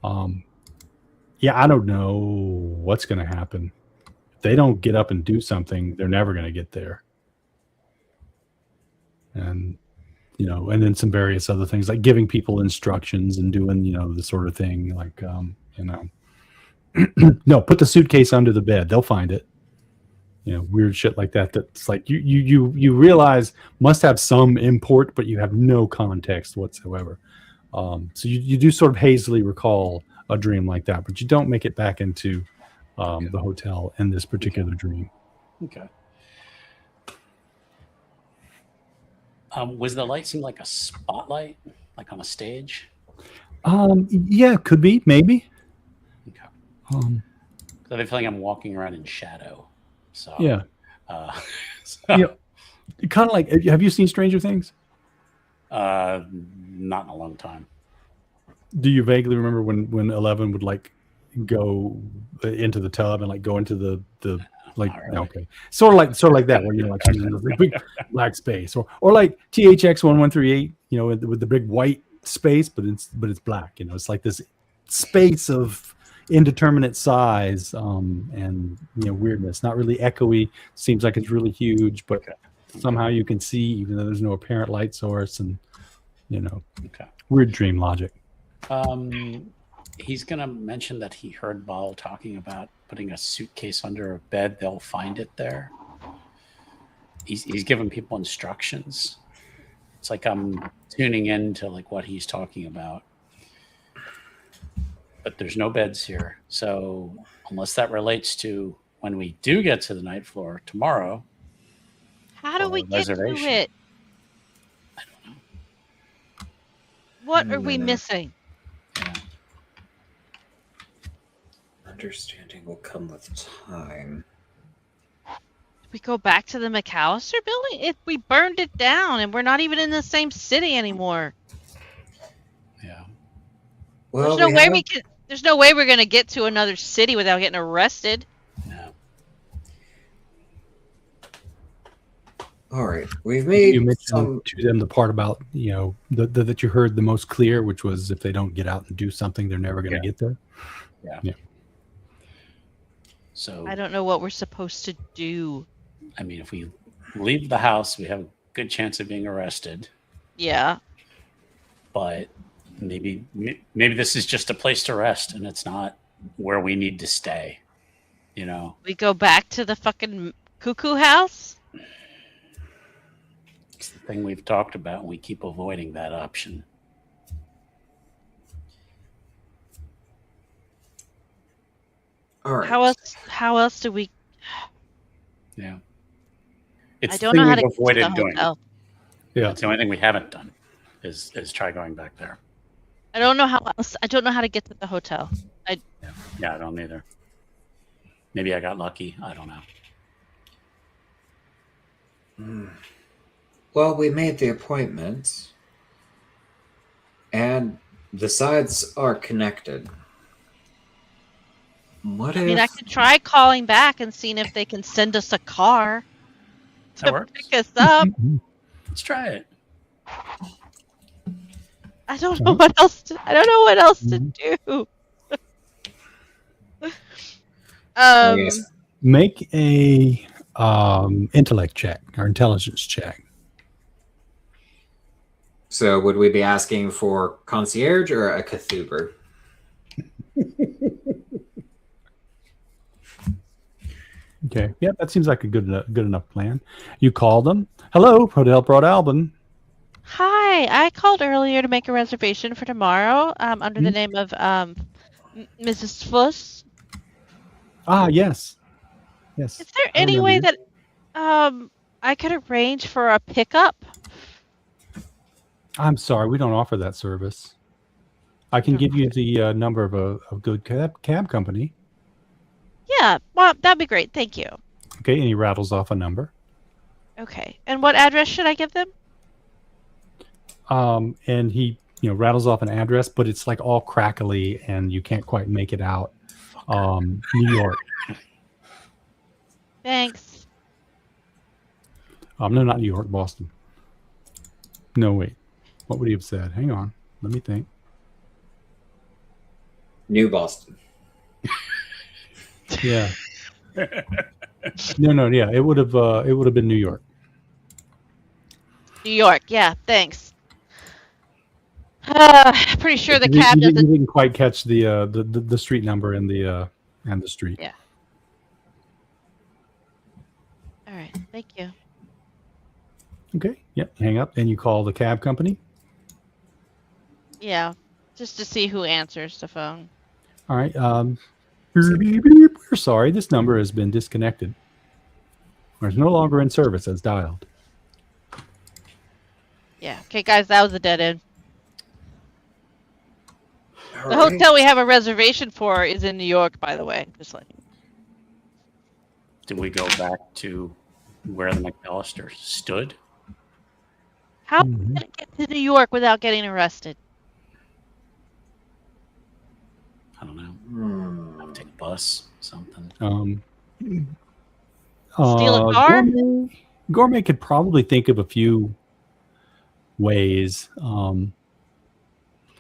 S1: I don't know what's going to happen. If they don't get up and do something, they're never going to get there. And and then some various other things like giving people instructions and doing the sort of thing like no, put the suitcase under the bed, they'll find it. Weird shit like that. That's like you realize must have some import, but you have no context whatsoever. So you do sort of hazily recall a dream like that, but you don't make it back into the hotel in this particular dream.
S2: Okay. Was the light seem like a spotlight, like on a stage?
S1: Yeah, could be, maybe.
S2: Okay. I have a feeling I'm walking around in shadow. So
S1: yeah.
S2: So,
S1: kind of like, have you seen Stranger Things?
S2: not in a long time.
S1: Do you vaguely remember when Eleven would like go into the tub and like go into the like
S2: Really.
S1: Okay, sort of like that, where like she's in the big black space, or like THX 1138, with the big white space, but it's black. It's like this space of indeterminate size and weirdness. Not really echoey. Seems like it's really huge, but somehow you can see even though there's no apparent light source, and weird dream logic.
S2: He's going to mention that he heard Bal talking about putting a suitcase under a bed. They'll find it there. He's giving people instructions. It's like I'm tuning in to like what he's talking about. But there's no beds here. So unless that relates to when we do get to the ninth floor tomorrow.
S4: How do we get to
S2: reservation.
S4: it?
S2: I don't know.
S4: What are we missing?
S2: Yeah.
S3: Understanding will come with time.
S4: We go back to the McAllister building? If we burned it down and we're not even in the same city anymore.
S2: Yeah.
S3: Well,
S4: there's no way we're gonna get to another city without getting arrested.
S2: No.
S3: All right, we've made
S1: You mentioned to them the part about that you heard the most clear, which was if they don't get out and do something, they're never going to get there.
S2: Yeah. So
S4: I don't know what we're supposed to do.
S2: I mean, if we leave the house, we have a good chance of being arrested.
S4: Yeah.
S2: But maybe this is just a place to rest, and it's not where we need to stay.
S4: We go back to the fucking cuckoo house?
S2: It's the thing we've talked about, and we keep avoiding that option.
S3: All right.
S4: How else do we...
S2: Yeah. It's
S4: I
S2: the
S4: don't
S2: thing
S4: know how
S2: we've
S4: to get to
S2: avoided
S4: the
S2: doing.
S4: hotel.
S1: Yeah.
S2: That's the only thing we haven't done is try going back there.
S4: I don't know how to get to the hotel.
S2: Yeah, I don't either. Maybe I got lucky. I don't know.
S3: Well, we made the appointment, and the sides are connected. What if...
S4: I could try calling back and seeing if they can send us a car
S2: That
S4: to
S2: works.
S4: pick us up.
S2: Let's try it.
S4: I don't know what else to do.
S3: Yes.
S1: Make a intellect check or intelligence check.
S3: So would we be asking for concierge or a Cthulhu?
S1: Okay. Yeah, that seems like a good enough plan. You call them. Hello, Hotel Broadalbin.
S4: Hi, I called earlier to make a reservation for tomorrow under the name of Mrs. Fuss.
S1: Ah, yes. Yes.
S4: Is there
S1: I
S4: any
S1: remember
S4: way
S1: you.
S4: that I could arrange for a pickup?
S1: I'm sorry, we don't offer that service. I can give you the number of a good cab company.
S4: Yeah, well, that'd be great. Thank you.
S1: Okay, and he rattles off a number.
S4: Okay, and what address should I give them?
S1: And he, rattles off an address, but it's like all crackly and you can't quite make it out. New York.
S4: Thanks.
S1: No, not New York, Boston. No, wait. What would he have said? Hang on. Let me think.
S3: New Boston.
S1: Yeah. No, yeah. It would have been New York.
S4: New York. Yeah, thanks. Pretty sure the
S1: You
S4: cab doesn't.
S1: didn't quite catch the street number and the street.
S4: Yeah. All right. Thank you.
S1: Okay. Yep. Hang up and you call the cab company.
S4: Yeah, just to see who answers the phone.
S1: All right. We're sorry. This number has been disconnected. Or is no longer in service as dialed.
S4: Yeah. Okay, guys, that was a dead end.
S3: All
S4: The
S3: right.
S4: hotel we have a reservation for is in New York, by the way. Just like.
S2: Did we go back to where the McAllisters stood?
S4: How did I get to New York without getting arrested?
S2: I don't know. I'll take a bus, something.
S4: Steal a car?
S1: Gourmet could probably think of a few ways.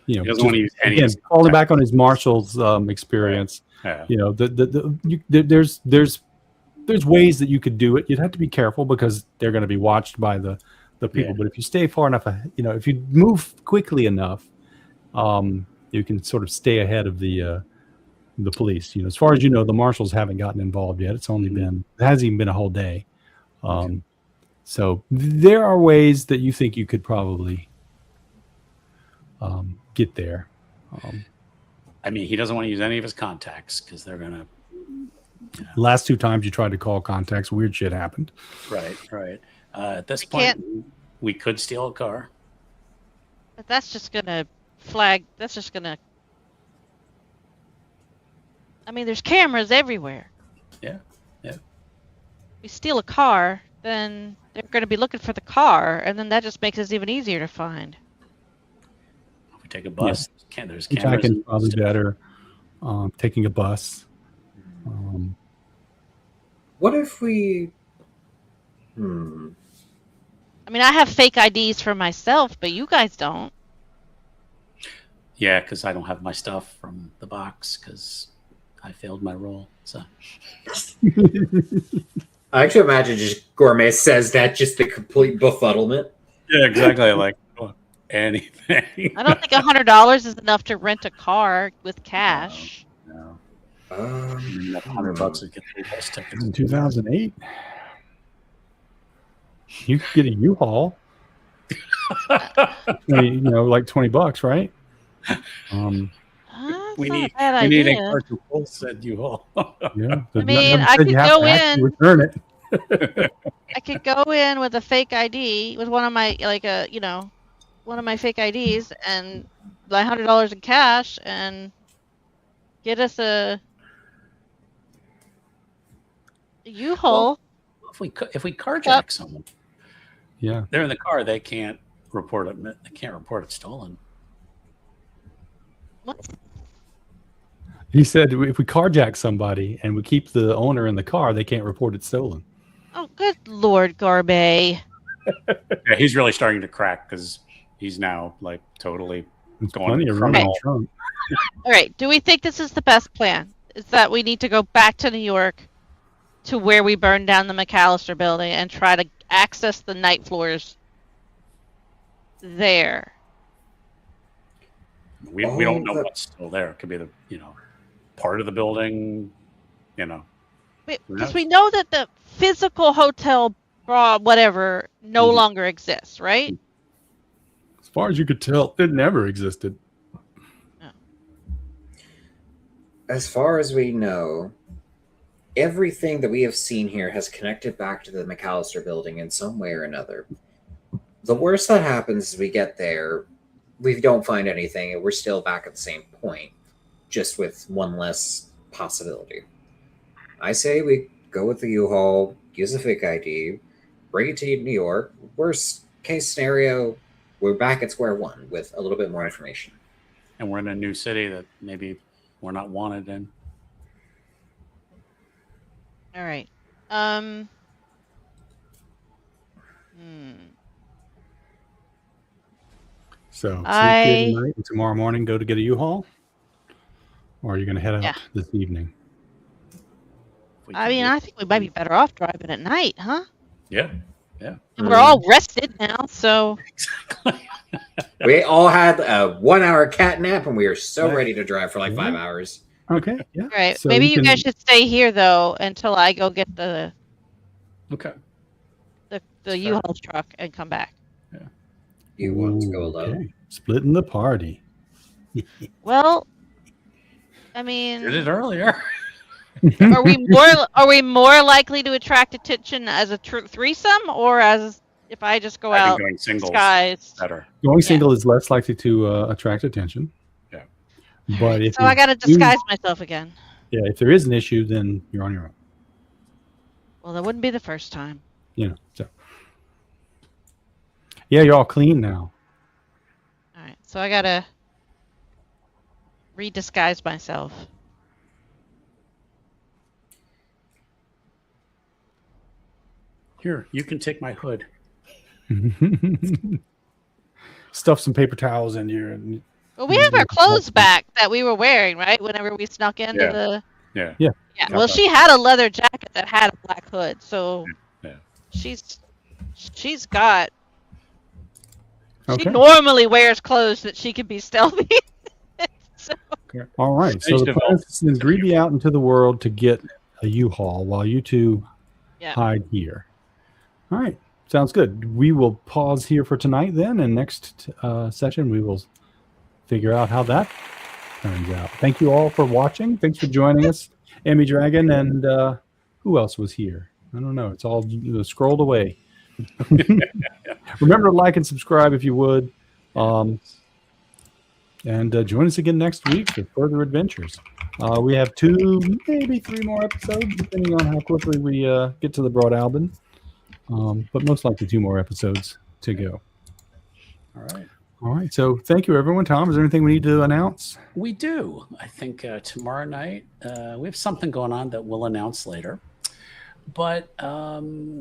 S2: He doesn't want to use any.
S1: Again, falling back on his marshal's experience.
S2: Yeah.
S1: There's ways that you could do it. You'd have to be careful because they're going to be watched by the people.
S2: Yeah.
S1: But if you stay far enough, if you move quickly enough, you can sort of stay ahead of the police. As far as you know, the marshals haven't gotten involved yet. It hasn't even been a whole day. So there are ways that you think you could probably get there.
S2: I mean, he doesn't want to use any of his contacts because they're gonna.
S1: Last 2 times you tried to call contacts, weird shit happened.
S2: Right. At this point, we could steal a car.
S4: But that's just gonna flag. That's just gonna. I mean, there's cameras everywhere.
S2: Yeah.
S4: We steal a car, then they're gonna be looking for the car, and then that just makes it even easier to find.
S2: If we take a bus, there's cameras.
S1: Hitchhiking probably better. Taking a bus.
S3: What if we?
S4: I mean, I have fake IDs for myself, but you guys don't.
S2: Yeah, because I don't have my stuff from the box because I failed my role. So
S3: I actually imagine just Gourmet says that just the complete befuddlement.
S2: yeah, exactly. Like anything.
S4: I don't think $100 is enough to rent a car with cash.
S2: No. $100 to get 3 bus tickets.
S1: In 2008, you could get a U-Haul. Like $20, right?
S2: We
S4: That's not
S2: need
S4: a bad
S2: a
S4: idea.
S2: car to pull, said you all.
S1: Yeah.
S4: I mean, I could go in.
S1: Return it.
S4: I could go in with a fake ID with one of my one of my fake IDs and buy $100 in cash and get us a U-Haul.
S2: If we carjack someone,
S1: Yeah.
S2: they're in the car. They can't report it. They can't report it stolen.
S4: What?
S1: He said if we carjack somebody and we keep the owner in the car, they can't report it stolen.
S4: Oh, good Lord, Gourmet.
S2: Yeah, he's really starting to crack because he's now like totally
S1: There's
S2: going
S1: plenty
S2: to
S1: of
S2: the
S1: room in
S2: front.
S1: the trunk.
S4: All right. Do we think this is the best plan? Is that we need to go back to New York to where we burned down the McAllister building and try to access the night floors there.
S2: We don't know
S3: that-
S2: what's still there. It could be the part of the building.
S4: Because we know that the physical Hotel whatever no
S2: Mhm.
S4: longer exists, right?
S1: As far as you could tell, it never existed.
S3: As far as we know, everything that we have seen here has connected back to the McAllister building in some way or another. The worst that happens is we get there, we don't find anything, and we're still back at the same point, just with one less possibility. I say we go with the U-Haul, use a fake ID, bring it to New York. Worst case scenario, we're back at square one with a little bit more information.
S2: And we're in a new city that maybe we're not wanted in.
S4: All right.
S1: So sleep
S4: I-
S1: here tonight and tomorrow morning go to get a U-Haul? Or are you going to head out
S4: Yeah.
S1: this evening?
S2: If we
S4: I
S2: can
S4: mean,
S2: do-
S4: I think we might be better off driving at night, huh?
S2: Yeah.
S4: And we're all rested now, so
S3: We all had a 1 hour cat nap, and we are so
S1: Right.
S3: ready to drive for like
S1: Yeah.
S3: 5 hours.
S1: Okay, yeah.
S4: all right.
S1: So
S4: Maybe
S1: you
S4: you
S1: can-
S4: guys should stay here though until I go get the
S2: Okay.
S4: the U-Haul truck and come back.
S3: You want to go alone?
S1: Okay. Splitting the party.
S4: Well, I mean,
S2: Did it earlier.
S4: are we more likely to attract attention as a threesome or as if I just go
S2: I
S4: out
S2: think going singles
S4: disguised?
S2: better.
S1: Going single is less likely to attract attention.
S2: Yeah.
S1: But if
S4: So I got to disguise myself again.
S1: yeah, if there is an issue, then you're on your own.
S4: Well, that wouldn't be the first time.
S1: So yeah, you're all clean now.
S4: All right, so I gotta re-disguise myself.
S2: Here, you can take my hood.
S1: Stuff some paper towels in here. And,
S4: Well, we have our clothes back that we were wearing, right? Whenever we snuck into
S2: Yeah.
S4: the
S2: Yeah.
S1: Yeah.
S4: yeah. Well, she had a leather jacket that had a black hood, so
S2: Yeah.
S4: she's got. She
S1: okay.
S4: normally wears clothes that she can be stealthy. So,
S1: All right. So
S2: Stage
S1: the plan
S2: development.
S1: is to send Gribbi out into the world to get a U-Haul while you two
S4: yeah.
S1: hide here. All right. Sounds good. We will pause here for tonight then, and next session we will figure out how that turns out. Thank you all for watching. Thanks for joining us. Emmy Dragon and who else was here? I don't know. It's all scrolled away. Remember to like and subscribe if you would. And join us again next week for further adventures. We have 2, maybe 3 more episodes, depending on how quickly we get to the Broadalbin. But most likely 2 more episodes to go.
S2: All right.
S1: All right. So thank you, everyone. Tom, is there anything we need to announce?
S2: We do. I think tomorrow night we have something going on that we'll announce later. But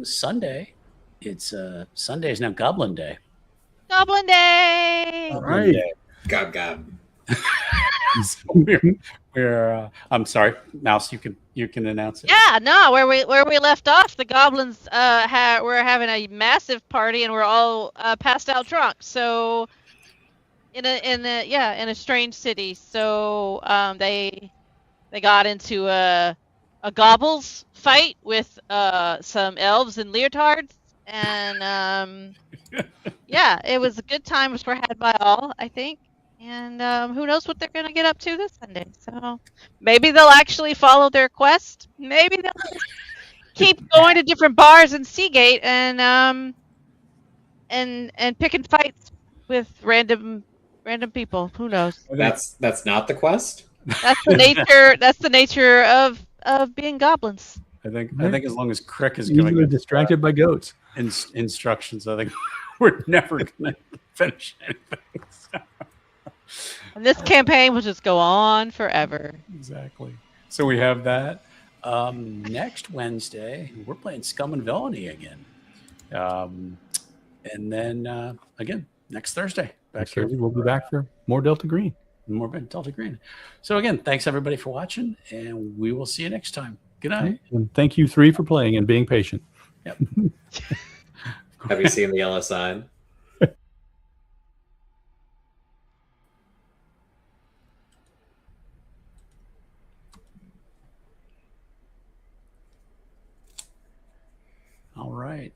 S2: Sunday, it's Sunday is now Goblin Day.
S4: Goblin Day.
S1: All right.
S3: Gob gob.
S2: So we're I'm sorry, Mouse. You can announce it.
S4: Yeah, no, where we left off, the goblins were having a massive party and we're all passed out drunk. So in a strange city. So they got into a gobbles fight with some elves and leotards, and yeah, it was a good times were had by all, I think. And who knows what they're going to get up to this Sunday. So maybe they'll actually follow their quest. Maybe they'll just keep going to different bars in Seagate and picking fights with random people. Who knows?
S3: That's not the quest.
S4: That's the nature. That's the nature of being goblins.
S2: I think as long as Crick is
S1: Easily
S2: giving us,
S1: distracted by goats.
S2: instructions, I think we're never going to finish anything. So.
S4: And this campaign will just go on forever.
S2: Exactly. So we have that. Next Wednesday, we're playing Scum and Villainy again. And then, again, next Thursday.
S1: Next Thursday, we'll be back for more Delta Green.
S2: More Delta Green. So, again, thanks everybody for watching, and we will see you next time. Good night.
S1: And thank you three for playing and being patient.
S2: Yep.
S3: Have you seen the yellow sign?
S2: All right.